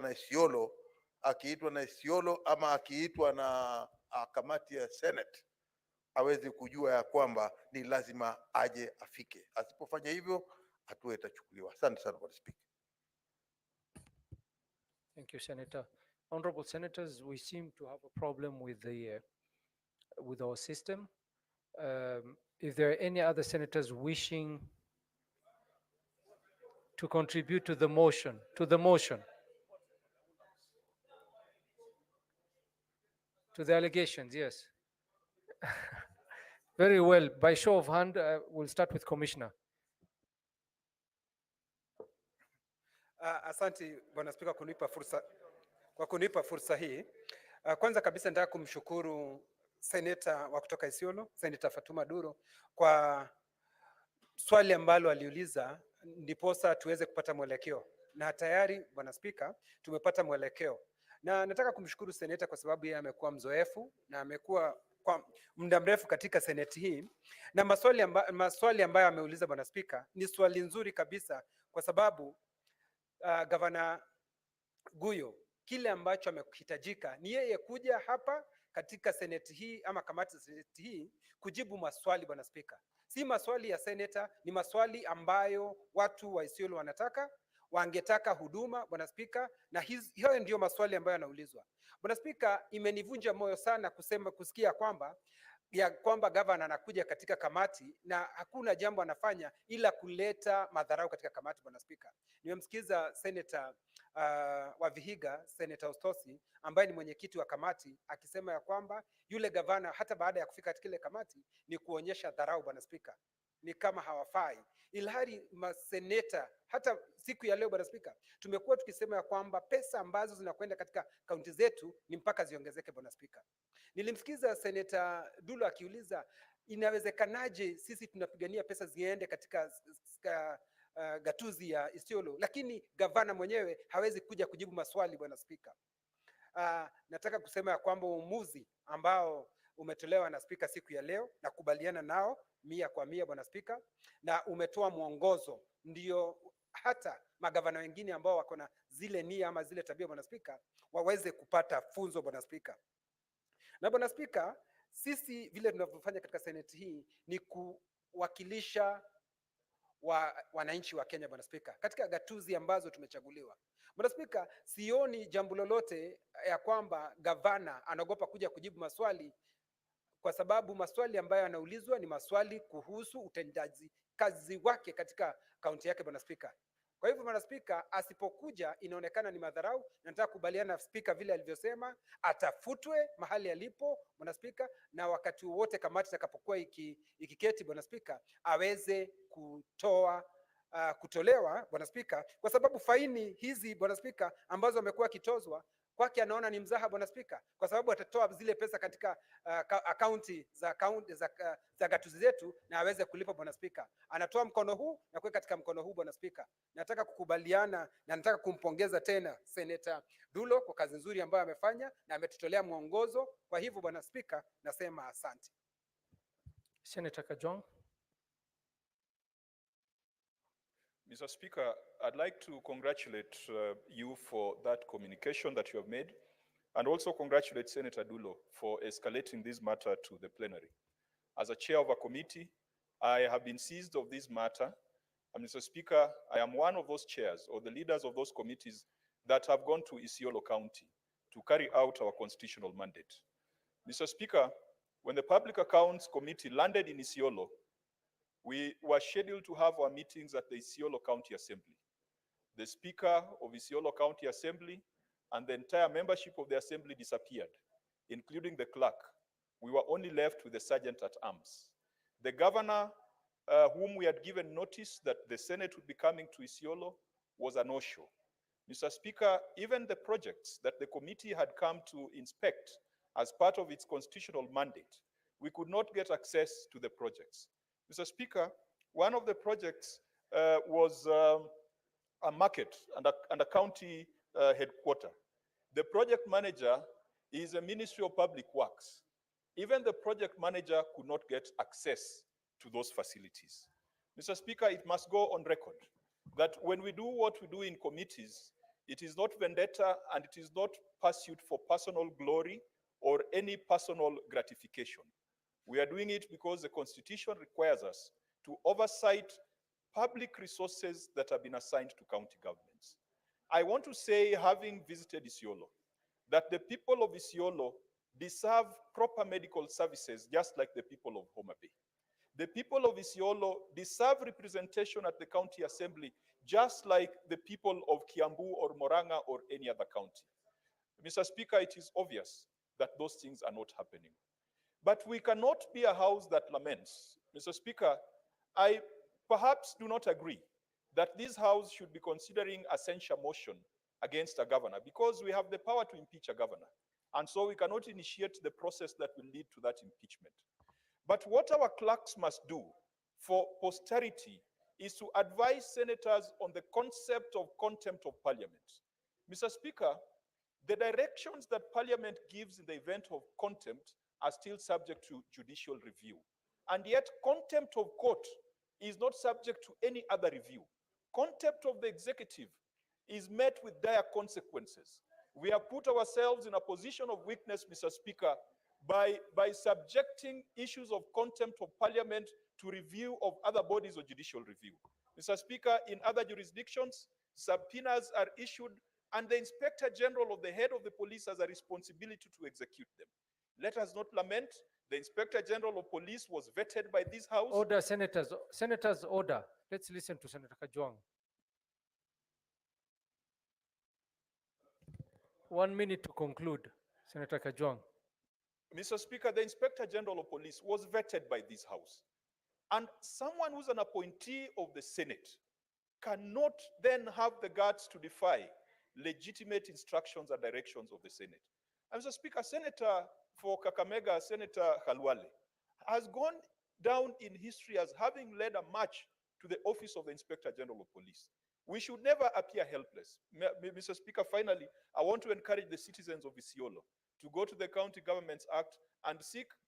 na Isiolo ama akiitwa na kamati ya Senate aweze kujua ya kwamba ni lazima aje afike. Asipofanya hivyo hatua itachukuliwa. Asante sana Bwana Spika. Thank you, Senator. Honorable Senators, we seem to have a problem with with our system. If there are any other senators wishing to contribute to the motion, to the allegations, yes. Very well. By show of hand, we'll start with Commissioner. Asante Bwana Spika kwa kunipa fursa hii. Kwanza kabisa nataka kumshukuru seneta wa kutoka Isiolo, Seneta Fatuma Duro, kwa swali ambalo aliuliza ndiposa tuweze kupata mwelekeo, na tayari Bwana Spika tumepata mwelekeo. Na nataka kumshukuru seneta kwa sababu yeye amekuwa mzoefu na amekuwa kwa muda mrefu katika seneti hii, na maswali ambayo ameuliza Bwana Spika ni swali nzuri kabisa, kwa sababu Gavana Guyo, kile ambacho amehitajika ni yeye kuja hapa katika seneti hii ama kamati ya seneti hii kujibu maswali Bwana Spika. Si maswali ya seneta, ni maswali ambayo watu wa Isiolo wangetaka huduma Bwana Spika, na hayo ndio maswali ambayo yanaulizwa. Bwana Spika, imenivunja moyo sana kusikia kwamba gavana anakuja katika kamati na hakuna jambo anafanya ila kuleta madharau katika kamati Bwana Spika. Nimemsikiza seneta wa Vihiga, Seneta Ostosi, ambaye ni mwenyekiti wa kamati, akisema ya kwamba yule gavana hata baada ya kufika katika ile kamati ni kuonyesha dharau Bwana Spika, ni kama hawafai. Ilhali maseneta hata siku ya leo Bwana Spika tumekuwa tukisema ya kwamba pesa ambazo zinakwenda katika kaunti zetu ni mpaka ziongezeke Bwana Spika. Nilimsikiza Seneta Dulo akiuliza inawezekanaje sisi tunapigania pesa ziende katika gatuzi ya Isiolo, lakini gavana mwenyewe hawezi kuja kujibu maswali Bwana Spika. Nataka kusema ya kwamba uamuzi ambao umetolewa na Spika siku ya leo na kubaliana nao 100% Bwana Spika, na umetoa mwongozo ndio hata magavana wengine ambao wako na zile nia ama zile tabia Bwana Spika waweze kupata funzo Bwana Spika. Na Bwana Spika, sisi vile tunavyofanya katika seneti hii ni kuwakilisha wananchi wa Kenya Bwana Spika, katika gatuzi ambazo tumechaguliwa. Bwana Spika, sioni jambo lolote ya kwamba gavana anaogopa kuja kujibu maswali, kwa sababu maswali ambayo anaulizwa ni maswali kuhusu utendaji kazi wake katika kaunti yake Bwana Spika. Kwa hivyo Bwana Spika, asipokuja inaonekana ni madharau, na nataka kubaliana na Spika vile alivyosema, atafutwe mahali alipo Bwana Spika, na wakati wote kamati itakapokuwa ikiketi Bwana Spika aweze kutolewa Bwana Spika, kwa sababu faini hizi Bwana Spika ambazo amekuwa akitozwa kwake anaona ni mzaha Bwana Spika, kwa sababu atatoa zile pesa katika akaunti za gatuzi zetu na aweze kulipa Bwana Spika. Anatoa mkono huu na kuweka katika mkono huu Bwana Spika. Nataka kukubaliana na nataka kumpongeza tena Seneta Dulo kwa kazi nzuri ambayo amefanya na ametutolea mwongozo. Kwa hivyo Bwana Spika, nasema asante. Senator Kajwang. Mr. Speaker, I'd like to congratulate you for that communication that you have made, and also congratulate Senator Dulo for escalating this matter to the plenary. As a chair of a committee, I have been seized of this matter, and Mr. Speaker, I am one of those chairs or the leaders of those committees that have gone to Isiolo County to carry out our constitutional mandate. Mr. Speaker, when the Public Accounts Committee landed in Isiolo, we were scheduled to have our meetings at the Isiolo County Assembly. The Speaker of Isiolo County Assembly and the entire membership of the Assembly disappeared, including the clerk. We were only left with the sergeant at arms. The governor, whom we had given notice that the Senate would be coming to Isiolo, was a no-show. Mr. Speaker, even the projects that the committee had come to inspect as part of its constitutional mandate, we could not get access to the projects. Mr. Speaker, one of the projects was a market and a county headquarter. The project manager is a Ministry of Public Works. Even the project manager could not get access to those facilities. Mr. Speaker, it must go on record that when we do what we do in committees, it is not vendetta and it is not pursuit for personal glory or any personal gratification. We are doing it because the Constitution requires us to oversight public resources that have been assigned to county governments. I want to say, having visited Isiolo, that the people of Isiolo deserve proper medical services just like the people of Homa Bay. The people of Isiolo deserve representation at the county assembly just like the people of Kiambu or Moranga or any other county. Mr. Speaker, it is obvious that those things are not happening. But we cannot be a house that laments. Mr. Speaker, I perhaps do not agree that this house should be considering a censure motion against a governor because we have the power to impeach a governor. And so we cannot initiate the process that will lead to that impeachment. But what our clerks must do for posterity is to advise senators on the concept of contempt of parliament. Mr. Speaker, the directions that parliament gives in the event of contempt are still subject to judicial review. And yet contempt of court is not subject to any other review. Contempt of the executive is met with dire consequences. We have put ourselves in a position of weakness, Mr. Speaker, by subjecting issues of contempt of parliament to review of other bodies of judicial review. Mr. Speaker, in other jurisdictions, subpoenas are issued and the Inspector General of the head of the police has a responsibility to execute them. Let us not lament. The Inspector General of Police was vetted by this House. Order, senators. Senators, order. Let's listen to Senator Kajwang. 1 minute to conclude, Senator Kajwang. Mr. Speaker, the Inspector General of Police was vetted by this House. And someone who's an appointee of the Senate cannot then have the guts to defy legitimate instructions and directions of the Senate. And Mr. Speaker, Senator for Kakamega, Senator Khalwale, has gone down in history as having led a march to the office of the Inspector General of Police. We should never appear helpless. Mr. Speaker, finally, I want to encourage the citizens of Isiolo to go to the County Governments Act and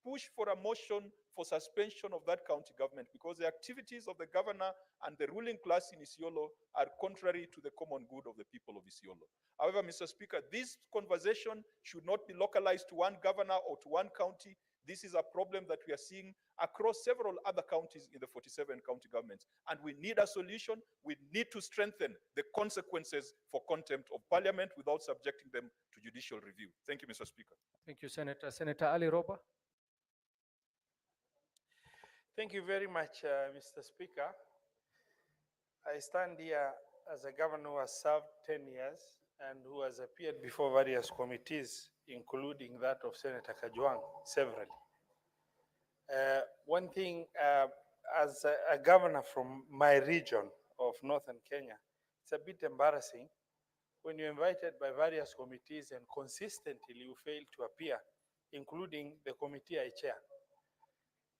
push for a motion for suspension of that county government because the activities of the governor and the ruling class in Isiolo are contrary to the common good of the people of Isiolo. However, Mr. Speaker, this conversation should not be localized to one governor or to one county. This is a problem that we are seeing across several other counties in the 47 county governments. And we need a solution. We need to strengthen the consequences for contempt of parliament without subjecting them to judicial review. Thank you, Mr. Speaker. Thank you, Senator. Senator Ali Roba. Thank you very much, Mr. Speaker. I stand here as a governor who has served 10 years and who has appeared before various committees, including that of Senator Kajwang, severally. One thing, as a governor from my region of Northern Kenya, it's a bit embarrassing when you're invited by various committees and consistently you fail to appear, including the committee I chair.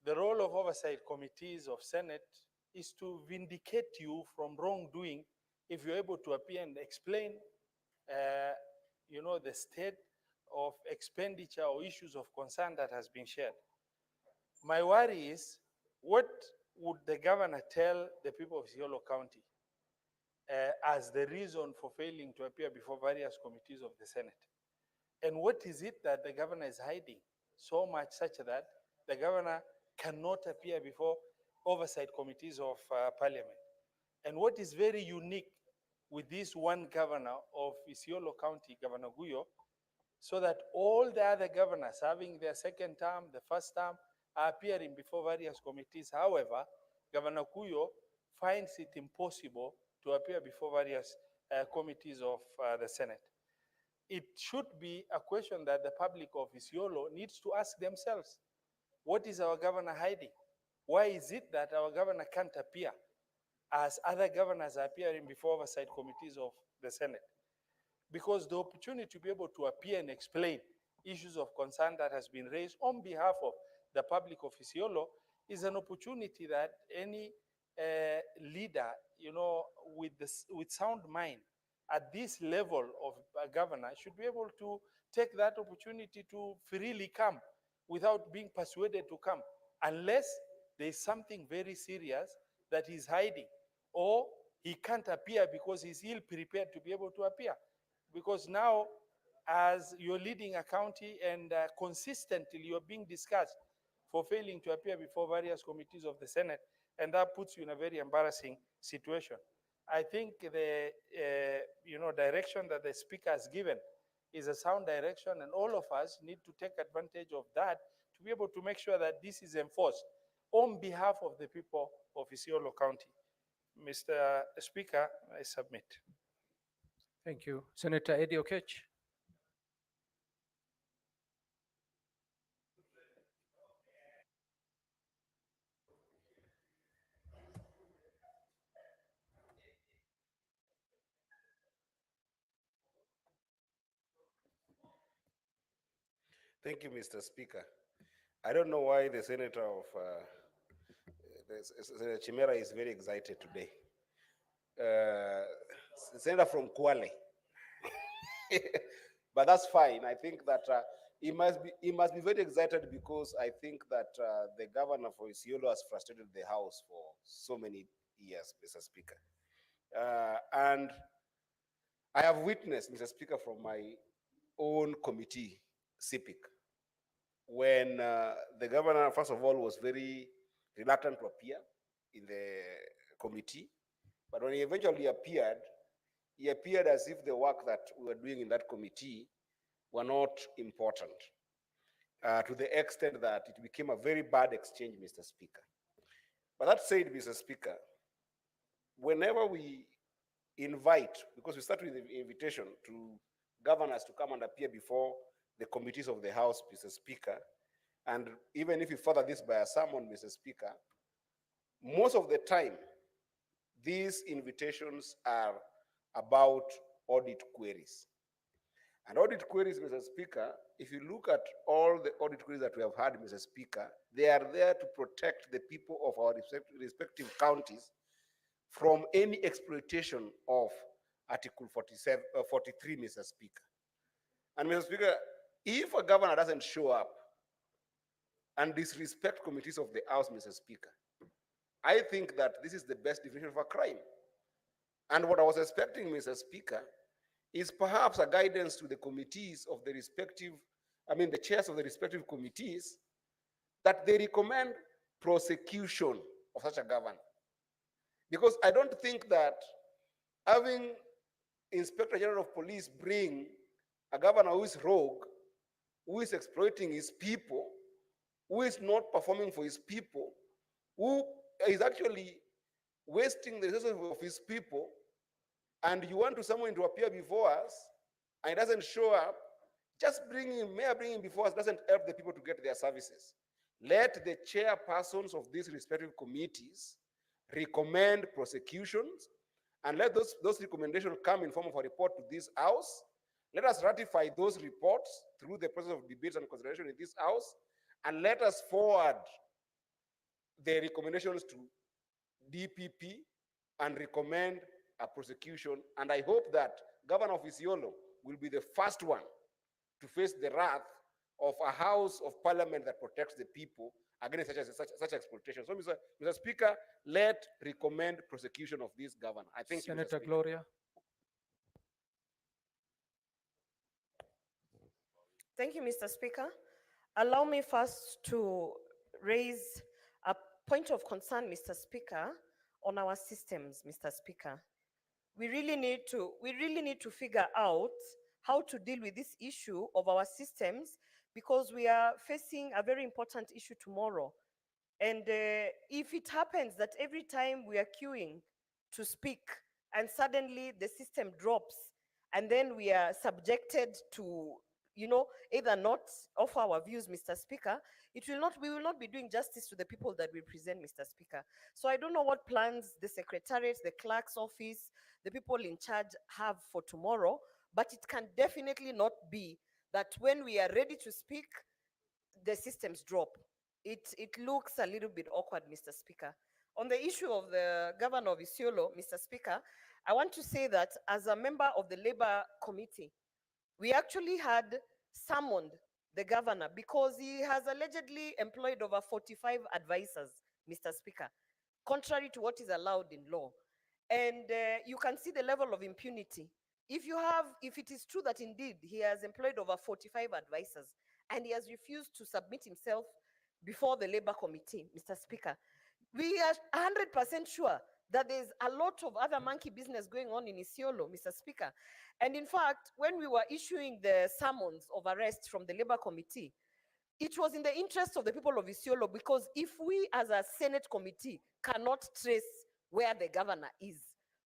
The role of oversight committees of Senate is to vindicate you from wrongdoing if you're able to appear and explain the state of expenditure or issues of concern that has been shared. My worry is, what would the governor tell the people of Isiolo County as the reason for failing to appear before various committees of the Senate? And what is it that the governor is hiding so much such that the governor cannot appear before oversight committees of parliament? And what is very unique with this one governor of Isiolo County, Governor Guyo, so that all the other governors having their second term, the first term, are appearing before various committees. However, Governor Kuyo finds it impossible to appear before various committees of the Senate. It should be a question that the public of Isiolo needs to ask themselves. What is our governor hiding? Why is it that our governor can't appear as other governors are appearing before oversight committees of the Senate? Because the opportunity to be able to appear and explain issues of concern that has been raised on behalf of the public of Isiolo is an opportunity that any leader, with sound mind at this level of a governor should be able to take that opportunity to freely come without being persuaded to come, unless there is something very serious that he's hiding, or he can't appear because he's ill prepared to be able to appear. Because now, as you're leading a county and consistently you're being discussed for failing to appear before various committees of the Senate, and that puts you in a very embarrassing situation. I think the direction that the speaker has given is a sound direction, and all of us need to take advantage of that to be able to make sure that this is enforced on behalf of the people of Isiolo County. Mr. Speaker, I submit. Thank you. Senator Eddie Okech. Thank you, Mr. Speaker. I don't know why the Senator of Senator Chimera is very excited today. Senator from Kwale. But that's fine. I think that he must be very excited, because I think that the governor for Isiolo has frustrated the House for so many years, Mr. Speaker. And I have witnessed, Mr. Speaker, from my own committee, CIPIC, when the governor, first of all, was very reluctant to appear in the committee. But when he eventually appeared, he appeared as if the work that we were doing in that committee were not important, to the extent that it became a very bad exchange, Mr. Speaker. But that said, Mr. Speaker, whenever we invite, because we start with the invitation to governors to come and appear before the committees of the House, Mr. Speaker, and even if you further this by a sermon, Mr. Speaker, most of the time, these invitations are about audit queries. And audit queries, Mr. Speaker, if you look at all the audit queries that we have had, Mr. Speaker, they are there to protect the people of our respective counties from any exploitation of Article 43, Mr. Speaker. And Mr. Speaker, if a governor doesn't show up and disrespect committees of the House, Mr. Speaker, I think that this is the best definition of a crime. And what I was expecting, Mr. Speaker, is perhaps a guidance to the committees of the respective, the chairs of the respective committees, that they recommend prosecution of such a governor. Because I don't think that having Inspector General of Police bring a governor who is rogue, who is exploiting his people, who is not performing for his people, who is actually wasting the resources of his people, and you want someone to appear before us, and he doesn't show up, just bring him before us doesn't help the people to get their services. Let the chairpersons of these respective committees recommend prosecutions, and let those recommendations come in form of a report to this House. Let us ratify those reports through the process of debate and consideration in this House, and let us forward the recommendations to DPP and recommend a prosecution. And I hope that Governor of Isiolo will be the first one to face the wrath of a House of Parliament that protects the people against such exploitation. So, Mr. Speaker, let recommend prosecution of this governor. I think Senator Gloria. Thank you, Mr. Speaker. Allow me first to raise a point of concern, Mr. Speaker, on our systems, Mr. Speaker. We really need to figure out how to deal with this issue of our systems, because we are facing a very important issue tomorrow. And if it happens that every time we are queuing to speak and suddenly the system drops and then we are subjected to, either not offer our views, Mr. Speaker, we will not be doing justice to the people that we present, Mr. Speaker. So I don't know what plans the Secretariat, the Clerk's office, the people in charge have for tomorrow, but it can definitely not be that when we are ready to speak, the systems drop. It looks a little bit awkward, Mr. Speaker. On the issue of the governor of Isiolo, Mr. Speaker, I want to say that as a member of the Labor Committee, we actually had summoned the governor because he has allegedly employed over 45 advisors, Mr. Speaker, contrary to what is allowed in law. And you can see the level of impunity. If it is true that indeed he has employed over 45 advisors and he has refused to submit himself before the Labor Committee, Mr. Speaker, we are 100% sure that there's a lot of other monkey business going on in Isiolo, Mr. Speaker. And in fact, when we were issuing the summons of arrest from the Labor Committee, it was in the interest of the people of Isiolo, because if we as a Senate committee cannot trace where the governor is,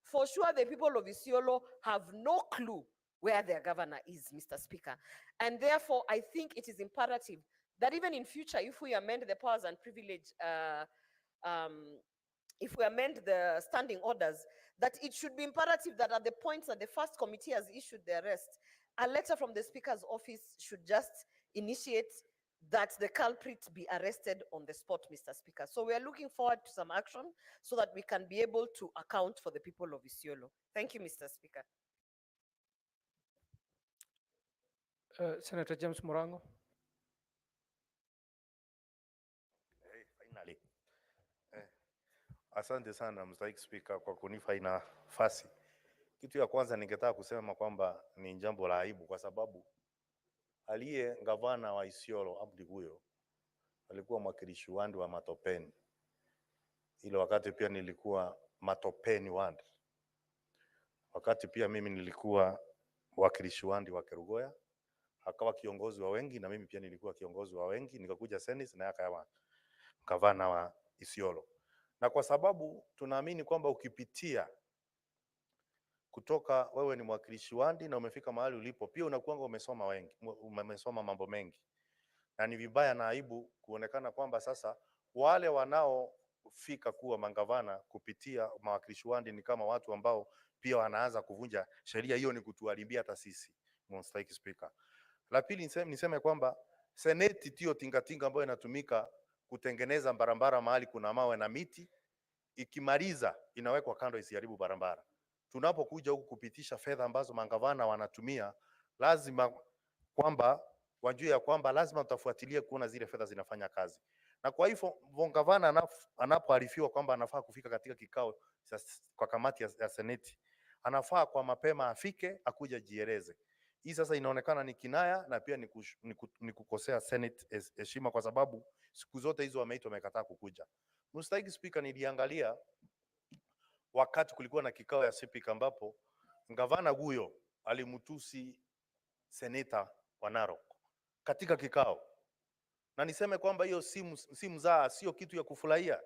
for sure the people of Isiolo have no clue where their governor is, Mr. Speaker. And therefore, I think it is imperative that even in future, if we amend the powers and privilege, if we amend the standing orders, that it should be imperative that at the points that the first committee has issued the arrest, a letter from the Speaker's office should just initiate that the culprit be arrested on the spot, Mr. Speaker. So we are looking forward to some action so that we can be able to account for the people of Isiolo. Thank you, Mr. Speaker. Senator James Morango. Finally. Asante sana Mstahiki Spika kwa kunipa hii nafasi. Kitu ya kwanza ningetaka kusema kwamba ni jambo la aibu kwa sababu aliye gavana wa Isiolo Abdi huyo alikuwa mwakilishi wandi wa Matopeni. Ile wakati pia nilikuwa Matopeni wandi. Wakati pia mimi nilikuwa mwakilishi wandi wa Kerugoya, akawa kiongozi wa wengi na mimi pia nilikuwa kiongozi wa wengi, nikakuja Senate na akawa gavana wa Isiolo. Na kwa sababu tunaamini kwamba ukipitia kutoka wewe ni mwakilishi wandi na umefika mahali ulipo, pia unakuwa umesoma mambo mengi. Na ni vibaya na aibu kuonekana kwamba sasa wale wanaofika kuwa mangavana kupitia mawakilishi wandi ni kama watu ambao pia wanaanza kuvunja sheria. Hiyo ni kutuharibia hata sisi, Mstahiki Speaker. La pili niseme kwamba seneti tio tingatinga ambayo inatumika kutengeneza barabara mahali kuna mawe na miti, ikimaliza inawekwa kando isiharibu barabara. Tunapokuja huku kupitisha fedha ambazo mangavana wanatumia, lazima kwamba wajue ya kwamba lazima tutafuatilia kuona zile fedha zinafanya kazi. Na kwa hivyo gavana anapoarifiwa kwamba anafaa kufika katika kikao kwa kamati ya seneti, anafaa kwa mapema afike, akuja jieleze. Hii sasa inaonekana ni kinaya na pia ni kukosea Senate heshima, kwa sababu siku zote hizo wameitwa wamekataa kukuja. Mstahiki Speaker, niliangalia wakati kulikuwa na kikao ya Speaker ambapo gavana huyo alimtusi seneta wa Narok katika kikao. Na niseme kwamba hiyo si mzaa, sio kitu ya kufurahia.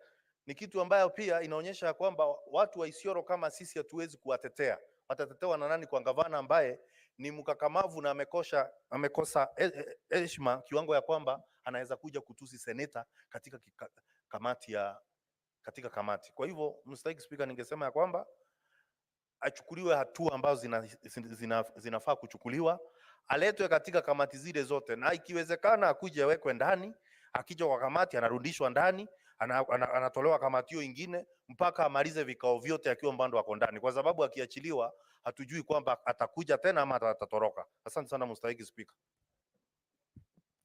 Ni kitu ambayo pia inaonyesha kwamba watu wa Isiolo kama sisi hatuwezi kuwatetea. Watatetewa na nani kwa gavana ambaye ni mkakamavu na amekosa heshima kiwango ya kwamba anaweza kuja kutusi seneta katika kamati. Kwa hivyo Mstahiki Speaker, ningesema ya kwamba achukuliwe hatua ambazo zinafaa kuchukuliwa, aletwe katika kamati zile zote, na ikiwezekana akuje awekwe ndani. Akija kwa kamati anarudishwa ndani, anatolewa kamati hiyo ingine mpaka amalize vikao vyote akiwa mbando wako ndani, kwa sababu akiachiliwa hatujui kwamba atakuja tena ama atatoroka. Asante sana Mstahiki Speaker.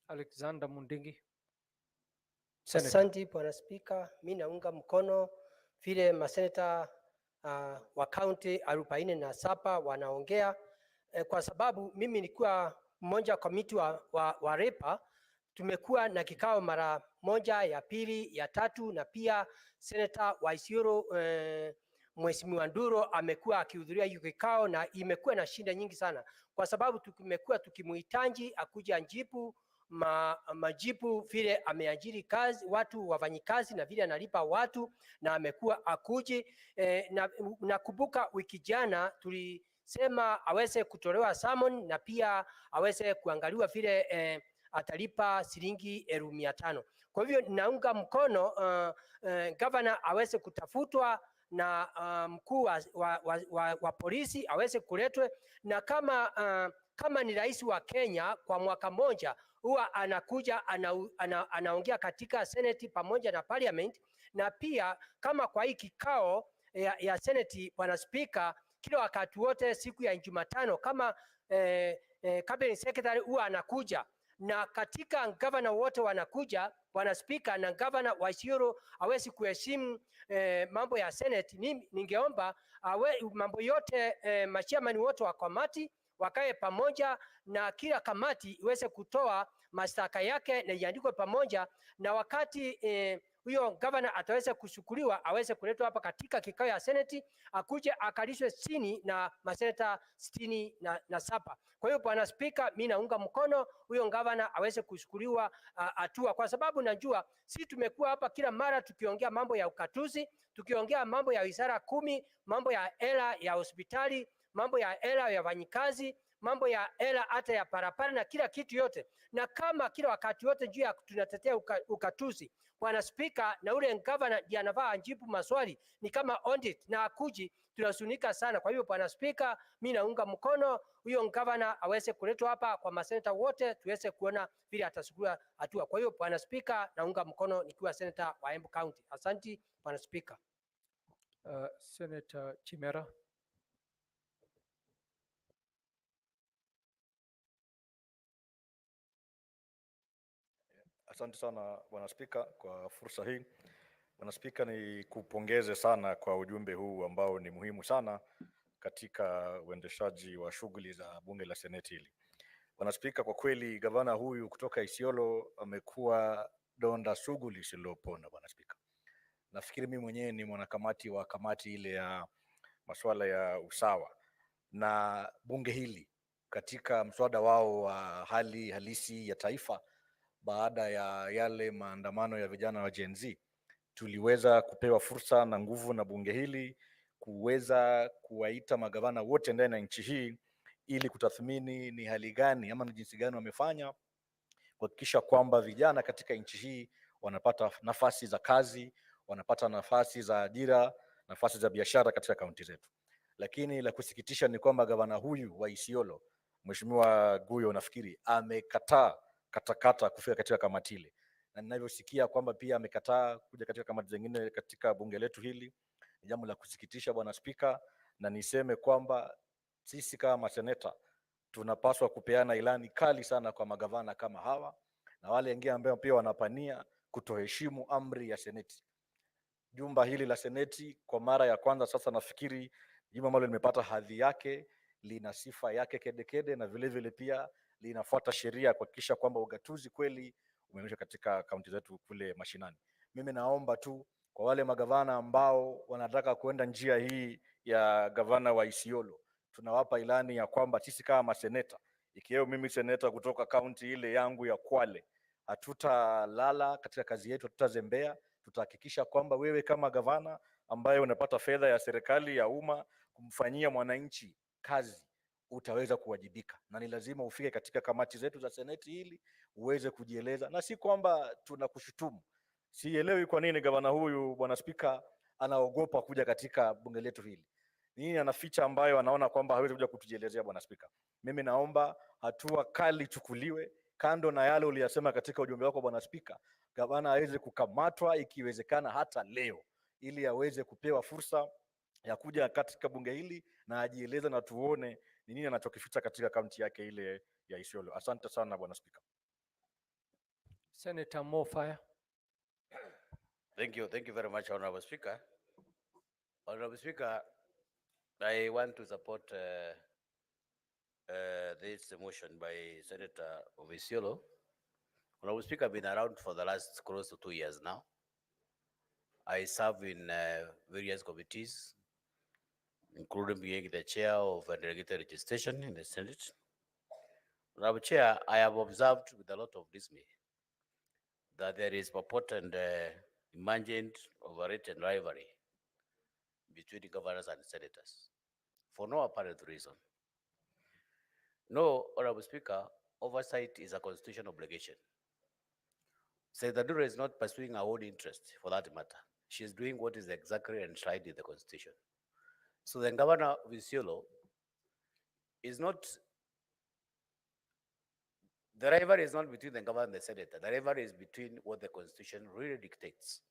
Alexander Mundingi. Asante Bwana Spika, mimi naunga mkono vile maseneta wa kaunti 47 wanaongea kwa sababu mimi nilikuwa mmoja wa komiti wa REPA. Tumekuwa na kikao mara moja, ya pili, ya tatu, na pia seneta wa Isiolo Mheshimiwa Nduro amekuwa akihudhuria hiyo kikao, na imekuwa na shinda nyingi sana kwa sababu tumekuwa tukimhitaji akuja anjibu majibu vile ameajiri kazi watu wafanyikazi na vile analipa watu na amekuwa akuji. Na nakumbuka wiki jana tulisema aweze kutolewa summon na pia aweze kuangaliwa vile atalipa shilingi 1500. Kwa hivyo naunga mkono gavana aweze kutafutwa na mkuu wa polisi aweze kuletwe, na kama ni rais wa Kenya kwa mwaka mmoja huwa anakuja anaongea katika Senate pamoja na Parliament, na pia kama kwa hii kikao ya Senate, Bwana Spika, kila wakati wote siku ya Jumatano kama cabinet secretary huwa anakuja na katika gavana wote wanakuja, Bwana Spika, na gavana wa Isiolo hawezi kuheshimu mambo ya Senate. Ningeomba mambo yote machairman wote wa kamati wakae pamoja na kila kamati iweze kutoa mashtaka yake na iandikwe pamoja, na wakati huyo gavana ataweza kushukuriwa aweze kuletwa hapa katika kikao ya Senate, akuje akalishwe chini na maseneta 67. Kwa hiyo Bwana Spika, mimi naunga mkono huyo gavana aweze kushukuriwa hatua, kwa sababu najua si tumekuwa hapa kila mara tukiongea mambo ya ukatuzi, tukiongea mambo ya wizara 10, mambo ya hela ya hospitali, mambo ya hela ya wafanyikazi, mambo ya hela hata ya parapara na kila kitu yote, na kama kila wakati wote juu ya tunatetea ukatuzi, Bwana Spika, na ule gavana ndiye anafaa ajibu maswali ni kama audit na akuji, tunasunika sana. Kwa hivyo Bwana Spika, mimi naunga mkono huyo gavana aweze kuletwa hapa kwa maseneta wote tuweze kuona vile atachukua hatua. Kwa hiyo Bwana Spika, naunga mkono nikiwa senator wa Embu County. Asante Bwana Spika. Senator Chimera. Asante sana Bwana Spika kwa fursa hii. Bwana Spika, ni kupongeze sana kwa ujumbe huu ambao ni muhimu sana katika uendeshaji wa shughuli za bunge la seneti hili. Bwana Spika, kwa kweli gavana huyu kutoka Isiolo amekuwa donda sugu lisilopona. Bwana Spika, nafikiri mimi mwenyewe ni mwanakamati wa kamati ile ya masuala ya usawa, na bunge hili katika mswada wao wa hali halisi ya taifa baada ya yale maandamano ya vijana wa Gen Z, tuliweza kupewa fursa na nguvu na bunge hili kuweza kuwaita magavana wote ndani ya nchi hii ili kutathmini ni hali gani ama ni jinsi gani wamefanya kuhakikisha kwamba vijana katika nchi hii wanapata nafasi za kazi, wanapata nafasi za ajira, nafasi za biashara katika kaunti zetu. Lakini la kusikitisha ni kwamba gavana huyu wa Isiolo, Mheshimiwa Guyo, nafikiri amekataa katakata kufika katika kamati ile, na ninavyosikia kwamba pia amekataa kuja katika kamati zingine katika bunge letu hili. Ni jambo la kusikitisha Bwana Spika, na niseme kwamba sisi kama maseneta tunapaswa kupeana ilani kali sana kwa magavana kama hawa na wale wengine ambao pia wanapania kutoheshimu amri ya seneti. Jumba hili la seneti kwa mara ya kwanza sasa nafikiri jumba ambalo limepata hadhi yake, lina sifa yake kedekede, na vile vile pia linafuata sheria kuhakikisha kwamba ugatuzi kweli umeonyeshwa katika kaunti zetu kule mashinani. Mimi naomba tu kwa wale magavana ambao wanataka kuenda njia hii ya gavana wa Isiolo, tunawapa ilani ya kwamba sisi kama maseneta, ikiwemo mimi seneta kutoka kaunti ile yangu ya Kwale, hatutalala katika kazi yetu, hatutazembea. Tutahakikisha kwamba wewe kama gavana ambaye unapata fedha ya serikali ya umma kumfanyia mwananchi kazi, utaweza kuwajibika, na ni lazima ufike katika kamati zetu za seneti hili uweze kujieleza, na si kwamba tunakushutumu. Sielewi kwa nini gavana huyu Bwana Spika anaogopa kuja katika bunge letu hili. Nini anaficha ambayo anaona kwamba hawezi kuja kutujielezea? Bwana Spika, mimi naomba hatua kali chukuliwe, kando na yale uliyasema katika ujumbe wako Bwana Spika. Gavana aweze kukamatwa ikiwezekana hata leo, ili aweze kupewa fursa ya kuja katika bunge hili na ajieleze na tuone ni nini anachokificha katika kaunti yake ile ya Isiolo. Asante sana Bwana Spika. Senator Mofaya. Thank you very much, Honorable Speaker. Honorable Speaker, I want to support this motion by Senator of Isiolo. Honorable Speaker, I've been around for the last close to 2 years now. I serve in various committees, including being the chair of delegated registration in the Senate. Madam Chair, I have observed with a lot of dismay that there is purported emergent overrated rivalry between the governors and senators for no apparent reason. No, Honorable Speaker, oversight is a constitutional obligation. Senator Duro is not pursuing her own interest for that matter. She is doing what is exactly enshrined in the Constitution. So the governor of Isiolo is not, the rivalry is not between the governor and the senator. The rivalry is between what the Constitution really dictates.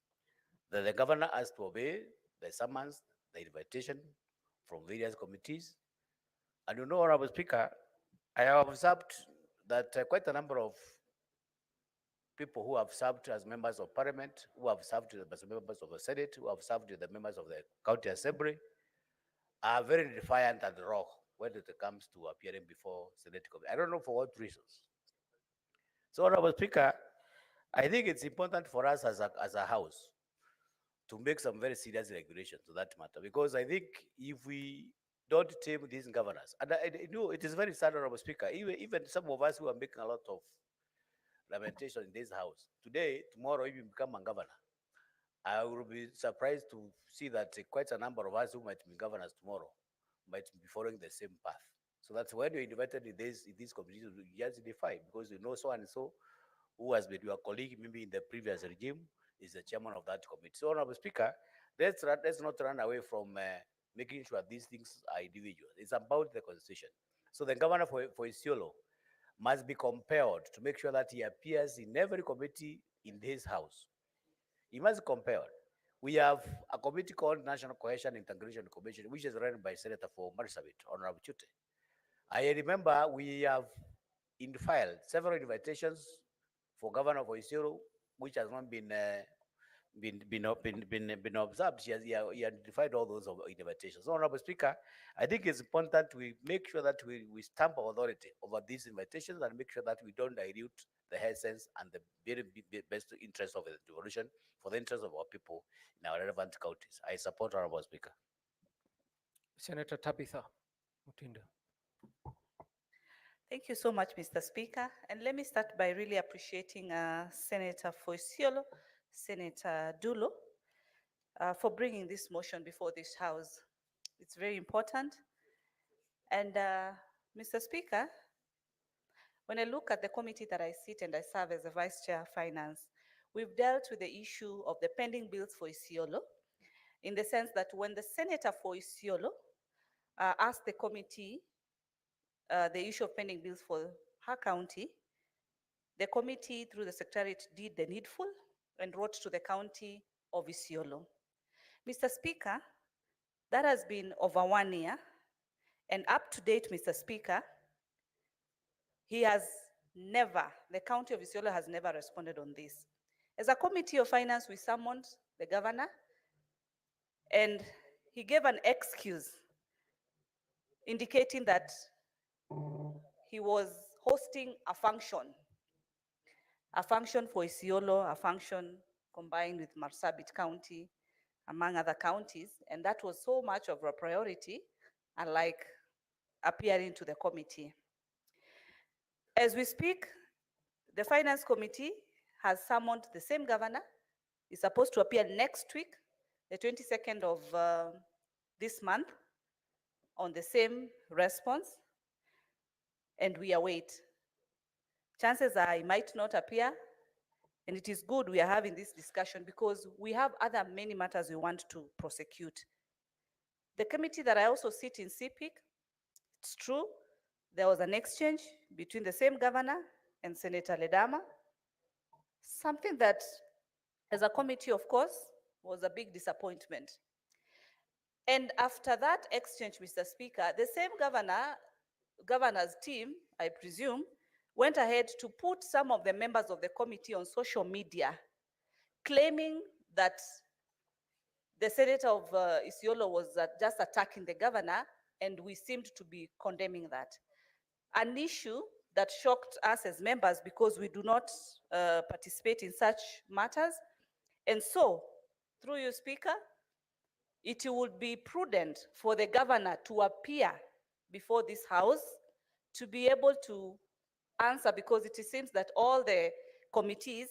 That the governor has to obey the summons, the invitation from various committees. And you know, Honorable Speaker, I have observed that quite a number of people who have served as members of parliament, who have served as members of the Senate, who have served as the members of the county assembly, are very defiant and raw when it comes to appearing before Senate committee. I don't know for what reasons. So, Honorable Speaker, I think it's important for us as a house to make some very serious regulations to that matter, because I think if we don't tame these governors, and I know it is very sad, Honorable Speaker, even some of us who are making a lot of lamentation in this house, today, tomorrow, if you become a governor, I will be surprised to see that quite a number of us who might be governors tomorrow might be following the same path. So that's when you're invited in these communities, you just defy, because you know so and so who has been your colleague maybe in the previous regime is the chairman of that committee. So, Honorable Speaker, let's not run away from making sure these things are individual. It's about the constitution. So the governor for Isiolo must be compelled to make sure that he appears in every committee in his house. He must be compelled. We have a committee called National Cohesion Integration Commission, which is run by Senator for Marsabit, Honorable Chute. I remember we have filed several invitations for Governor of Isiolo, which has not been observed. He identified all those invitations. So, Honorable Speaker, I think it's important we make sure that we stamp our authority over these invitations and make sure that we don't dilute the essence and the very best interest of the devolution for the interest of our people in our relevant counties. I support Honorable Speaker. Senator Tabitha Mutinda. Thank you so much, Mr. Speaker. And let me start by really appreciating Senator Foisiolo, Senator Dulo, for bringing this motion before this House. It's very important. And Mr. Speaker, when I look at the committee that I sit and I serve as the Vice Chair of Finance, we've dealt with the issue of the pending bills for Isiolo, in the sense that when the Senator for Isiolo asked the committee the issue of pending bills for her county, the committee, through the Secretariat, did the needful and wrote to the county of Isiolo. Mr. Speaker, that has been over 1 year, and up to date, Mr. Speaker, the county of Isiolo has never responded on this. As a committee of finance, we summoned the governor, and he gave an excuse indicating that he was hosting a function for Isiolo, a function combined with Marsabit County, among other counties, and that was so much of a priority, unlike appearing to the committee. As we speak, the Finance Committee has summoned the same governor. He's supposed to appear next week, the 22nd of this month, on the same response, and we await. Chances are he might not appear, and it is good we are having this discussion because we have other many matters we want to prosecute. The committee that I also sit in, CPIC, it's true, there was an exchange between the same governor and Senator Ledama, something that, as a committee, of course, was a big disappointment. And after that exchange, Mr. Speaker, the same governor's team, I presume, went ahead to put some of the members of the committee on social media, claiming that the senator of Isiolo was just attacking the governor, and we seemed to be condemning that. An issue that shocked us as members because we do not participate in such matters. And so, through you, Speaker, it would be prudent for the governor to appear before this House to be able to answer, because it seems that all the committees,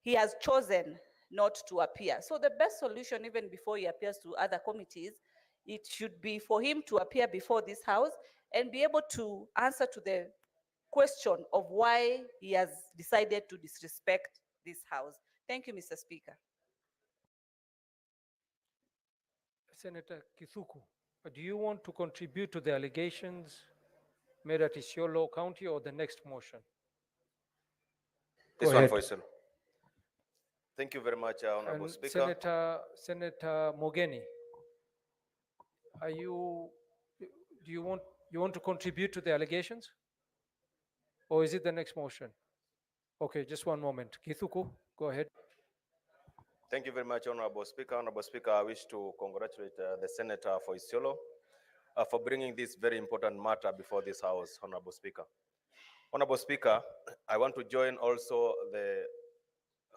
he has chosen not to appear. So the best solution, even before he appears to other committees, it should be for him to appear before this House and be able to answer to the question of why he has decided to disrespect this House. Thank you, Mr. Speaker. Senator Kithuku, do you want to contribute to the allegations made at Isiolo County or the next motion? This Go one ahead. for Isiolo. Thank you very much, Honorable And Speaker. Senator Mogeni, are you, do you want to contribute to the allegations? Or is it the next motion? Okay, just one moment. Kithuku, go ahead. Thank you very much, Honorable Speaker. Honorable Speaker, I wish to congratulate the Senator for Isiolo for bringing this very important matter before this House, Honorable Speaker. Honorable Speaker, I want to join also the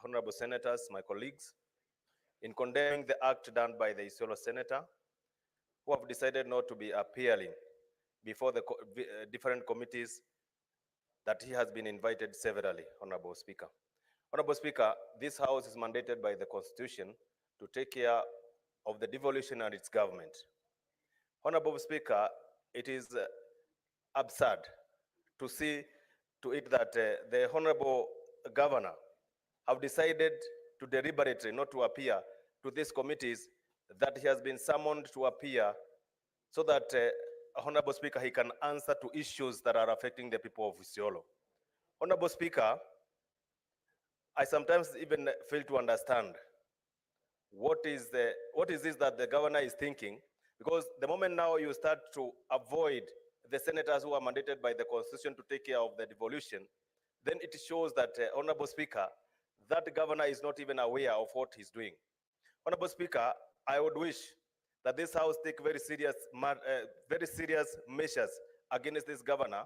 Honorable Senators, my colleagues, in condemning the act done by the Isiolo Senator, who have decided not to be appearing before the different committees that he has been invited severally, Honorable Speaker. Honorable Speaker, this House is mandated by the Constitution to take care of the devolution and its government. Honorable Speaker, it is absurd to see to it that the Honorable Governor have decided to deliberately not to appear to these committees that he has been summoned to appear so that, Honorable Speaker, he can answer to issues that are affecting the people of Isiolo. Honorable Speaker, I sometimes even fail to understand what is this that the governor is thinking, because the moment now you start to avoid the senators who are mandated by the Constitution to take care of the devolution, then it shows that, Honorable Speaker, that governor is not even aware of what he's doing. Honorable Speaker, I would wish that this House take very serious measures against this governor,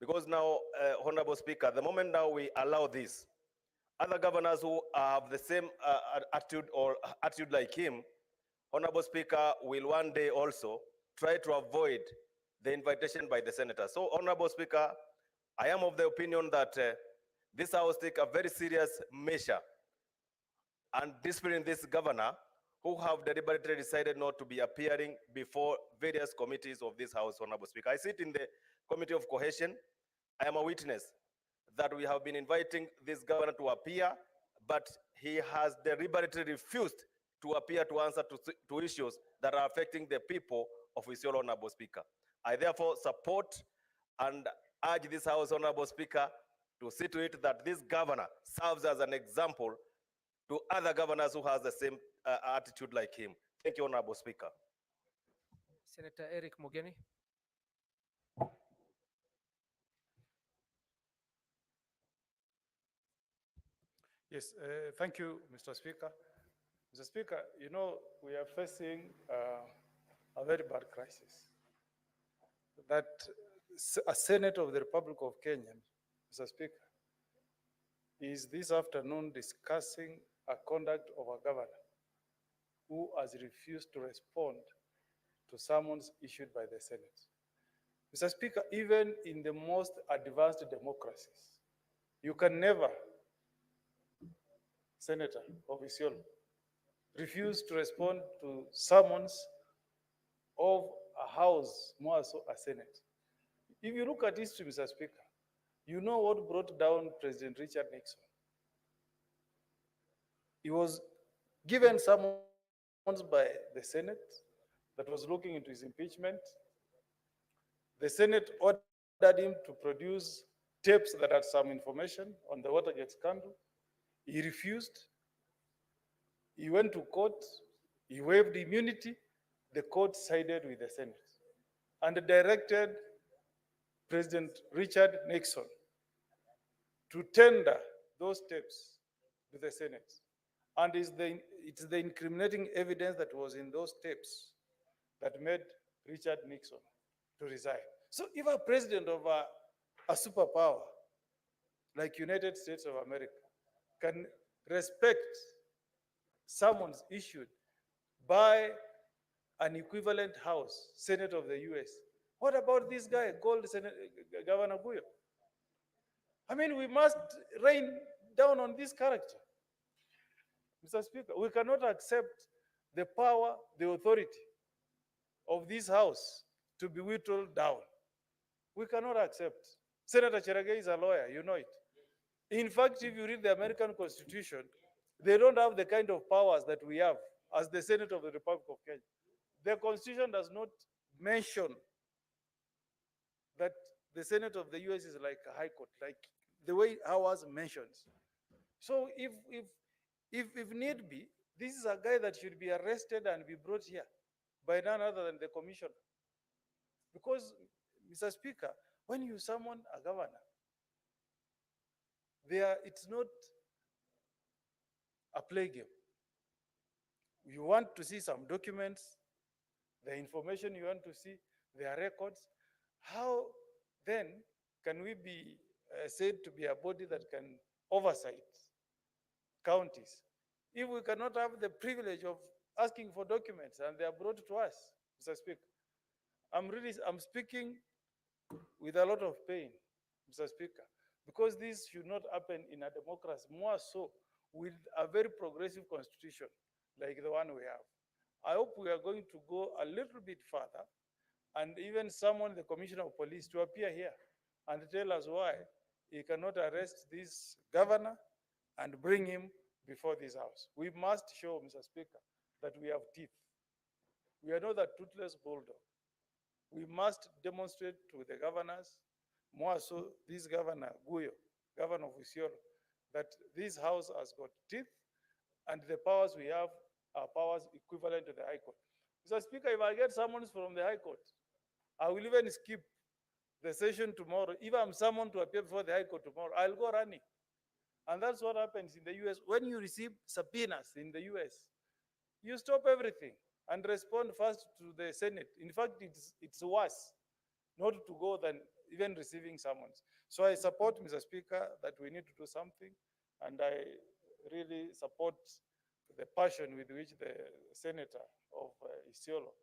because now, Honorable Speaker, the moment now we allow this, other governors who have the same attitude like him, Honorable Speaker, will one day also try to avoid the invitation by the senator. So, Honorable Speaker, I am of the opinion that this House take a very serious measure and discipline this governor who have deliberately decided not to be appearing before various committees of this House, Honorable Speaker. I sit in the Committee of Cohesion. I am a witness that we have been inviting this governor to appear, but he has deliberately refused to appear to answer to issues that are affecting the people of Isiolo, Honorable Speaker. I therefore support and urge this House, Honorable Speaker, to see to it that this governor serves as an example to other governors who has the same attitude like him. Thank you, Honorable Speaker. Senator Eric Mogeni. Yes, thank you, Mr. Speaker. Mr. Speaker, you know, we are facing a very bad crisis. That a Senate of the Republic of Kenya, Mr. Speaker, is this afternoon discussing a conduct of a governor who has refused to respond to summons issued by the Senate. Mr. Speaker, even in the most advanced democracies, you can never, Senator of Isiolo, refuse to respond to summons of a House, more so a Senate. If you look at history, Mr. Speaker, you know what brought down President Richard Nixon. He was given summons by the Senate that was looking into his impeachment. The Senate ordered him to produce tapes that had some information on the Watergate scandal. He refused. He went to court. He waived immunity. The court sided with the Senate and directed President Richard Nixon to tender those tapes to the Senate. And it's the incriminating evidence that was in those tapes that made Richard Nixon to resign. So if a president of a superpower like United States of America can respect summons issued by an equivalent house, Senate of the US, what about this guy called Governor Guyo? I mean, we must rain down on this character. Mr. Speaker, we cannot accept the power, the authority of this House to be whittled down. We cannot accept. Senator Cheragay is a lawyer, you know it. In fact, if you read the American Constitution, they don't have the kind of powers that we have as the Senate of the Republic of Kenya. The Constitution does not mention that the Senate of the US is like a high court, like the way ours mentions. So if need be, this is a guy that should be arrested and be brought here by none other than the commissioner. Because, Mr. Speaker, when you summon a governor, it's not a play game. You want to see some documents, the information you want to see, their records. How then can we be said to be a body that can oversight counties if we cannot have the privilege of asking for documents and they are brought to us, Mr. Speaker? I'm speaking with a lot of pain, Mr. Speaker, because this should not happen in a democracy, more so with a very progressive constitution like the one we have. I hope we are going to go a little bit further and even summon the Commissioner of Police to appear here and tell us why he cannot arrest this governor and bring him before this House. We must show, Mr. Speaker, that we have teeth. We are not a toothless bulldog. We must demonstrate to the governors, more so this governor, Guyo, governor of Isiolo, that this House has got teeth and the powers we have are powers equivalent to the High Court. Mr. Speaker, if I get summons from the High Court, I will even skip the session tomorrow. If I'm summoned to appear before the High Court tomorrow, I'll go running. And that's what happens in the US. When you receive subpoenas in the US, you stop everything and respond first to the Senate. In fact, it's worse not to go than even receiving summons. So I support, Mr. Speaker, that we need to do something. And I really support the passion with which the senator of Isiolo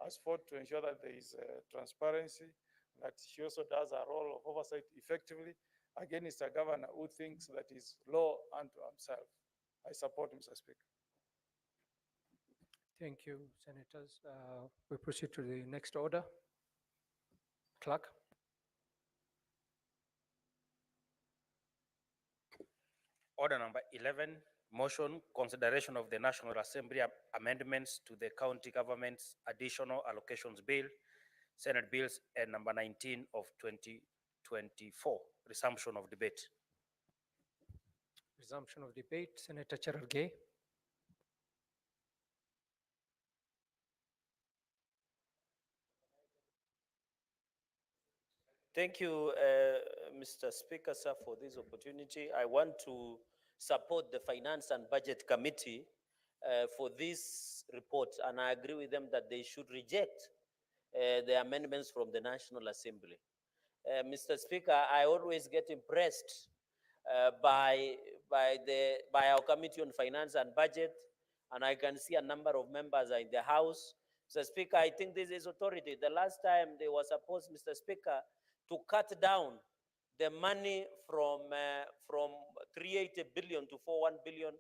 has fought to ensure that there is transparency, that she also does her role of oversight effectively against a governor who thinks that is law unto himself. I support, Mr. Speaker. Thank you, Senators. We proceed to the next order. Clerk. Order number 11, motion consideration of the National Assembly amendments to the County Government's Additional Allocations Bill, Senate Bills, and number 19 of 2024. Resumption of debate. Resumption of debate. Senator Cherargei. Thank you, Mr. Speaker, sir, for this opportunity. I want to support the Finance and Budget Committee for this report, and I agree with them that they should reject the amendments from the National Assembly. Mr. Speaker, I always get impressed by our Committee on Finance and Budget, and I can see a number of members are in the House. Mr. Speaker, I think this is authority. The last time they were supposed, Mr. Speaker, to cut down the money from 380 billion to 41 billion,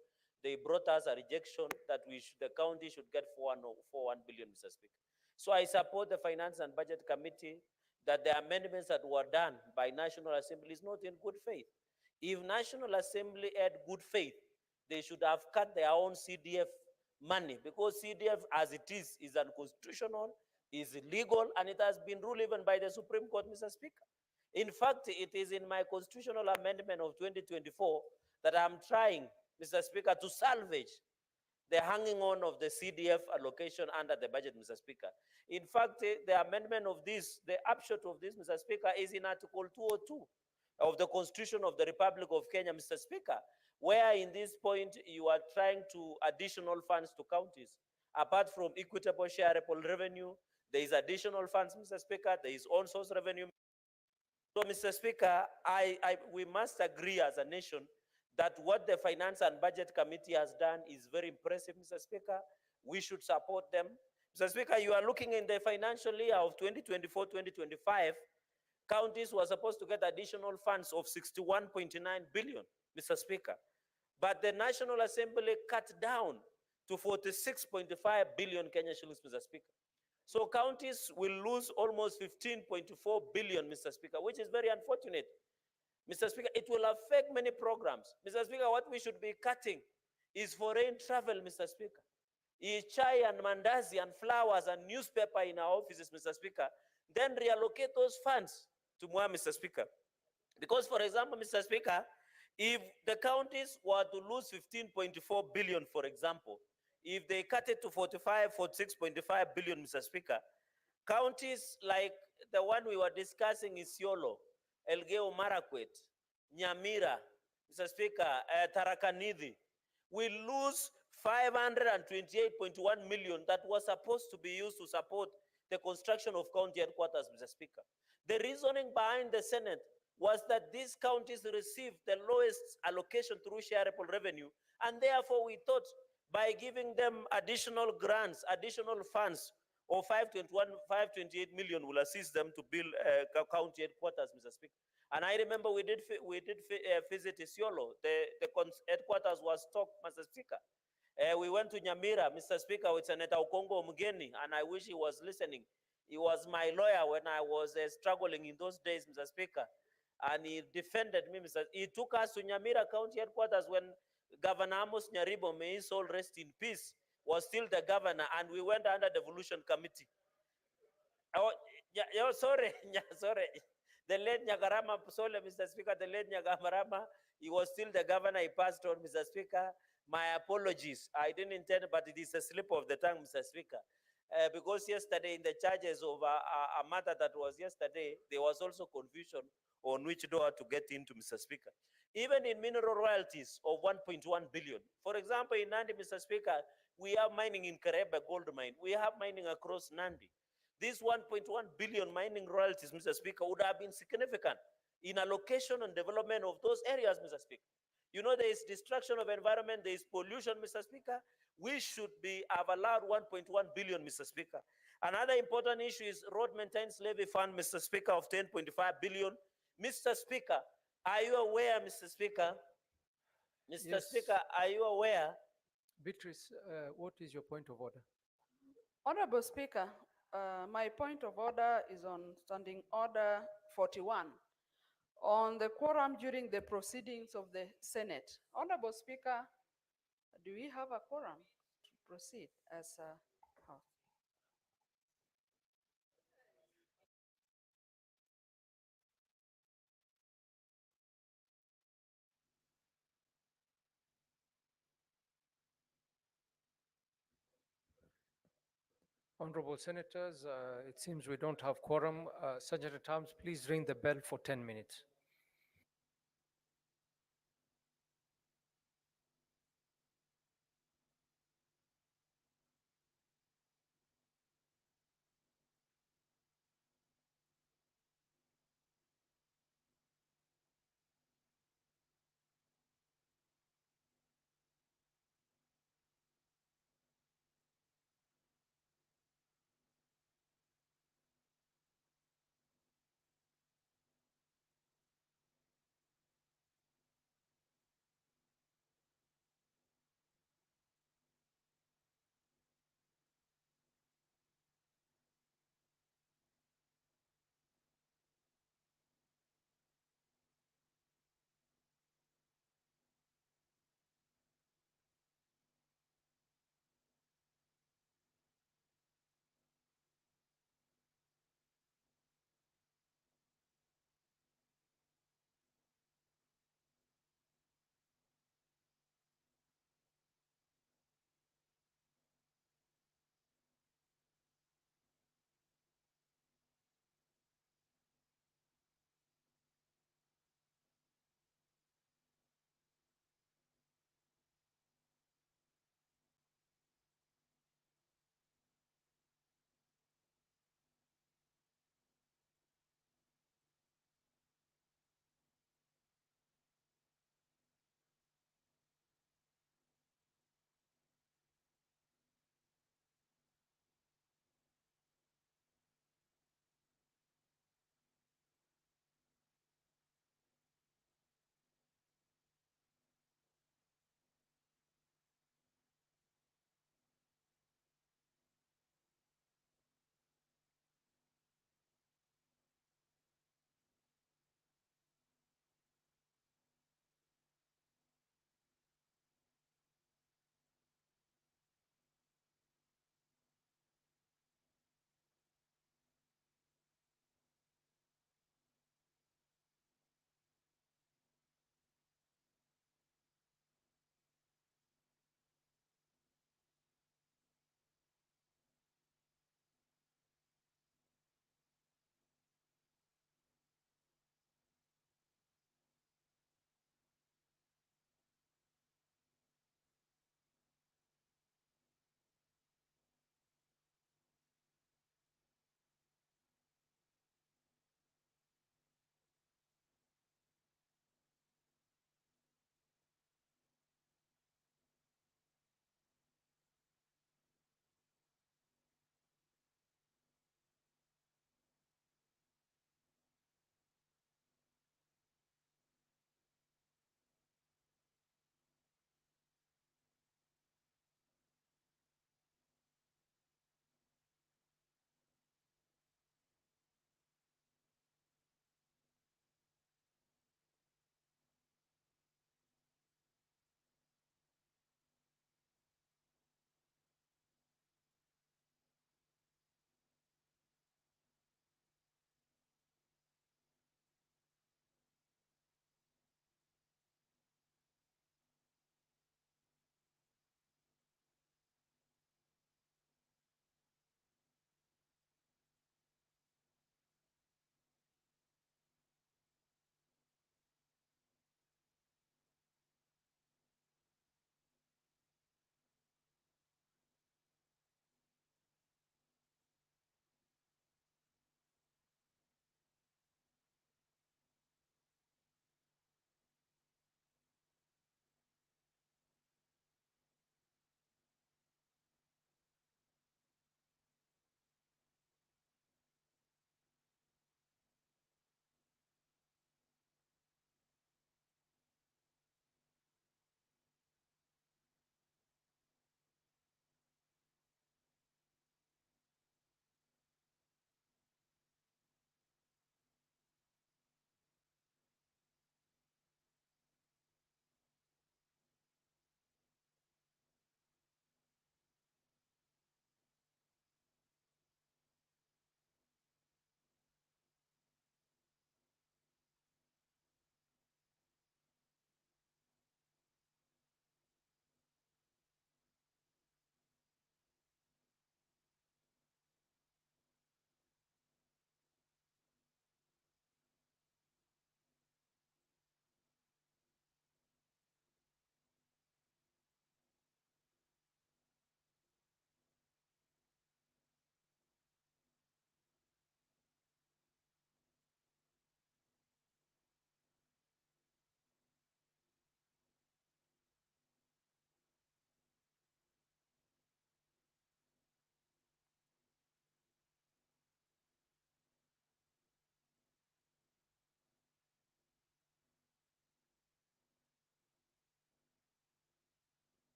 they brought us a rejection that the county should get 41 billion, Mr. Speaker. So I support the Finance and Budget Committee that the amendments that were done by National Assembly is not in good faith. If National Assembly had good faith, they should have cut their own CDF money, because CDF as it is unconstitutional, is illegal, and it has been ruled even by the Supreme Court, Mr. Speaker. In fact, it is in my constitutional amendment of 2024 that I'm trying, Mr. Speaker, to salvage the hanging on of the CDF allocation under the budget, Mr. Speaker. In fact, the amendment of this, the upshot of this, Mr. Speaker, is in Article 202 of the Constitution of the Republic of Kenya, Mr. Speaker, where in this point you are trying to additional funds to counties. Apart from equitable shareable revenue, there is additional funds, Mr. Speaker, there is own source revenue. So, Mr. Speaker, we must agree as a nation that what the Finance and Budget Committee has done is very impressive, Mr. Speaker. We should support them. Mr. Speaker, you are looking in the financial year of 2024-2025, Counties were supposed to get additional funds of 61.9 billion, Mr. Speaker. But the National Assembly cut down to 46.5 billion Kenya shillings, Mr. Speaker. So counties will lose almost 15.4 billion, Mr. Speaker, which is very unfortunate. Mr. Speaker, it will affect many programs. Mr. Speaker, what we should be cutting is foreign travel, Mr. Speaker. Chai and mandazi and flowers and newspaper in our offices, Mr. Speaker, then reallocate those funds to more, Mr. Speaker. Because, for example, Mr. Speaker, if the counties were to lose 15.4 billion, for example, if they cut it to 46.5 billion, Mr. Speaker, counties like the one we were discussing is Isiolo, Elgeyo Marakwet, Nyamira, Mr. Speaker, Tarakanidhi, will lose 528.1 million that was supposed to be used to support the construction of county headquarters, Mr. Speaker. The reasoning behind the Senate was that these counties received the lowest allocation through shareable revenue, and therefore we thought by giving them additional grants, additional funds of 528 million will assist them to build county headquarters, Mr. Speaker. And I remember we did visit Isiolo. The headquarters was talked, Mr. Speaker. We went to Nyamira, Mr. Speaker, with Senator Okongo Mugeni, and I wish he was listening. He was my lawyer when I was struggling in those days, Mr. Speaker. And he defended me, Mr. He took us to Nyamira County headquarters when Governor Amos Nyaribo, may his soul rest in peace, was still the governor, and we went under devolution committee. Oh, yeah, sorry, sorry. The late Nyagarama, sorry, Mr. Speaker, the late Nyagarama, he was still the governor, he passed on, Mr. Speaker. My apologies. I didn't intend, but it is a slip of the tongue, Mr. Speaker. Because yesterday in the charges of a matter that was yesterday, there was also confusion on which door to get into, Mr. Speaker. Even in mineral royalties of 1.1 billion. For example, in Nandi, Mr. Speaker, we have mining in Kareba gold mine. We have mining across Nandi. This 1.1 billion mining royalties, Mr. Speaker, would have been significant in allocation and development of those areas, Mr. Speaker. You know, there is destruction of environment, there is pollution, Mr. Speaker. We should have allowed 1.1 billion, Mr. Speaker. Another important issue is road maintenance levy fund, Mr. Speaker, of 10.5 billion. Mr. Speaker, are you aware, Mr. Speaker? Mr. Yes. Speaker, are you aware? Beatrice, what is your point of order? Honorable Speaker, my point of order is on Standing Order 41 on the quorum during the proceedings of the Senate. Honorable Speaker, do we have a quorum to proceed as a House? Honorable Senators, it seems we don't have quorum. Senator Tams, please ring the bell for 10 minutes.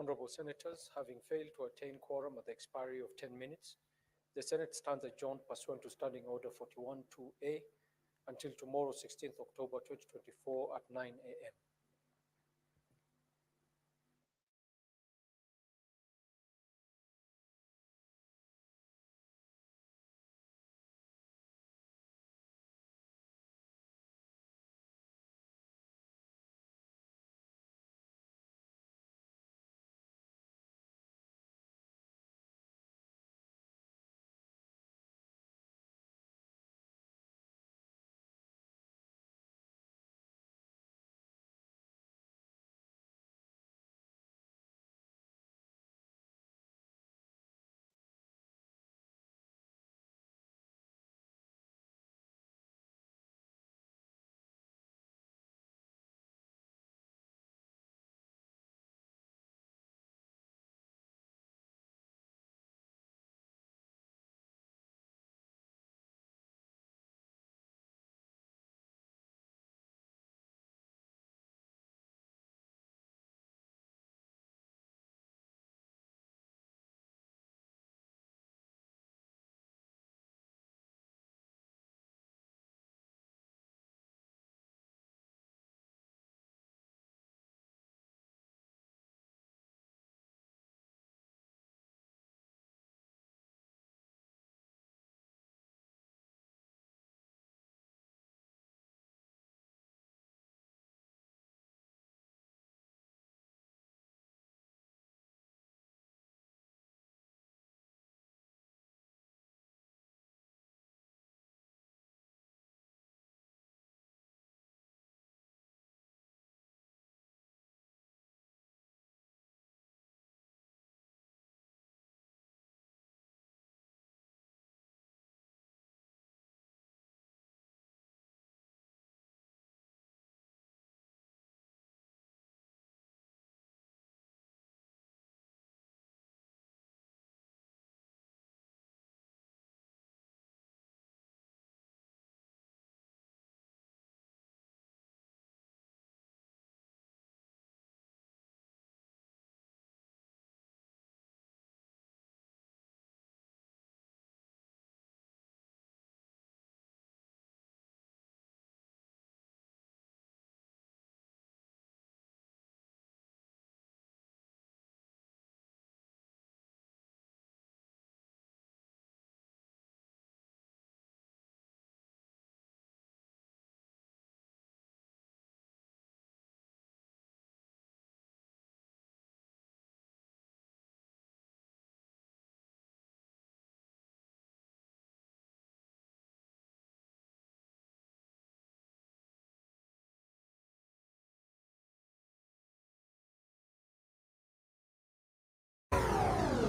Honorable Senators, having failed to attain quorum at the expiry of 10 minutes, the Senate stands adjourned pursuant to Standing Order 41-2A until tomorrow, 16th October 2024 at 9 a.m.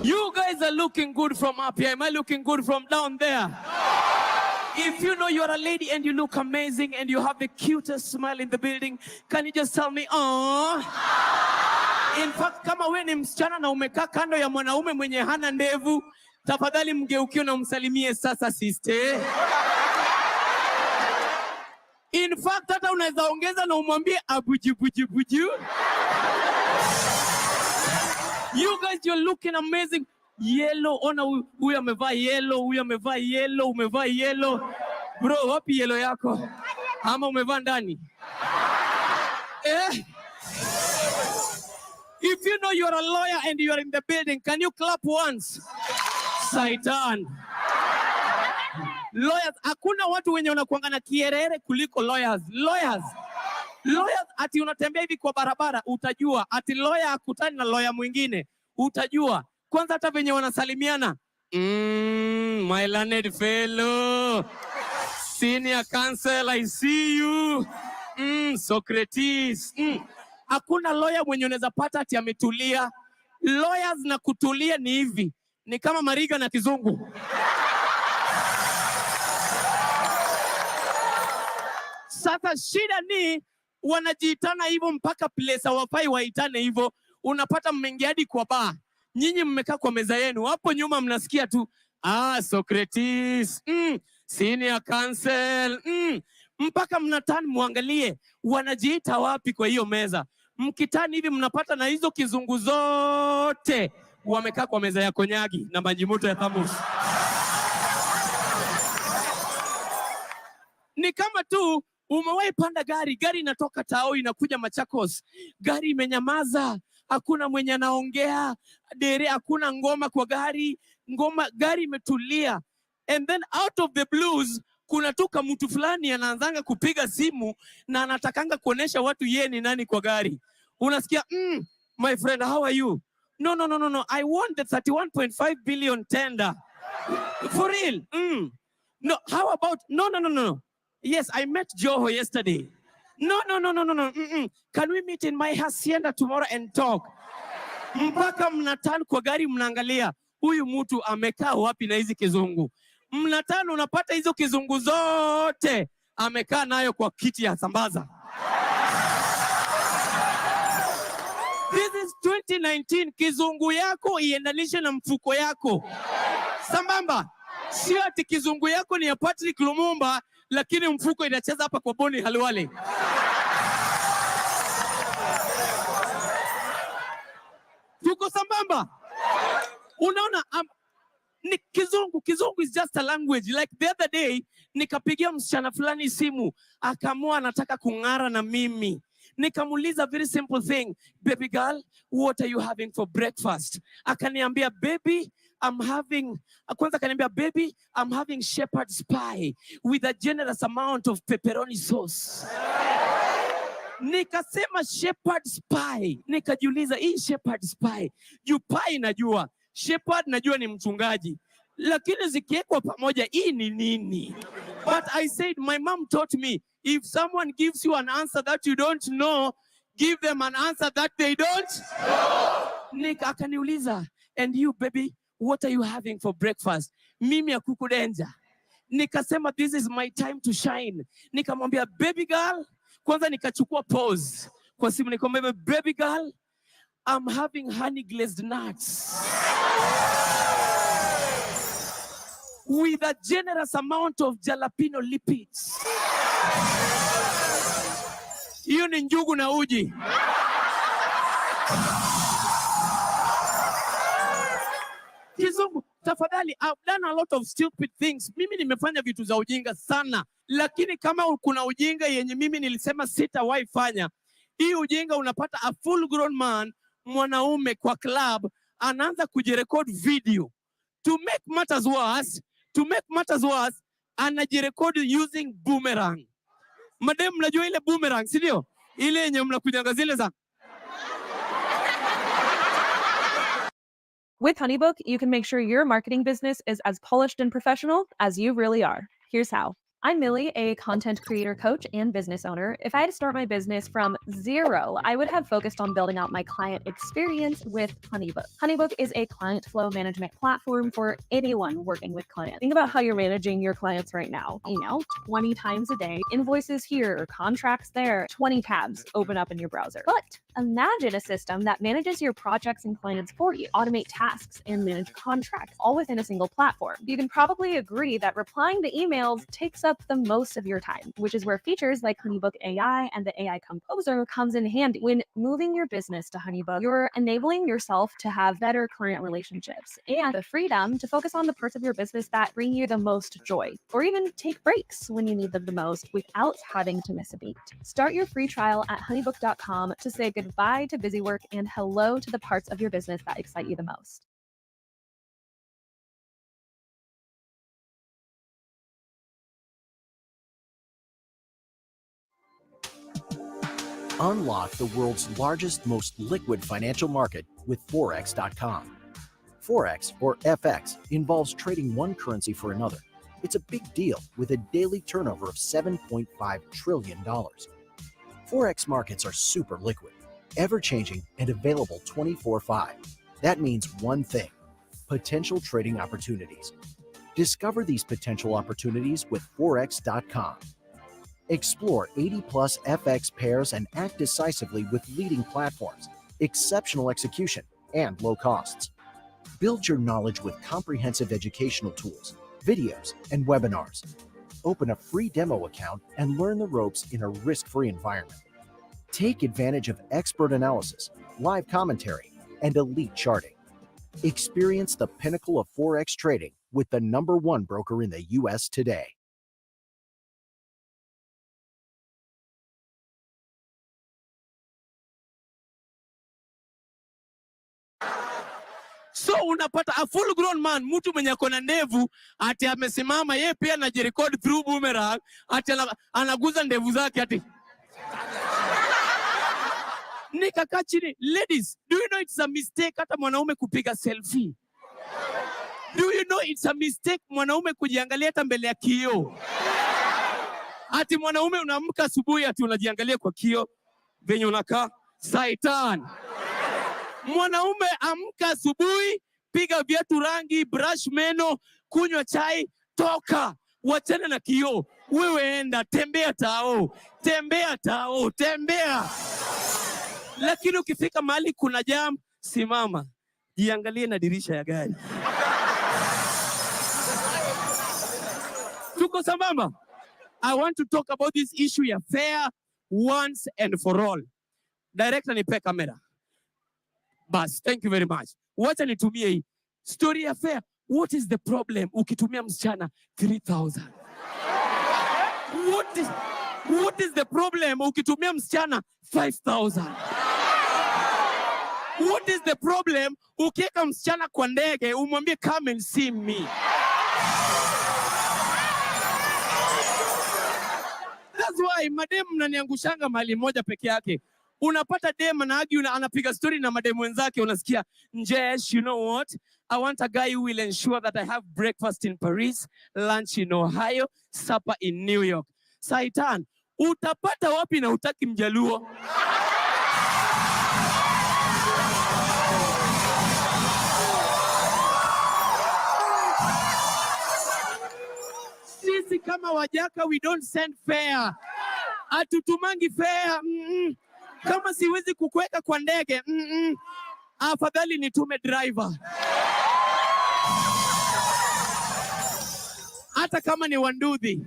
You guys are looking good from up here. Am I looking good from down there? If you know you're a lady and you look amazing and you have the cutest smile in the building, can you just tell me, "Aww"? In fact, kama we ni msichana na umekaa kando ya mwanaume mwenye hana ndevu, tafadhali mgeukie na umsalimie sasa sister. In fact, hata unaweza ongeza na umwambie abujibujibuju. You guys, you're looking amazing. Yellow, ona huyu amevaa yellow, huyu amevaa yellow, umevaa yellow. Bro, wapi yellow yako? Ama umevaa ndani? If you know you're a lawyer and you're in the building, can you clap once? Saitan. Lawyers, hakuna watu wenye wanakuanga na kierere kuliko lawyers. Lawyers, ati unatembea hivi kwa barabara, utajua. Ati lawyer akutani na lawyer mwingine, utajua. Kwanza hata venye wanasalimiana. My learned fellow. Senior counsel, I see you. Socrates. Hakuna lawyer mwenye unaweza pata ati ametulia. Lawyers na kutulia ni hivi. Ni kama Mariga na Kizungu. Sasa shida ni wanajiitana hivyo mpaka place hawafai waitane hivyo. Unapata mmeingia hadi kwa bar. Nyinyi mmekaa kwa meza yenu. Hapo nyuma mnasikia tu, Socrates, senior counsel, mpaka mnatani muangalie wanajiita wapi kwa hiyo meza. mkitani hivi mnapata na hizo kizungu zote wamekaa kwa meza ya konyagi na maji moto ya thermos. Ni kama tu umewahi panda gari inatoka Tao inakuja Machakos, gari imenyamaza, hakuna mwenye anaongea, dere hakuna ngoma kwa gari, gari imetulia, and then out of the blues kuna tuka mtu fulani anaanzanga kupiga simu na anatakanga kuonesha watu yeye ni nani kwa gari. Unasikia, my friend, how are you? No, I want the 31.5 billion tender. For real? No, how about, no. Yes, I met Joho yesterday. No. Can we meet in my hacienda tomorrow and talk? Mpaka mnatano kwa gari mnaangalia, huyu mtu amekaa wapi na hizi kizungu. Mnatano unapata hizo kizungu zote amekaa nayo kwa kiti ya sambaza. This is 2019, kizungu yako iendanishe na mfuko yako. Sambamba, sio ati kizungu yako ni ya Patrick Lumumba, lakini mfuko inacheza hapa kwa Boni Halwale. Tuko sambamba? Unaona, ni kizungu is just a language. Like the other day, nikapigia msichana fulani simu, akamua anataka kung'ara na mimi. Nikamuuliza very simple thing, baby girl, what are you having for breakfast? Akaniambia, baby, I'm having shepherd's pie with a generous amount of pepperoni sauce. Nikasema shepherd's pie. Nikajiuliza, hii shepherd's pie, juu pie najua, shepherd najua ni mchungaji, lakini zikiekwa pamoja hii ni nini? But I said, my mom taught me, if someone gives you an answer that you don't know, give them an answer that they don't know. Nika akaniuliza, and you baby, what are you having for breakfast? Mimi ya kuku denja. Nikasema, this is my time to shine. Nikamwambia, baby girl, kwanza nikachukua pause kwa simu, nikamwambia, baby girl, I'm having honey glazed nuts with a generous amount of jalapeno lipids. Hiyo ni njugu na uji. Kizungu, tafadhali, I've done a lot of stupid things. Mimi nimefanya vitu za ujinga sana, lakini kama kuna ujinga yenye mimi nilisema sitawahi fanya, hii ujinga unapata a full grown man, mwanaume kwa club, anaanza kujirecord video. To make matters worse, anajirecord using boomerang. Madem, mnajua ile boomerang, si ndio? Ile yenye mnakunyanga zile za. With HoneyBook, you can make sure your marketing business is as polished and professional as you really are. Here's how. I'm Millie, a content creator coach and business owner. If I had to start my business from zero, I would have focused on building out my client experience with HoneyBook. HoneyBook is a client flow management platform for anyone working with clients. Think about how you're managing your clients right now. Email 20 times a day, invoices here, contracts there, 20 tabs open up in your browser. But imagine a system that manages your projects and clients for you, automate tasks and manage contracts, all within a single platform. You can probably agree that replying to emails takes up the most of your time, which is where features like HoneyBook AI and the AI Composer comes in handy. When moving your business to HoneyBook, you're enabling yourself to have better client relationships and the freedom to focus on the parts of your business that bring you the most joy, or even take breaks when you need them the most without having to miss a beat. Start your free trial at honeybook.com to say goodbye to busy work and hello to the parts of your business that excite you the most. Unlock the world's largest, most liquid financial market with Forex.com. Forex, or FX, involves trading one currency for another. It's a big deal with a daily turnover of $7.5 trillion. Forex markets are super liquid, ever-changing, and available 24/5. That means one thing: potential trading opportunities. Discover these potential opportunities with Forex.com. Explore 80-plus FX pairs and act decisively with leading platforms, exceptional execution, and low costs. Build your knowledge with comprehensive educational tools, videos, and webinars. Open a free demo account and learn the ropes in a risk-free environment. Take advantage of expert analysis, live commentary, and elite charting. Experience the pinnacle of Forex trading with the #1 broker in the U.S. today. So unapata a full grown man, mtu mwenye akona ndevu, ati amesimama yeye pia anajirecord through boomerang, ati anaguza ndevu zake ati. Nikakaa chini, ladies, do you know it's a mistake hata mwanaume kupiga selfie? Do you know it's a mistake mwanaume kujiangalia hata mbele ya kioo? Ati mwanaume unaamka asubuhi ati unajiangalia kwa kioo venye unakaa saitan. Mwanaume amka asubuhi, piga viatu rangi, brush meno, kunywa chai, toka, wachana na kioo. Wewe enda, tembea tao, tembea tao, tembea. Lakini ukifika mahali kuna jam, simama, jiangalie na dirisha ya gari. Tuko sambamba? I want to talk about this issue ya fair once and for all. Director nipe kamera. Bas, thank you very much. Wacha nitumie hii. Story ya fair. What is the problem ukitumia msichana 3,000? What is the problem ukitumia msichana 5,000? What is the problem ukiweka msichana kwa ndege umwambie come and see me? That's why madem mnaniangushanga mahali moja peke yake. Unapata dem anapiga story na madem wenzake, unasikia, Njesh, you know what? I want a guy who will ensure that I have breakfast in Paris, lunch in Ohio, supper in New York. Saitan, utapata wapi na utaki Mjaluo? Sisi kama Wajaka, we don't send fare. Atutumangi fare. Kama siwezi kukuweka kwa ndege, afadhali nitume driver. Hata kama ni Wanduthi.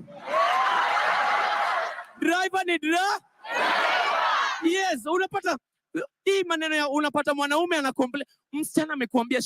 Driver ni Yes, unapata hii maneno ya unapata mwanaume anakomplain, msichana amekuambia